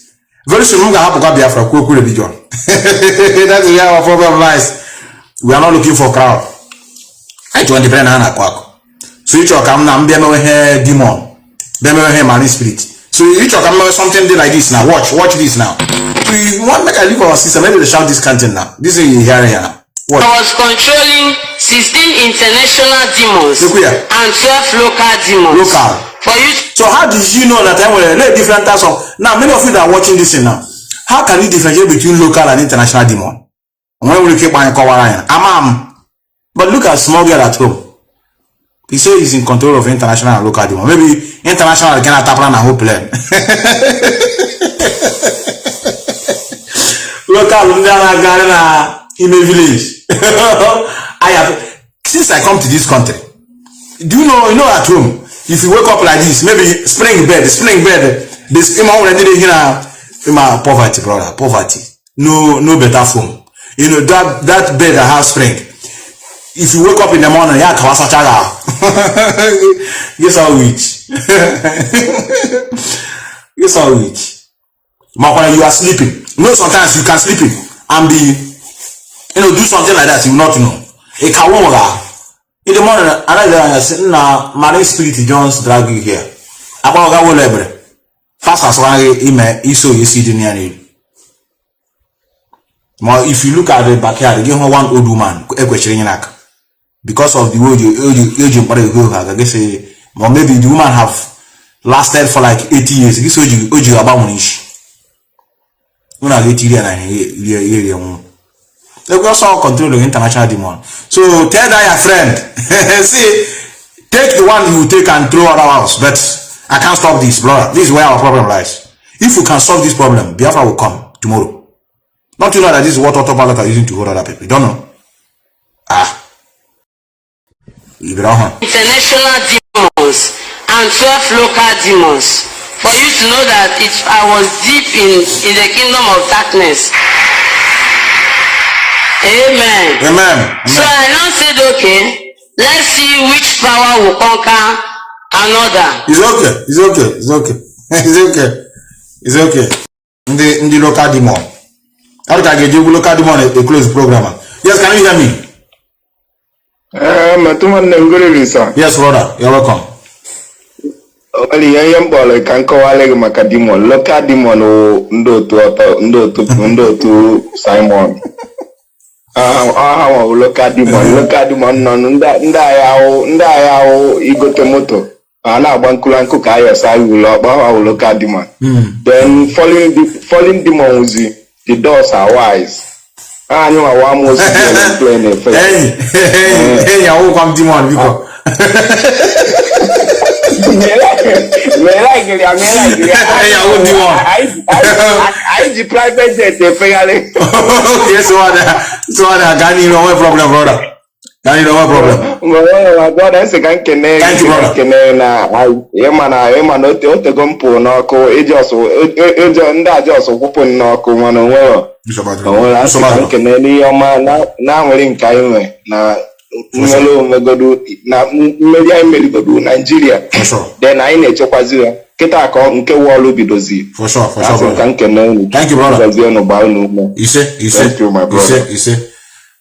Very soon, I'm gonna have to Biafra religion. That's where our problem lies. We are not looking for crowd. I don't depend on a quack. So you talk, I'm not demon, marine spirit. So you talk, I'm something like this now. Watch this now. So you want make I leave our system, maybe they shout this content now. This is here now. What? I was controlling 16 international demons and 12 local demons. For you. So how did you know that I will lay different types of now? Many of you that are watching this now, how can you differentiate between local and international demon? When we keep on covering, but look at small girl at home. He says he's in control of international and local demon. Maybe international can tap on a whole plan. Local in a village. Since I come to this country, do you know at home, if you wake up like this, maybe spring bed, this poverty, brother, poverty. No better phone. You know that bed that has spring. If you wake up in the morning, yeah, guess how rich. Guess how rich. When you are sleeping, sometimes you can sleep and be, do something like that. You will not know. In the morning, another marine spirit just drag you here. About fast as one iso you. If you look at the backyard, you have one old woman. because of the way you I guess or maybe the woman have lasted for like 80 years. This oji about munish. Una get here. They also control the international demon. So tell that your friend, see, take the one you take and throw other house. But I can't stop this, brother. This is where our problem lies. If we can solve this problem, Biafra will come tomorrow. Don't you know that this is what auto pilot are using to hold other people? You don't know? International demons and 12 local demons. For you to know that I was deep in the kingdom of darkness. Amen. Amen. So I now said, okay, let's see which power will conquer another. It's okay. It's okay. It's okay. It's okay. It's okay. In the local demon. How can I get you local demon a close programmer? Yes, can you hear me? Yes, brother. You're welcome. Only I am boy can call a demon, local demon to Simon. Local demon, Ndaya, Igotomoto. Ana Bankulanku Kaya Sai will local demon. Then falling demons, the doors are wise. I know I want to playing a face. Hey, I won't come demon because. I the private jet. Yes, so I can't even know problem, brother. Can't even know problem. My God, that's a can connect. Thank you, brother. Emma, to go for no co. It just open no co. Man, well, can any now we're in Kaime now. Nigeria. Then I need to Kwazira. Kita ko nke wolu bidozi. For sure, brother. Thank you, brother. You say, my brother. You say.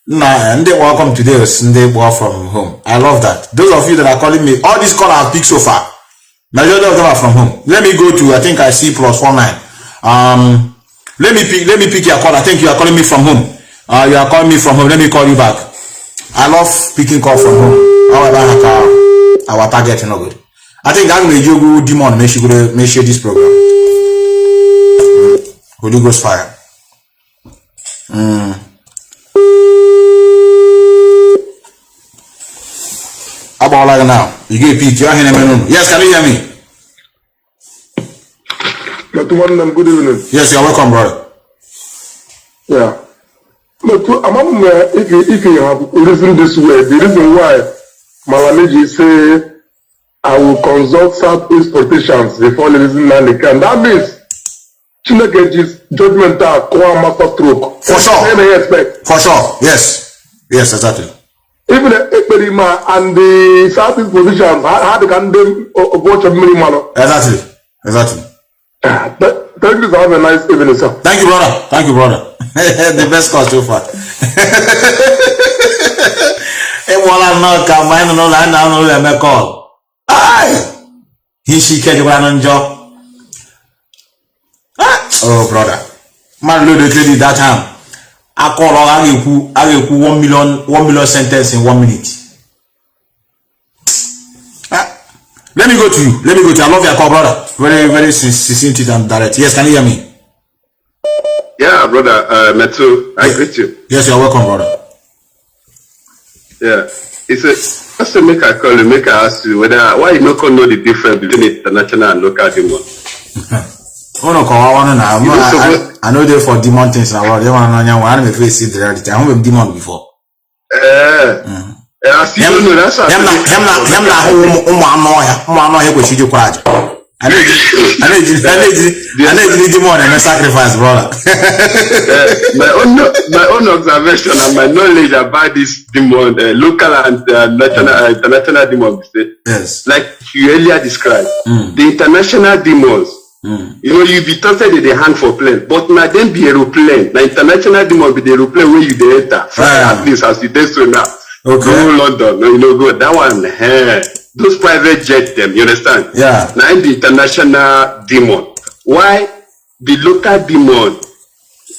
Nah, and they welcome today and they work from home. I love that. Those of you that are calling me, all these calls I've picked so far, majority of them are from home. Let me go to, I think I see +49. Let me pick your call. I think you are calling me from home. You are calling me from home. Let me call you back. I love picking call from home. However, our target is not good. I think I'm going to go demon. Make sure this program. Holy Ghost fire. About like now. You get pick. You are hearing me? Yes, can you hear me? Good evening. Yes, you are welcome, brother. Yeah. But if you have reasoned this way, the reason why Malaleji say I will consult Southeast politicians before releasing Nnamdi, and that means Chinekeji's judgment are core master stroke. For sure. For sure. Yes. Yes, exactly. Even the Ekperima and the Southeast politicians had to condemn watch of Minimano. Exactly. Thank you, sir. Have a nice evening, sir. Thank you, brother. Thank you, brother. The best call so far. Oh, brother. Man, load the credit that time. I call I will 1 million sentence in 1 minute. Let me go to you. I love your call, brother. Very, very succinct and direct. Yes, can you hear me? Yeah, brother, Methu, I greet you. Yes, you're welcome, brother. Yeah, just to make a call, make I ask you why you not know the difference between international and local demon. Oh no, I know they for demon things now. They want to know why I'm facing the reality. I haven't demon before. I still don't know that's I need demon and a sacrifice, brother. My own observation and my knowledge about this demon, local and international demons, yes, like you earlier described, the international demons. You know, you be told that they hang for plane, but now then be aeroplane. The international demon be the aeroplane where you dey enter. At least as you dey so now. Okay. Go London, go that one. Those private jets, them, you understand? Yeah. Now the international demon. Why the local demon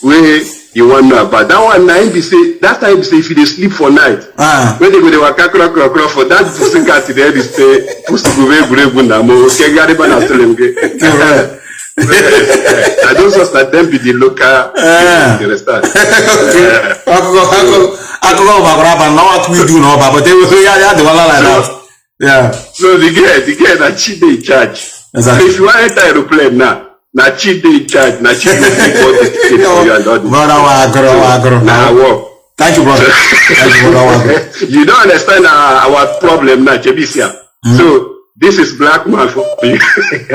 where you want to know about that one. Now be say that time be say if you sleep for night, when they go they waka kro for that pussy cat there be say pussy go very na mo kegari ba na telemge. I don't just let them be the local. You understand? I go over what we do now, but they will the one like that. Yeah. So the girl that she dey in charge. Exactly. So if you want enter aeroplane now. Na cheat dey in charge, na cheat dey for the ticket for you and all this. Brother, nah, work. Thank you, brother. Thank you, brother. You don't understand our problem now, Chebisia. So this is black man for you,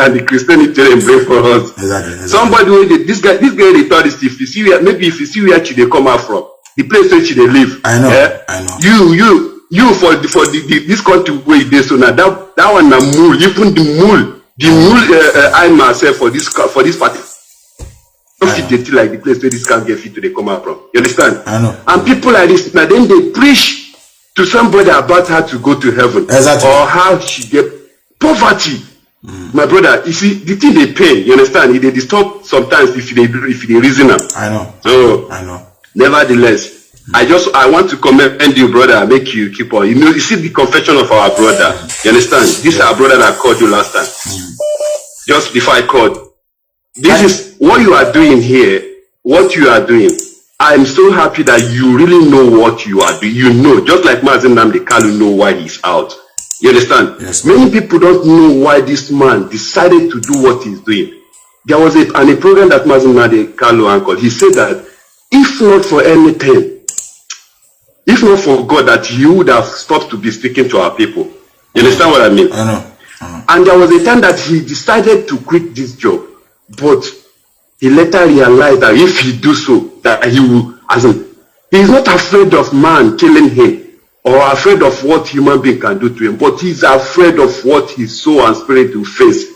and the Christianity they bring for us. Exactly. Somebody who this guy they thought this. If you see where she they come out from, the place where she they live. I know. I know. You for this country where they so now that one na mule, even the mule. The mule I myself for this party. Don't fit the like the place where this can't get fit to they come out from. You understand? I know. And people like this, now then they preach to somebody about how to go to heaven. Exactly. Or how she get poverty. My brother, you see, the thing they pay, you understand? They disturb sometimes if they reason them. I know. So I know. Nevertheless, I want to commend you, brother, make you keep on. You see the confession of our brother. You understand? This is our brother that called you last time. Just before I called. This is what you are doing here. What you are doing. I'm so happy that you really know what you are doing. You know, just like Mazi Nnamdi Kanu know why he's out. You understand? Yes. Many people don't know why this man decided to do what he's doing. There was a program that Mazi Nnamdi Kanu uncle. He said that if not for anything, if not for God, that he would have stopped to be speaking to our people. You understand what I mean? I know. And there was a time that he decided to quit this job. But he later realized that if he do so, that he will, he's not afraid of man killing him or afraid of what human being can do to him, but he's afraid of what his soul and spirit will face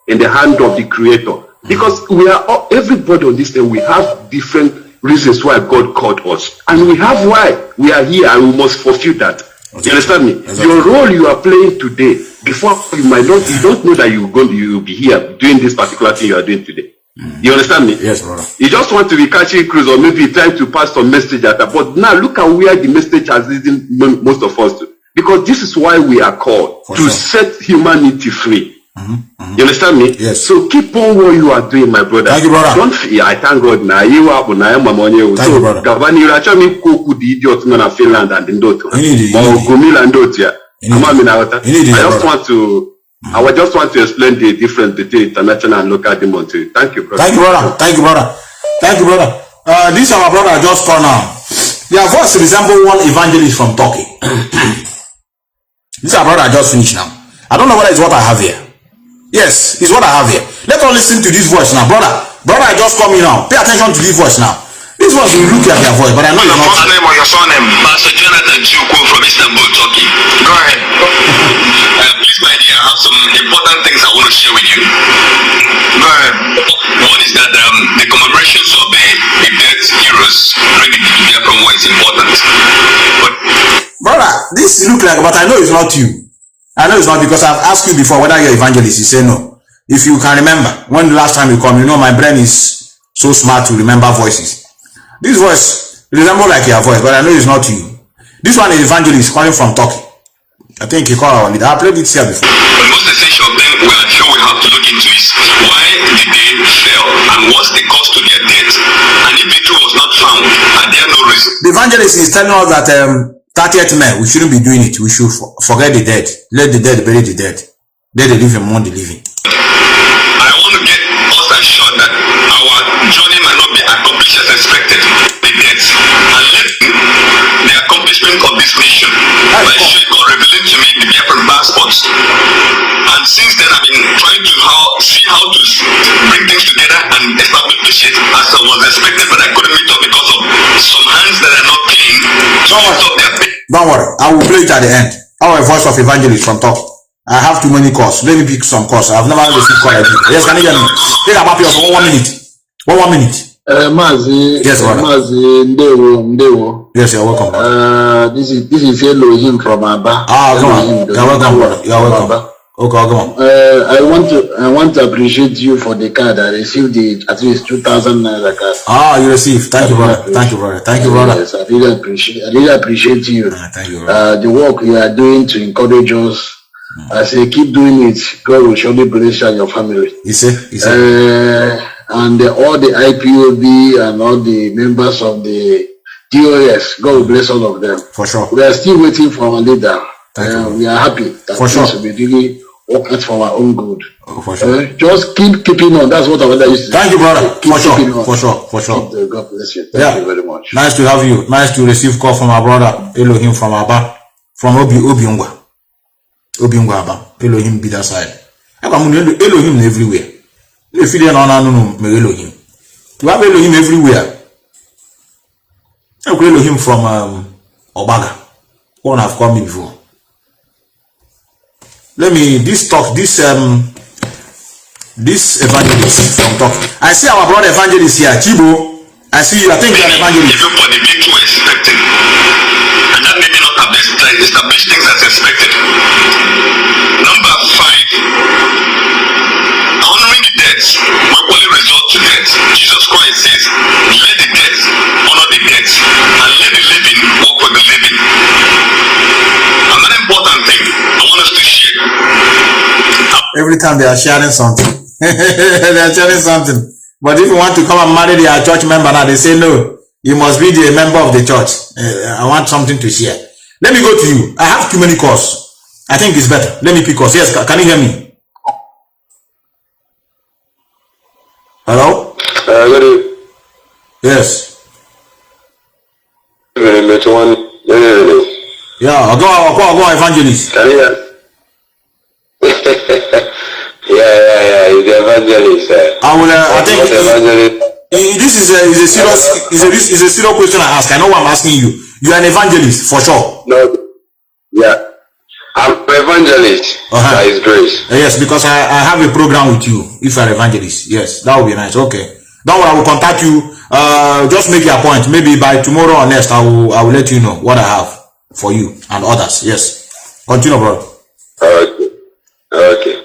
in the hand of the Creator. Because we are all, everybody on this day, we have different reasons why God called us, and we have why we are here, and we must fulfill that. You understand me? Your role you are playing today, before you don't know that you will be here doing this particular thing you are doing today. You understand me? Yes, brother. You just want to be catching cruise, or maybe trying to pass some message at that. But now look at where the message has leading most of us to. Because this is why we are called to set humanity free. You understand me? Yes. So keep on what you are doing, my brother. Thank you, brother. Don't fear. I thank God. Now you are on Thank you, brother. Gavani, you actually me cook the idiot man of Finland and in Dot. I just want to explain the difference between international and local demon to you. Thank you, brother. Thank you, brother. Thank you, brother. Thank you, brother. This our brother just called now. Their voice resemble one evangelist from Turkey. This our brother just finished now. I don't know whether it's what I have here. Yes, it's what I have here. Let us listen to this voice now, brother. Brother, I just come in now. Pay attention to this voice now. This voice will look like their voice, but I know it's not. Your first name or your surname? Pastor Jonathan Chukwu from Istanbul, Turkey. Go ahead. Please, my dear, I have some important things I want to share with you. Go ahead. One is that the commemorations of the dead heroes during the Biafra war is important. Brother, this look like, but I know it's not you. I know it's not, because I've asked you before whether you're evangelist. You say no. If you can remember, when the last time you come, you know my brain is so smart to remember voices. This voice resembles like your voice, but I know it's not you. This one is evangelist calling from Turkey. I think he called our leader. I played it here before. The most essential thing we are sure we have to look into is why did they fail and what's the cost to their death, and if the truth was not found, are there no reason? The evangelist is telling us that 30th May, we shouldn't be doing it. We should forget the dead. Let the dead bury the dead. Let the living mourn the living. I want to get us assured that our journey might not be accomplished as expected. The death and let the accomplishment of this mission by showing God revealing to me the Biafran passports. And since then, I've been trying to see how to bring things together and establish it as I was expected, but I couldn't meet up because of some hands that are not clean. Don't worry, I will play it at the end. Our voice of evangelist from top. I have too many calls. Let me pick some calls. I've never received call like this. Yes, can you hear me? Take about yours for 1 minute. 1 minute. Mazi. Yes, brother. Mazi, Ndewo. Yes, you're welcome. This is Elohim from Aba. Come on. You're welcome, brother. You're welcome. Okay, go on. I want to appreciate you for the card. I received at least 2,000 naira card. Ah, you received. Thank you, brother. Thank you, brother. Thank you, brother. Yes, I really appreciate you. Thank you, brother. The work you are doing to encourage us. I say keep doing it. God will surely bless you and your family. You see? And all the IPOB and all the members of the DOS, God will bless all of them. For sure. We are still waiting for our leader. Thank we are happy that for sure. will be really working for our own good. For sure. Just keep keeping on. That's what I used to say. Thank you, brother. For sure. God bless you. Thank you very much. Nice to have you. Nice to receive call from our brother Elohim from Aba, from Obiungwa Aba. Elohim be that side. Elohim everywhere. If you don't know Elohim, you have Elohim everywhere. Elohim from Obaga. One have called me before. Let me this evangelist from talk. I see our brother evangelist here, Chibo. I see you. I think you are an evangelist. Even for the victory we're expecting, and that may not have established things as expected. Number 5, honoring the dead will only result to death. Jesus Christ says, "Let the dead honor the dead, and let the living walk with the living." Another important thing I want us to share. Every time they are sharing something, they are sharing something. But if you want to come and marry their church member now, they say no. You must be the member of the church. I want something to share. Let me go to you. I have too many calls. I think it's better. Let me pick calls. Yes, can you hear me? Hello? Yes. Yeah, I'll go evangelist. Can you hear? Yeah, he's the evangelist. I think this is a serious question I ask. I know what I'm asking you. You are an evangelist for sure. No, yeah, I'm an evangelist. By His grace. Yes, because I have a program with you. If you are an evangelist, yes, that would be nice. Okay, don't worry, I will contact you. Just make your point. Maybe by tomorrow or next, I will let you know what I have for you and others. Yes, continue, bro. Okay.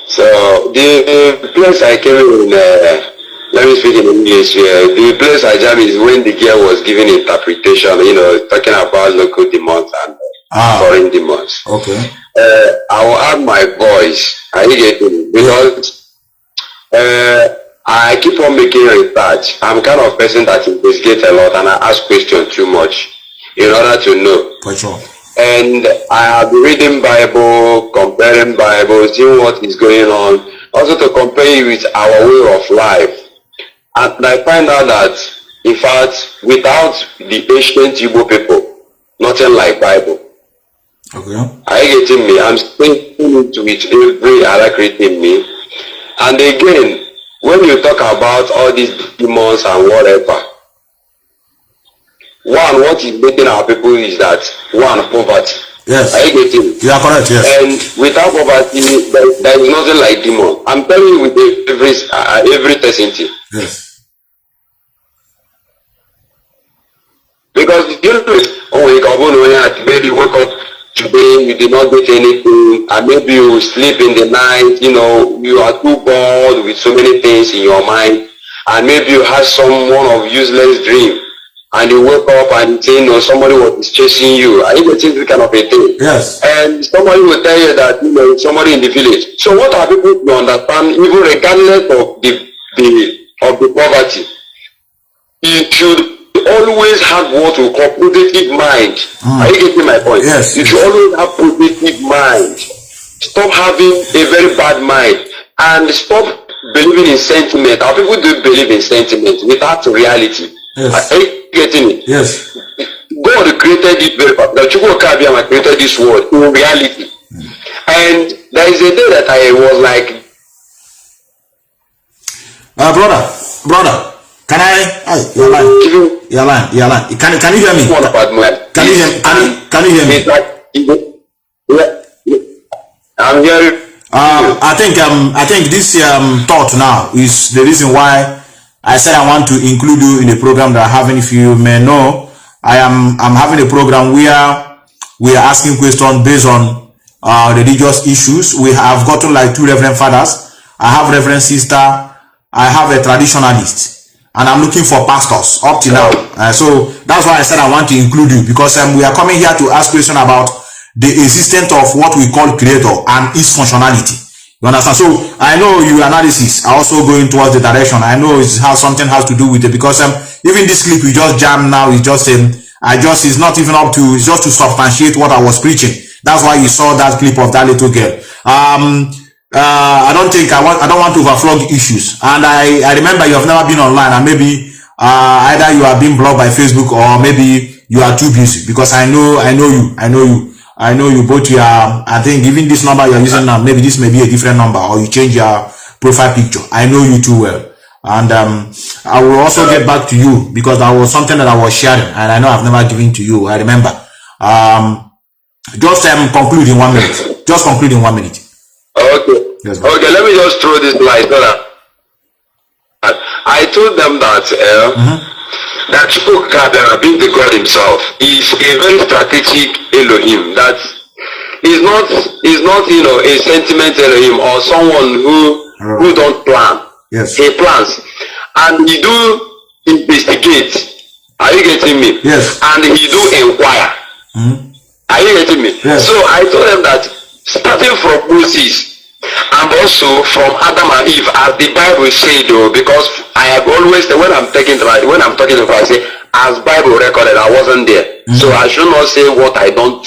So the place I came in, let me speak in English. The place I jam is when the girl was giving interpretation, talking about local demons and foreign demons. Okay. I will add my voice. Are you getting? Because I keep on making research. I'm kind of person that investigates a lot and I ask questions too much in order to know. For sure. And I have been reading Bible, comparing Bible, seeing what is going on, also to compare it with our way of life. And I find out that, in fact, without the ancient Igbo people, nothing like Bible. Okay. Are you getting me? I'm speaking into it every alacrity in me. And again, when you talk about all these demons and whatever, one, what is making our people is that, one, poverty. Yes. Are you getting? You are correct, yes. And without poverty, there is nothing like demon. I'm telling you with every certainty. Yes. Because maybe you wake up today, you did not get anything, and maybe you sleep in the night, you are too bored with so many things in your mind, and maybe you had one of useless dream. And you wake up and say, somebody was chasing you. Are you getting this kind of a thing? Yes. And somebody will tell you that, somebody in the village. So what are people to understand, even regardless of the poverty? You should always have what we call positive mind. Are you getting my point? Yes. You should always have positive mind. Stop having a very bad mind. And stop believing in sentiment. Our people do believe in sentiment without reality. Yes. Are you getting it? Yes. God created it very fast. Chukwu created this world in reality. And there is a day that I was like, brother, can I? You're lying. Can you hear me? Can you hear me? I'm hearing. I think this thought now is the reason why I said I want to include you in a program that I'm having. If you may know, I'm having a program where we are asking questions based on religious issues. We have gotten like 2 Reverend Fathers. I have Reverend Sister. I have a traditionalist. And I'm looking for pastors up to now. So that's why I said I want to include you, because we are coming here to ask questions about the existence of what we call creator and its functionality. You understand? So I know your analysis are also going towards the direction. I know it's how something has to do with it, because even this clip we just jammed now is just it's not even up to, it's just to substantiate what I was preaching. That's why you saw that clip of that little girl. I don't want to overflow the issues. And I remember you have never been online, and maybe either you are being blocked by Facebook, or maybe you are too busy, because I know you both. You are, I think, even this number you are using now, maybe this may be a different number, or you change your profile picture. I know you too well. And I will also get back to you, because that was something that I was sharing, and I know I've never given to you. I remember. Just conclude in 1 minute. Just conclude in 1 minute. Okay. Yes, okay, let me just throw this light so that I told them that that Chukwu being the God himself is a very strategic Elohim. That is not a sentiment Elohim, or someone who don't plan. Yes. He plans, and he do investigate. Are you getting me? Yes. And he do inquire. Are you getting me? Yes. So I told them that starting from Moses and also from Adam and Eve, as the Bible said, though, because I have always, when I'm talking to I say, as Bible recorded, I wasn't there. So I should not say what I know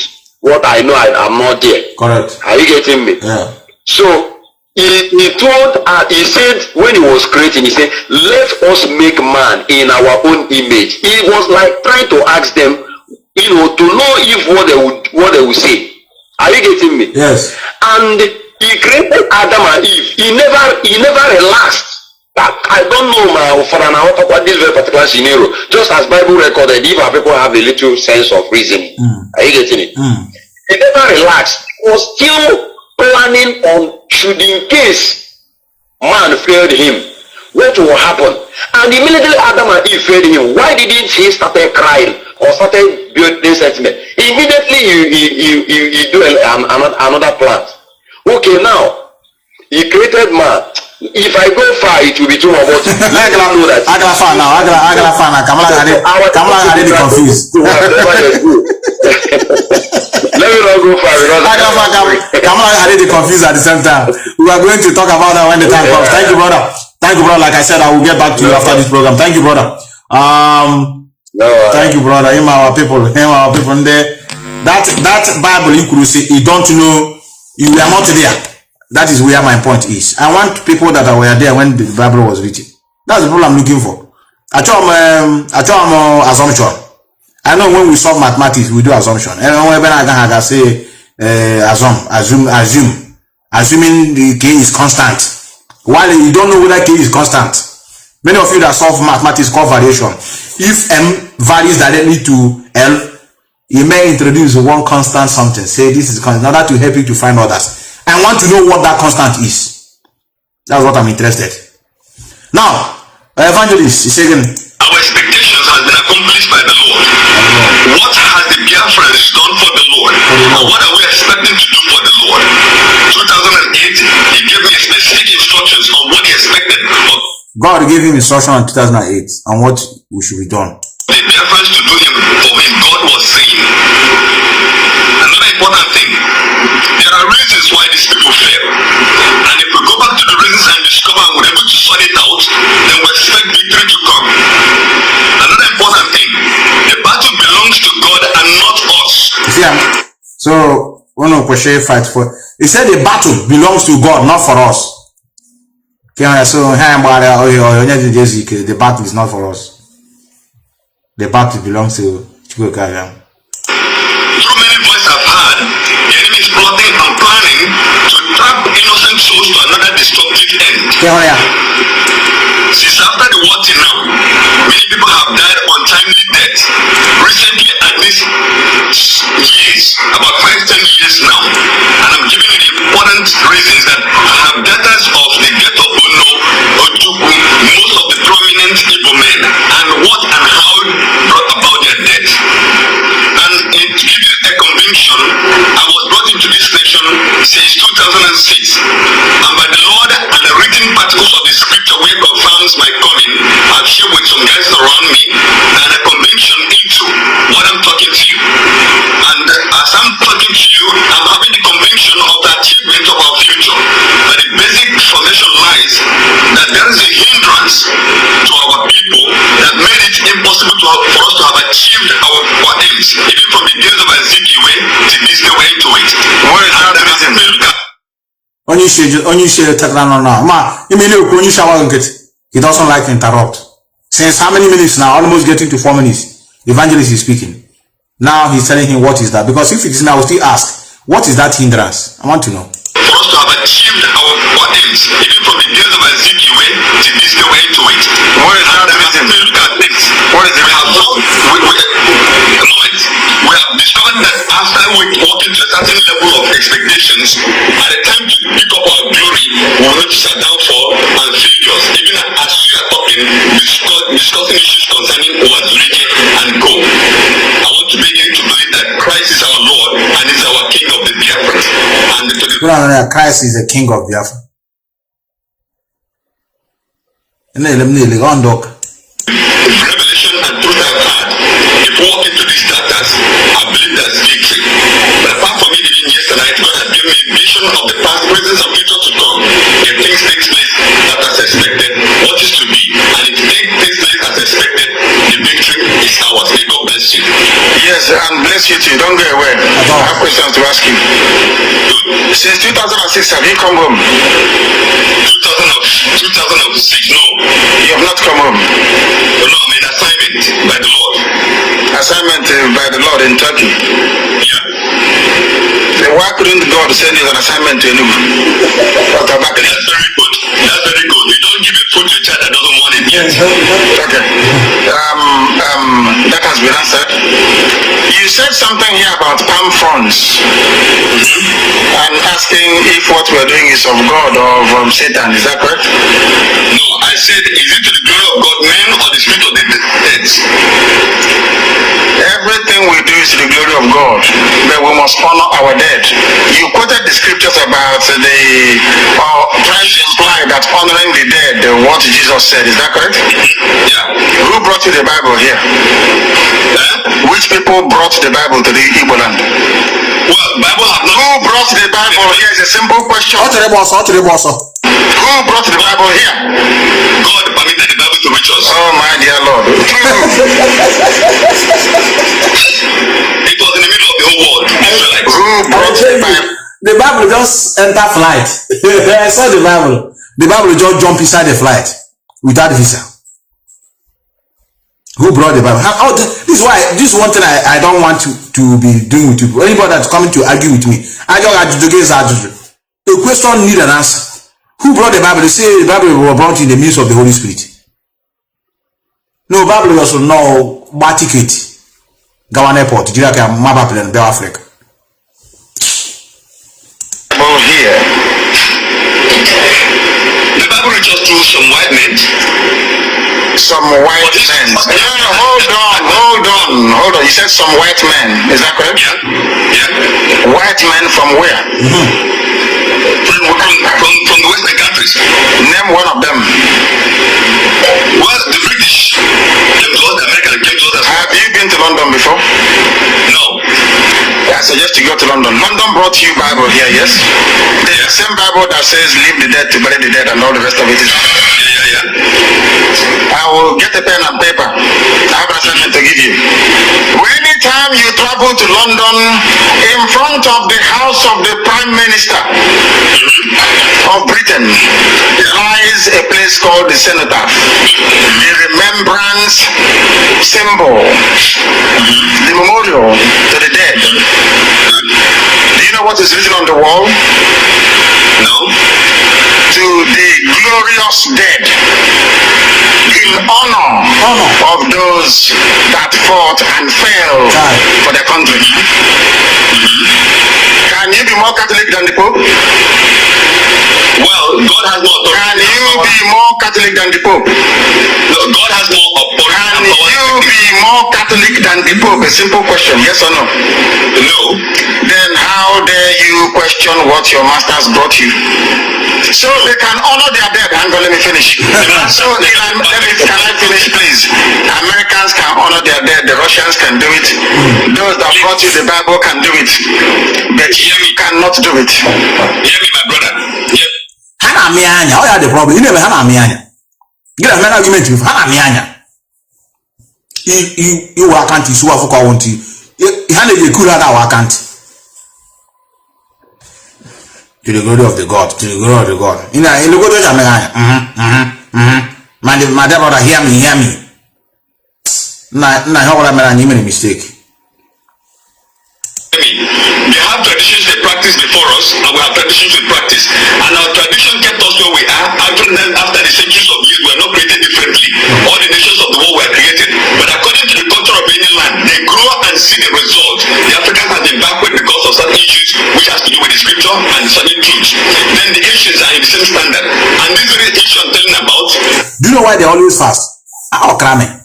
I'm not there. Correct. Are you getting me? Yeah. So he said, when he was creating, he said, let us make man in our own image. He was like trying to ask them, to know if what they would say. Are you getting me? Yes. And he created Adam and Eve. He never relaxed. I don't know for this very particular scenario. Just as Bible recorded, if our people have a little sense of reasoning. Are you getting it? He never relaxed. He was still planning on, should in case man failed him, what will happen? And immediately Adam and Eve failed him. Why didn't he start crying or started building sentiment? Immediately you do another plant. Okay, now he created man. If I go far, it will be too much. Let me know that. Kamala had it confused. Let me not go far, because Kamala had it confused at the same time. We are going to talk about that when the time comes. Thank you, brother. Thank you, brother. Like I said, I will get back to you after this program. Thank you, brother. Thank you, brother. Him our people there. That Bible you could say you don't know, you were not there. That is where my point is. I want people that were there when the Bible was written. That's the problem I'm looking for. I tell assumption. I know when we solve mathematics, we do assumption. And when I say assuming the k is constant, while you don't know whether k is constant. Many of you that solve mathematics call variation. If m varies directly to l, you may introduce one constant something. Say this is constant in order to help you to find others. I want to know what that constant is. That's what I'm interested. Now, evangelist is saying, our expectations has been accomplished by the Lord. What has the Biafrans done for the Lord? And what are we expecting to do for the Lord? 2008, he gave me specific instructions on what he expected. God gave him instruction in 2008 on what we should be done. The Biafrans to do him for him, God was saying. Another important thing, there are reasons why these people fail. And if we go back to the reasons and discover and we're able to sort it out, then we expect victory to come. Another important thing, the battle belongs to God and not us. See, so one of Kweshe fight for, he said the battle belongs to God, not for us. Okay, so the battle is not for us. The battle belongs to Chukwu. So many voices I've heard, the enemy is plotting and planning to trap innocent souls to another destructive end. Since after the war till now, many people have died untimely death. Recently, at least years, about 5-10 years now. And I'm giving you the important reasons that I have data of the death of Ono, Ojukwu, most of the prominent Igbo men, and what and how brought about their death. And it gives you a conviction. I was brought into this nation talking to you, I'm having the conviction of the achievement of our future. But the basic foundation lies that there is a hindrance to our people that made it impossible for us to have achieved our aims, even from the days of Ezekiel to this day we're into it. What is that reason? He doesn't like to interrupt. Since how many minutes now? Almost getting to 4 minutes. Evangelist is speaking. Now he's telling him what is that. Because if it is now, we'll still ask, what is that hindrance? I want to know. For us to have achieved our aims, even from the days of Ezekiel to this day we're into it. What is that reason? Look at this. What is the reason? We have discovered that after we walk into a certain level of expectations, at the time to pick up our glory, we will notice a downfall and failures. Even as we are talking, discussing issues concerning what religion and go. I want to begin to believe that Christ is our Lord and is our King of the Biafrans. And Christ is the King of Biafra. Revelation and truth I've had, if we walk into these data, I believe there's victory. But apart from it, even yesterday, God has given me a vision of the past, present, and future to come. If things take place that as expected, what is to be, and if things take place as expected, the victory is ours. May God bless you. Yes, and bless you too. Don't go away. I have questions to ask you. Since 2006, have you come home? 2006, no. You have not come home? No, I'm in assignment by the Lord. Assignment by the Lord in Turkey? Yeah. Then why couldn't God send you an assignment to Enugu? That's very good. That's very good. You don't give a food to a child that doesn't want it yet. Okay. That has been answered. You said something here about palm fronds and asking if what we're doing is of God or from Satan. Is that correct? No, I said, is it to the glory of God, men, or the spirit of the dead? Everything we do is to the glory of God, but we must honor our dead. You quoted the scriptures about trying to imply that honoring the dead, what Jesus said. Is that correct? Yeah. Who brought you the Bible here? Which people brought the Bible to the Igbo land? Well, Bible have not. Who brought the Bible here? Is a simple question. Who brought the Bible here? God permitted the Bible to reach us. Oh my dear Lord. It was in the middle of the whole world. Who brought the Bible? The Bible just enter flight. I saw the Bible. The Bible just jump inside the flight without visa. Who brought the Bible? This is why, this is one thing I don't want to be doing with you. Anybody that's coming to argue with me, the question need an answer. Who brought the Bible? They say the Bible was brought in the midst of the Holy Spirit. No, Bible also no buy ticket. Gawan Airport, Jiraka, Maba Plan, Biafra. Here. The Bible reaches through some white men. Some white men. Hold on. You said some white men. Is that correct? Yeah. White men from where? From the Western countries. Name one of them. Well, the British came to us, the Americans came to us. Have you been to London before? No. I suggest you go to London. London brought you Bible here, yes? The same Bible that says leave the dead to bury the dead and all the rest of it is. Yeah. I will get a pen and paper. I have an assignment to give you. Anytime you travel to London, in front of the house of the Prime Minister of Britain lies a place called the Cenotaph, the remembrance symbol, the memorial to the dead. Do you know what is written on the wall? No. To the glorious dead, in honor of those that fought and fell for their country. Can you be more Catholic than the Pope? Well, God has more authority. Can you be more Catholic than the Pope? No, God has more authority. Can you be more Catholic than the Pope? A simple question, yes or no? No. Then how dare you question what your masters brought you? So they can honor their dead. Hang on, let me finish. So, can I finish, please? Americans can honor their dead. The Russians can do it. Those that brought you the Bible can do it. But you cannot do it. Hear me, my brother. Hana mianya. Oh, yeah, the problem. You never hana mianya. You have an argument with hana mianya. You can't issue a fuck want you. Hana you could have our can't. To the glory of the God, to the glory of the God. In the go to Jamaica. My dear brother, hear me. Now, how would I make any mistake? They have traditions they practice before us, and we have traditions we practice. And our tradition kept us where we are. After the centuries of years, we are not created differently. All the nations of the world were created. But according to the culture of any land, they grow and see the result. The Africans have been backward because of certain issues which has to do with the scripture and certain truths. Then the Asians are in the same standard. And this very issue I'm telling about. Do you know why they always fast? Cramming.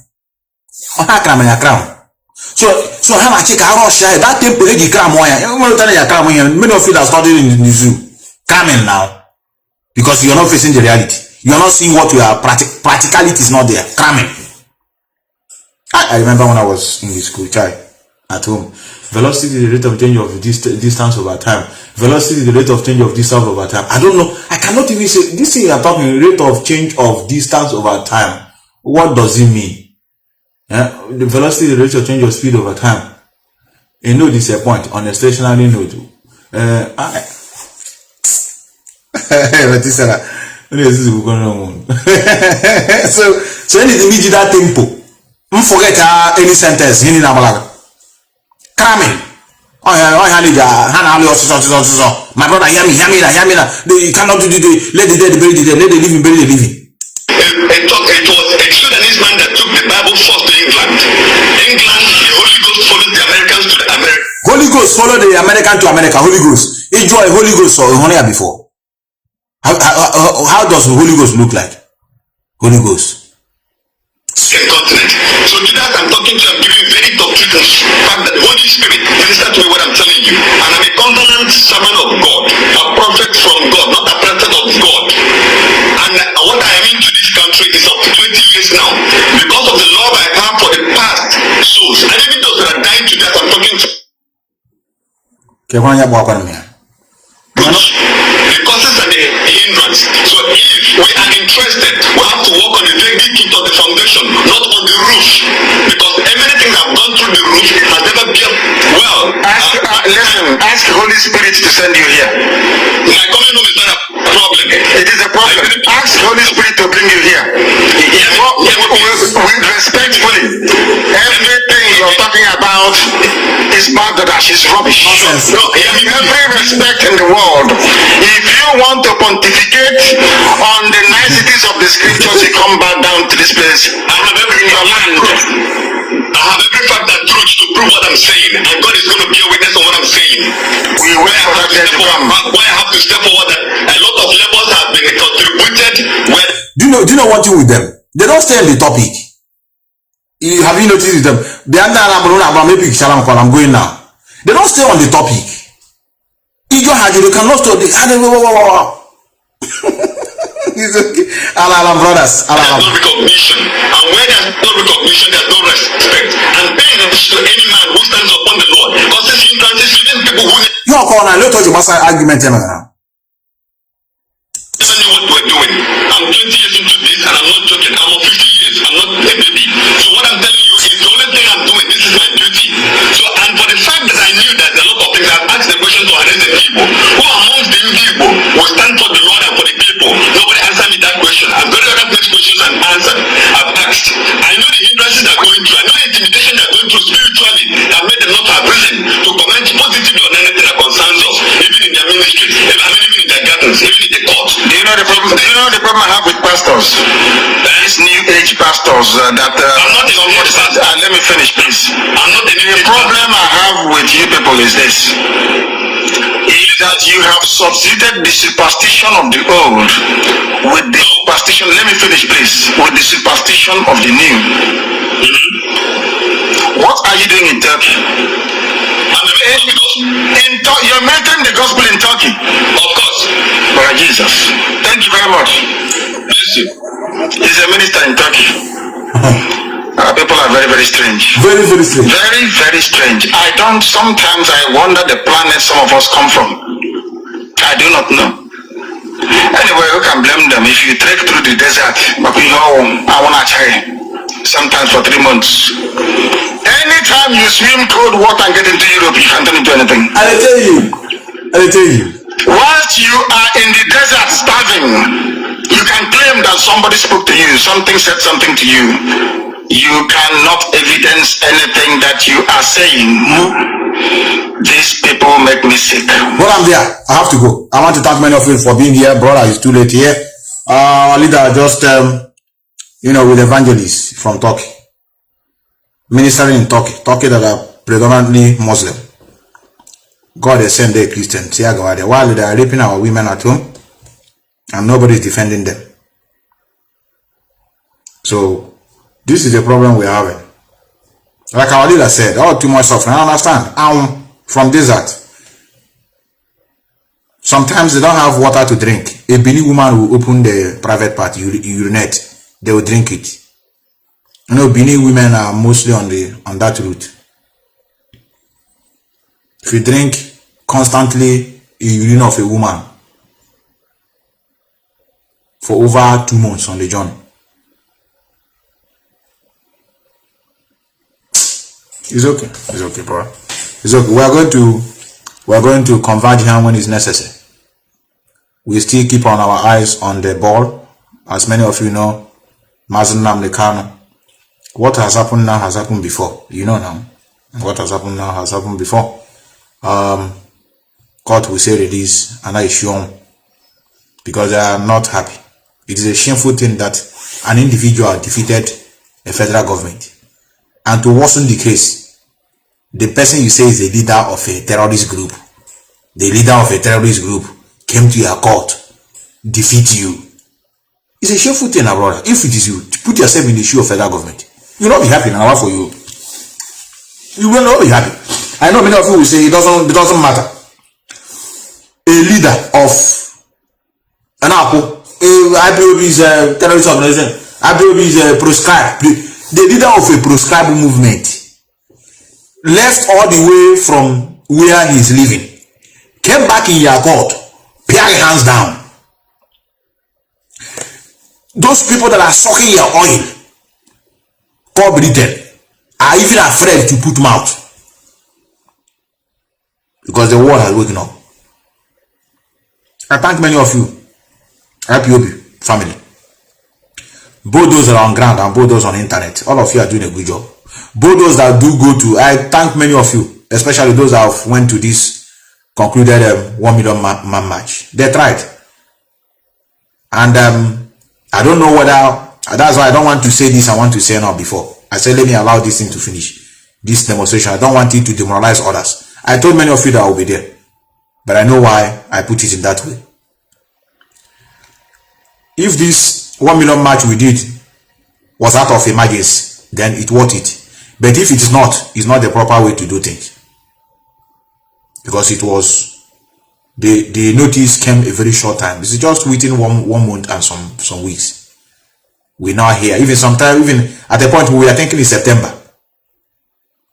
So how much you can rush that temple you cram one. Many of you that studied in the zoo cramming now because you are not facing the reality. You are not seeing what we are practicality is not there. Cramming. I remember when I was in the school at home. Velocity is the rate of change of distance over time. Velocity is the rate of change of distance over time. I don't know. I cannot even say this thing I'm talking rate of change of distance over time. What does it mean? The velocity is the rate of change of speed over time. A node is a point on a stationary node. So anything need that tempo. Don't forget any sentence in Namalaga. Cramming. My brother, hear me. You cannot do the let the dead bury the dead, let the living bury the living. It was a Sudanese man that took the Bible first to England. The Holy Ghost followed the Americans to the Americans. Holy Ghost followed the American to America. Holy Ghost. Enjoy Holy Ghost or honor before. How does the Holy Ghost look like? Holy Ghost. Continent. So today as I'm talking to you, I'm giving you very doctrinal fact that the Holy Spirit minister to me what I'm telling you. And I'm a covenant servant of God, a prophet from God, not a prophet of God. And what I am into this country is up to 20 years now. Because of the love I have for the past souls. And even those that are dying today as I'm talking to. The causes and the hindrance. So if we are interested, we have to work on the very truth of the foundation, not on the roof. Because everything I've gone through the roof has never been well. Ask the Holy Spirit to send you here. My coming home is not a problem. It is a problem. Ask the Holy Spirit to bring you here. Respectfully, everything you're talking about is bagdash, is rubbish. Every respect in the world. If you want to pontificate on the niceties of the scriptures, you come back down to this place. I have every in your land. I have every fact and truth to prove what I'm saying, and God is going to be a witness on what I'm saying. We wait for that day to come. Why I have to step forward that a lot of labors have been contributed. Do you know one thing with them? They don't stay on the topic. Have you noticed them? They are not I'm going now. They don't stay on the topic. You cannot stop the it's okay. Alam brothers. There's no recognition. And where there's no recognition, there's no respect. And paying attention to any man who stands upon the Lord. Because this hindrance is leading people who you are calling a lot of argument never knew what we're doing. I'm 20 years into this and I'm not joking. I'm on 50 years. I'm not a baby. So what I'm telling you is the only thing I'm doing. This is my duty. So and for the fact that I knew that a lot of things, I've asked the question to arrest the people. Who amongst the people will stand for the Lord and for the people? Nobody answered me that question. I've got other questions and answered. I've asked. I know the hindrances they're going through. I know the intimidation they're going through spiritually that made them not have reason to comment positively on anything that concerns us, even in their ministry, even in their gardens, even in the court. Do you know the problem? Do you know the problem I have with pastors? These new age pastors that I'm not the only pastor. Let me finish, please. I'm not the new age problem I have with you people is this. Is that you have substituted the superstition of the old with the superstition, let me finish please, with the superstition of the new. What are you doing in Turkey? You're making the gospel in Turkey. Of course. Brother Jesus. Thank you very much. He's a minister in Turkey. People are very, very strange. Very, very strange. Very, very strange. Sometimes I wonder the planet some of us come from. I do not know. Anyway, who can blame them? If you trek through the desert, I want to try. Sometimes for 3 months. Anytime you swim cold water and get into Europe, you can't turn into anything. I tell you. Whilst you are in the desert starving, you can claim that somebody spoke to you, something said something to you. You cannot evidence anything that you are saying. These people make me sick. Well, I'm there. I have to go. I want to thank many of you for being here. Brother, it's too late here. Our leader just, with evangelists from Turkey. Ministering in Turkey. Turkey that are predominantly Muslim. God has sent their Christians. While they are raping our women at home. And nobody is defending them. So, this is the problem we're having. Like our leader said, too much suffering. I understand. From desert. Sometimes they don't have water to drink. A Bini woman will open the private part, urinate. They will drink it. Bini women are mostly on that route. If you drink constantly a urine of a woman for over 2 months on the journey, it's okay. It's okay, bro. It's okay. We are going to converge here when it's necessary. We still keep on our eyes on the ball. As many of you know, Mazi Methuselah. What has happened now has happened before. You know now. What has happened now has happened before. God will say release and I show because they are not happy. It is a shameful thing that an individual defeated a federal government. And to worsen the case, the person you say is the leader of a terrorist group, the leader of a terrorist group came to your court, defeat you. It's a shameful thing, brother. If it is you, put yourself in the shoe of federal government. You will not be happy now for you. You will not be happy. I know many of you will say it doesn't matter. A leader of an Ipob is a terrorist organization. Ipob is a proscribed. The leader of a proscribed movement left all the way from where he is living, came back in your court, pair your hands down. Those people that are sucking your oil, called Britain, are even afraid to put mouth because the world has woken up. I thank many of you, Ipob family, both those that are on ground and both those on internet. All of you are doing a good job. Both those that do go to, I thank many of you, especially those that have went to this concluded 1 million man match. They tried, and I don't know whether that's why I don't want to say this. I want to say now before I said let me allow this thing to finish, this demonstration. I don't want it to demoralize others. I told many of you that I will be there, but I know why I put it in that way. If this 1 million match we did was out of emergency, then it worth it. But if it is not, it's not the proper way to do things. Because it was, the notice came a very short time. It's just within one month and some weeks. We're now here. Even sometimes, even at the point we are thinking it's September.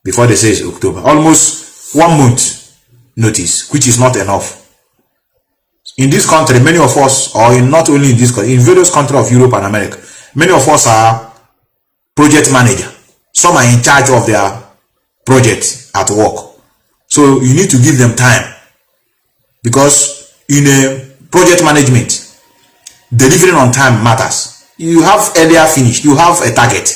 Before they say it's October. Almost 1 month notice, which is not enough. In this country, many of us, or not only in this country, in various countries of Europe and America, many of us are project manager. Some are in charge of their project at work. So you need to give them time. Because in a project management, delivering on time matters. You have earlier finished. You have a target.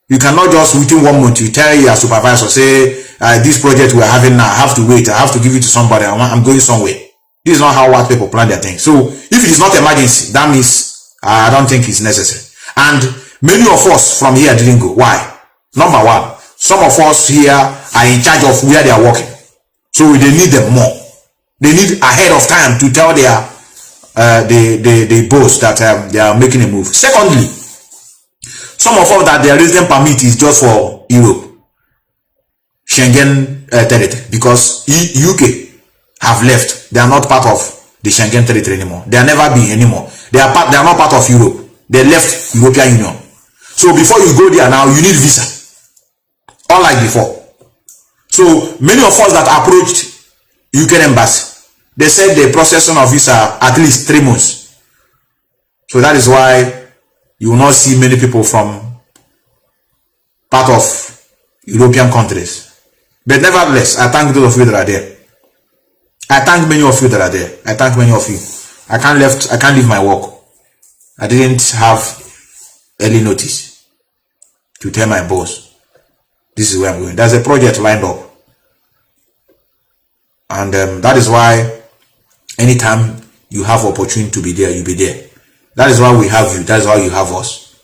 You cannot just within 1 month, you tell your supervisor, say, this project we're having now, I have to wait. I have to give it to somebody. I'm going somewhere. This is not how white people plan their things. So if it is not emergency, that means I don't think it's necessary. And many of us from here didn't go. Why? Number one, some of us here are in charge of where they are working. So they need them more. They need ahead of time to tell their the boss that they are making a move. Secondly, some of us that their resident permit is just for Europe, Schengen territory, because UK have left. They are not part of the Schengen territory anymore. They are never be anymore. They are not part of Europe. They left European Union. So before you go there now, you need visa. Unlike before. So many of us that approached UK embassy, they said the processing of visa at least 3 months. So that is why you will not see many people from part of European countries. But nevertheless, I thank those of you that are there. I thank many of you that are there. I thank many of you. I can't leave my work. I didn't have early notice to tell my boss, this is where I'm going. There's a project lined up. And that is why anytime you have opportunity to be there, you'll be there. That is why we have you. That is why you have us.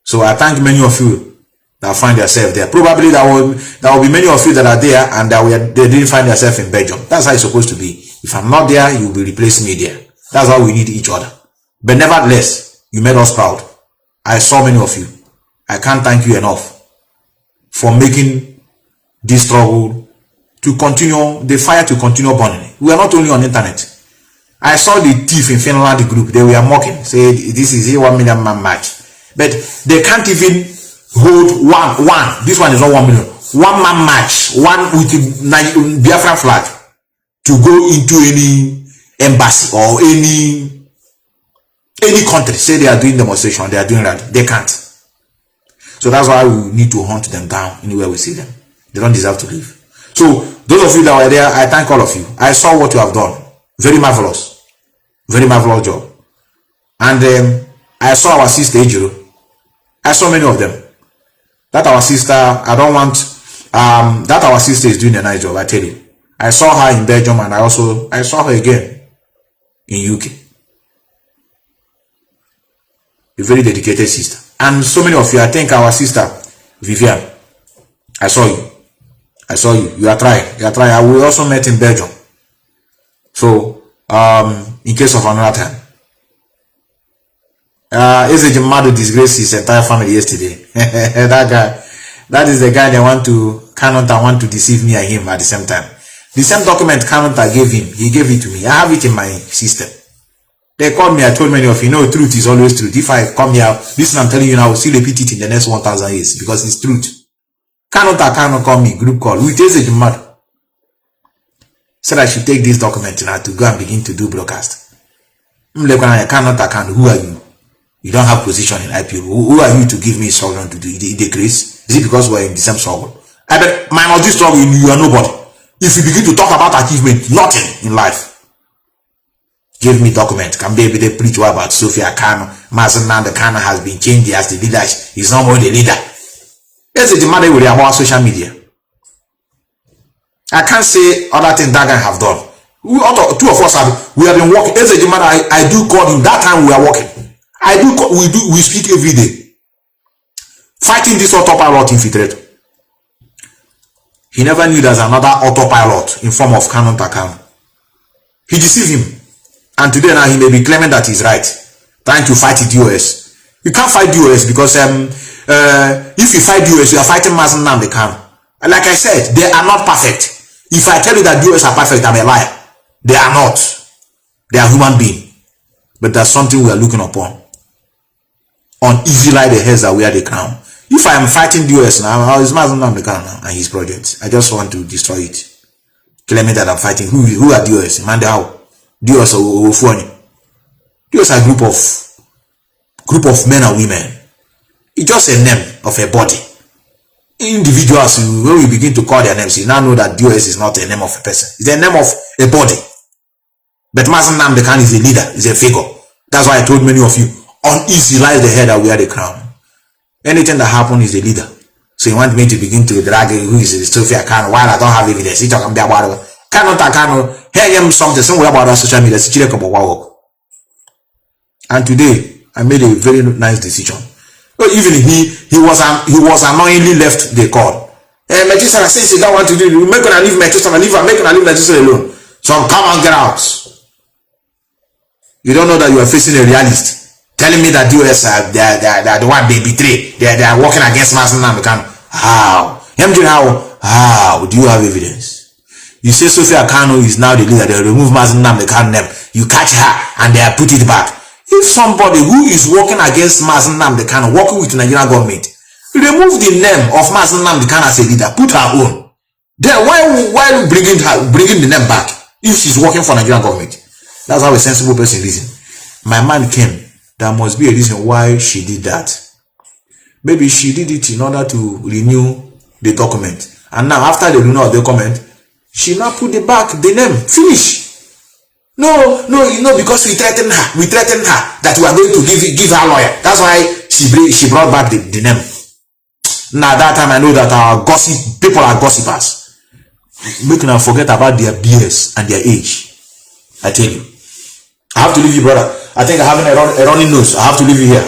So I thank many of you that find yourself there. Probably there will be many of you that are there and they didn't find themselves in Belgium. That's how it's supposed to be. If I'm not there, you will replace me there. That's why we need each other. But nevertheless, you made us proud. I saw many of you. I can't thank you enough for making this struggle to continue, the fire to continue burning. We are not only on internet. I saw the thief in Finland group. They were mocking, say this is a 1 million man match. But they can't even hold one. This one is not 1 million. 1 man match, one with the Biafra flag to go into any embassy or any country. Say they are doing demonstration, they are doing that. They can't. So that's why we need to hunt them down anywhere we see them. They don't deserve to live. So those of you that were there, I thank all of you. I saw what you have done. Very marvelous. Very marvelous job. And I saw our sister Ejiro. I saw many of them. That our sister, I don't want, that our sister is doing a nice job, I tell you. I saw her in Belgium and I saw her again in UK. A very dedicated sister. And so many of you, I think our sister, Vivian, I saw you. I saw you. You are trying. You are trying. We also met in Belgium. So, in case of another time. Nnamdi disgraced his entire family yesterday. That guy. That is the guy they want to, Kanu want to deceive me and him at the same time. The same document Kanu gave him, he gave it to me. I have it in my system. They called me, I told many of you, know, truth is always truth. If I come here, listen, I'm telling you now, I will still repeat it in the next 1,000 years because it's truth. Kanu call me, group call. We tasted him mad. Said I should take this document now to go and begin to do broadcast. Who are you? You don't have position in IPO. Who are you to give me struggle to do the grace? Is it because we're in the same struggle? I bet minus this struggle, you are nobody. If you begin to talk about achievement, nothing in life. Give me document. Can be able to preach about Sophia Kanu. Mazi Methuselah has been changed as the leader. He's not more the leader. That's the matter with about social media. I can't say other things that guy have done. Two of us we have been working. That's the matter. I do call him. That time we are working. We speak every day. Fighting this autopilot infiltrator. He never knew there's another autopilot in form of Kanu. He deceived him. And today now he may be claiming that he's right. Trying to fight the DOS. You can't fight DOS because if you fight DOS, you are fighting Mazi Methuselah. Like I said, they are not perfect. If I tell you that DOS are perfect, I'm a liar. They are not. They are human beings. But there's something we are looking upon. On easy like the heads that wear the crown. If I am fighting DOS now, how is Mazi Methuselah and his projects? I just want to destroy it. Claiming that I'm fighting. Who are DOS? Man, how? DOS are funny. DOS are group of men and women. It's just a name of a body. Individuals, when we begin to call their names, you now know that DOS is not a name of a person. It's a name of a body. But Mazi Methuselah is a leader, is a figure. That's why I told many of you, uneasy lies the head that wear the crown. Anything that happens is a leader. So you want me to begin to drag who is the Sophia Kanu while I don't have evidence. You talk about Kanu, hear him something somewhere about our social media. And today I made a very nice decision. Well, even he was annoyingly left the call. Methuselah says you don't want to do it. Make gonna leave Methuselah, make gonna leave Methuselah alone. So come and get out. You don't know that you are facing a realist. Telling me that DOS they are the one they betray. They are working against Mazi Methuselah. How? How do you have evidence? You say Sophia Kanu is now the leader, they remove Mazi Methuselah, Kanu name. You catch her and they put it back. If somebody who is working against Mazi Methuselah, Kanu, working with the Nigerian government, remove the name of Mazi Methuselah, Kanu as a leader, put her own. Then why bringing the name back if she's working for Nigerian government? That's how a sensible person reason. My mind came. There must be a reason why she did that. Maybe she did it in order to renew the document. And now after the renewal of the document, she now put the name. Finish. No, because we threatened her. We threatened her that we are going to give her lawyer. That's why she brought back the name. Now that time I know that our people are gossipers. Make them forget about their BS and their age. I tell you. I have to leave you, brother. I think I have a running nose. I have to leave you here.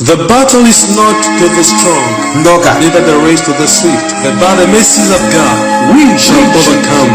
The battle is not to the strong, neither the race to the swift, but by the mercies of God we shall overcome.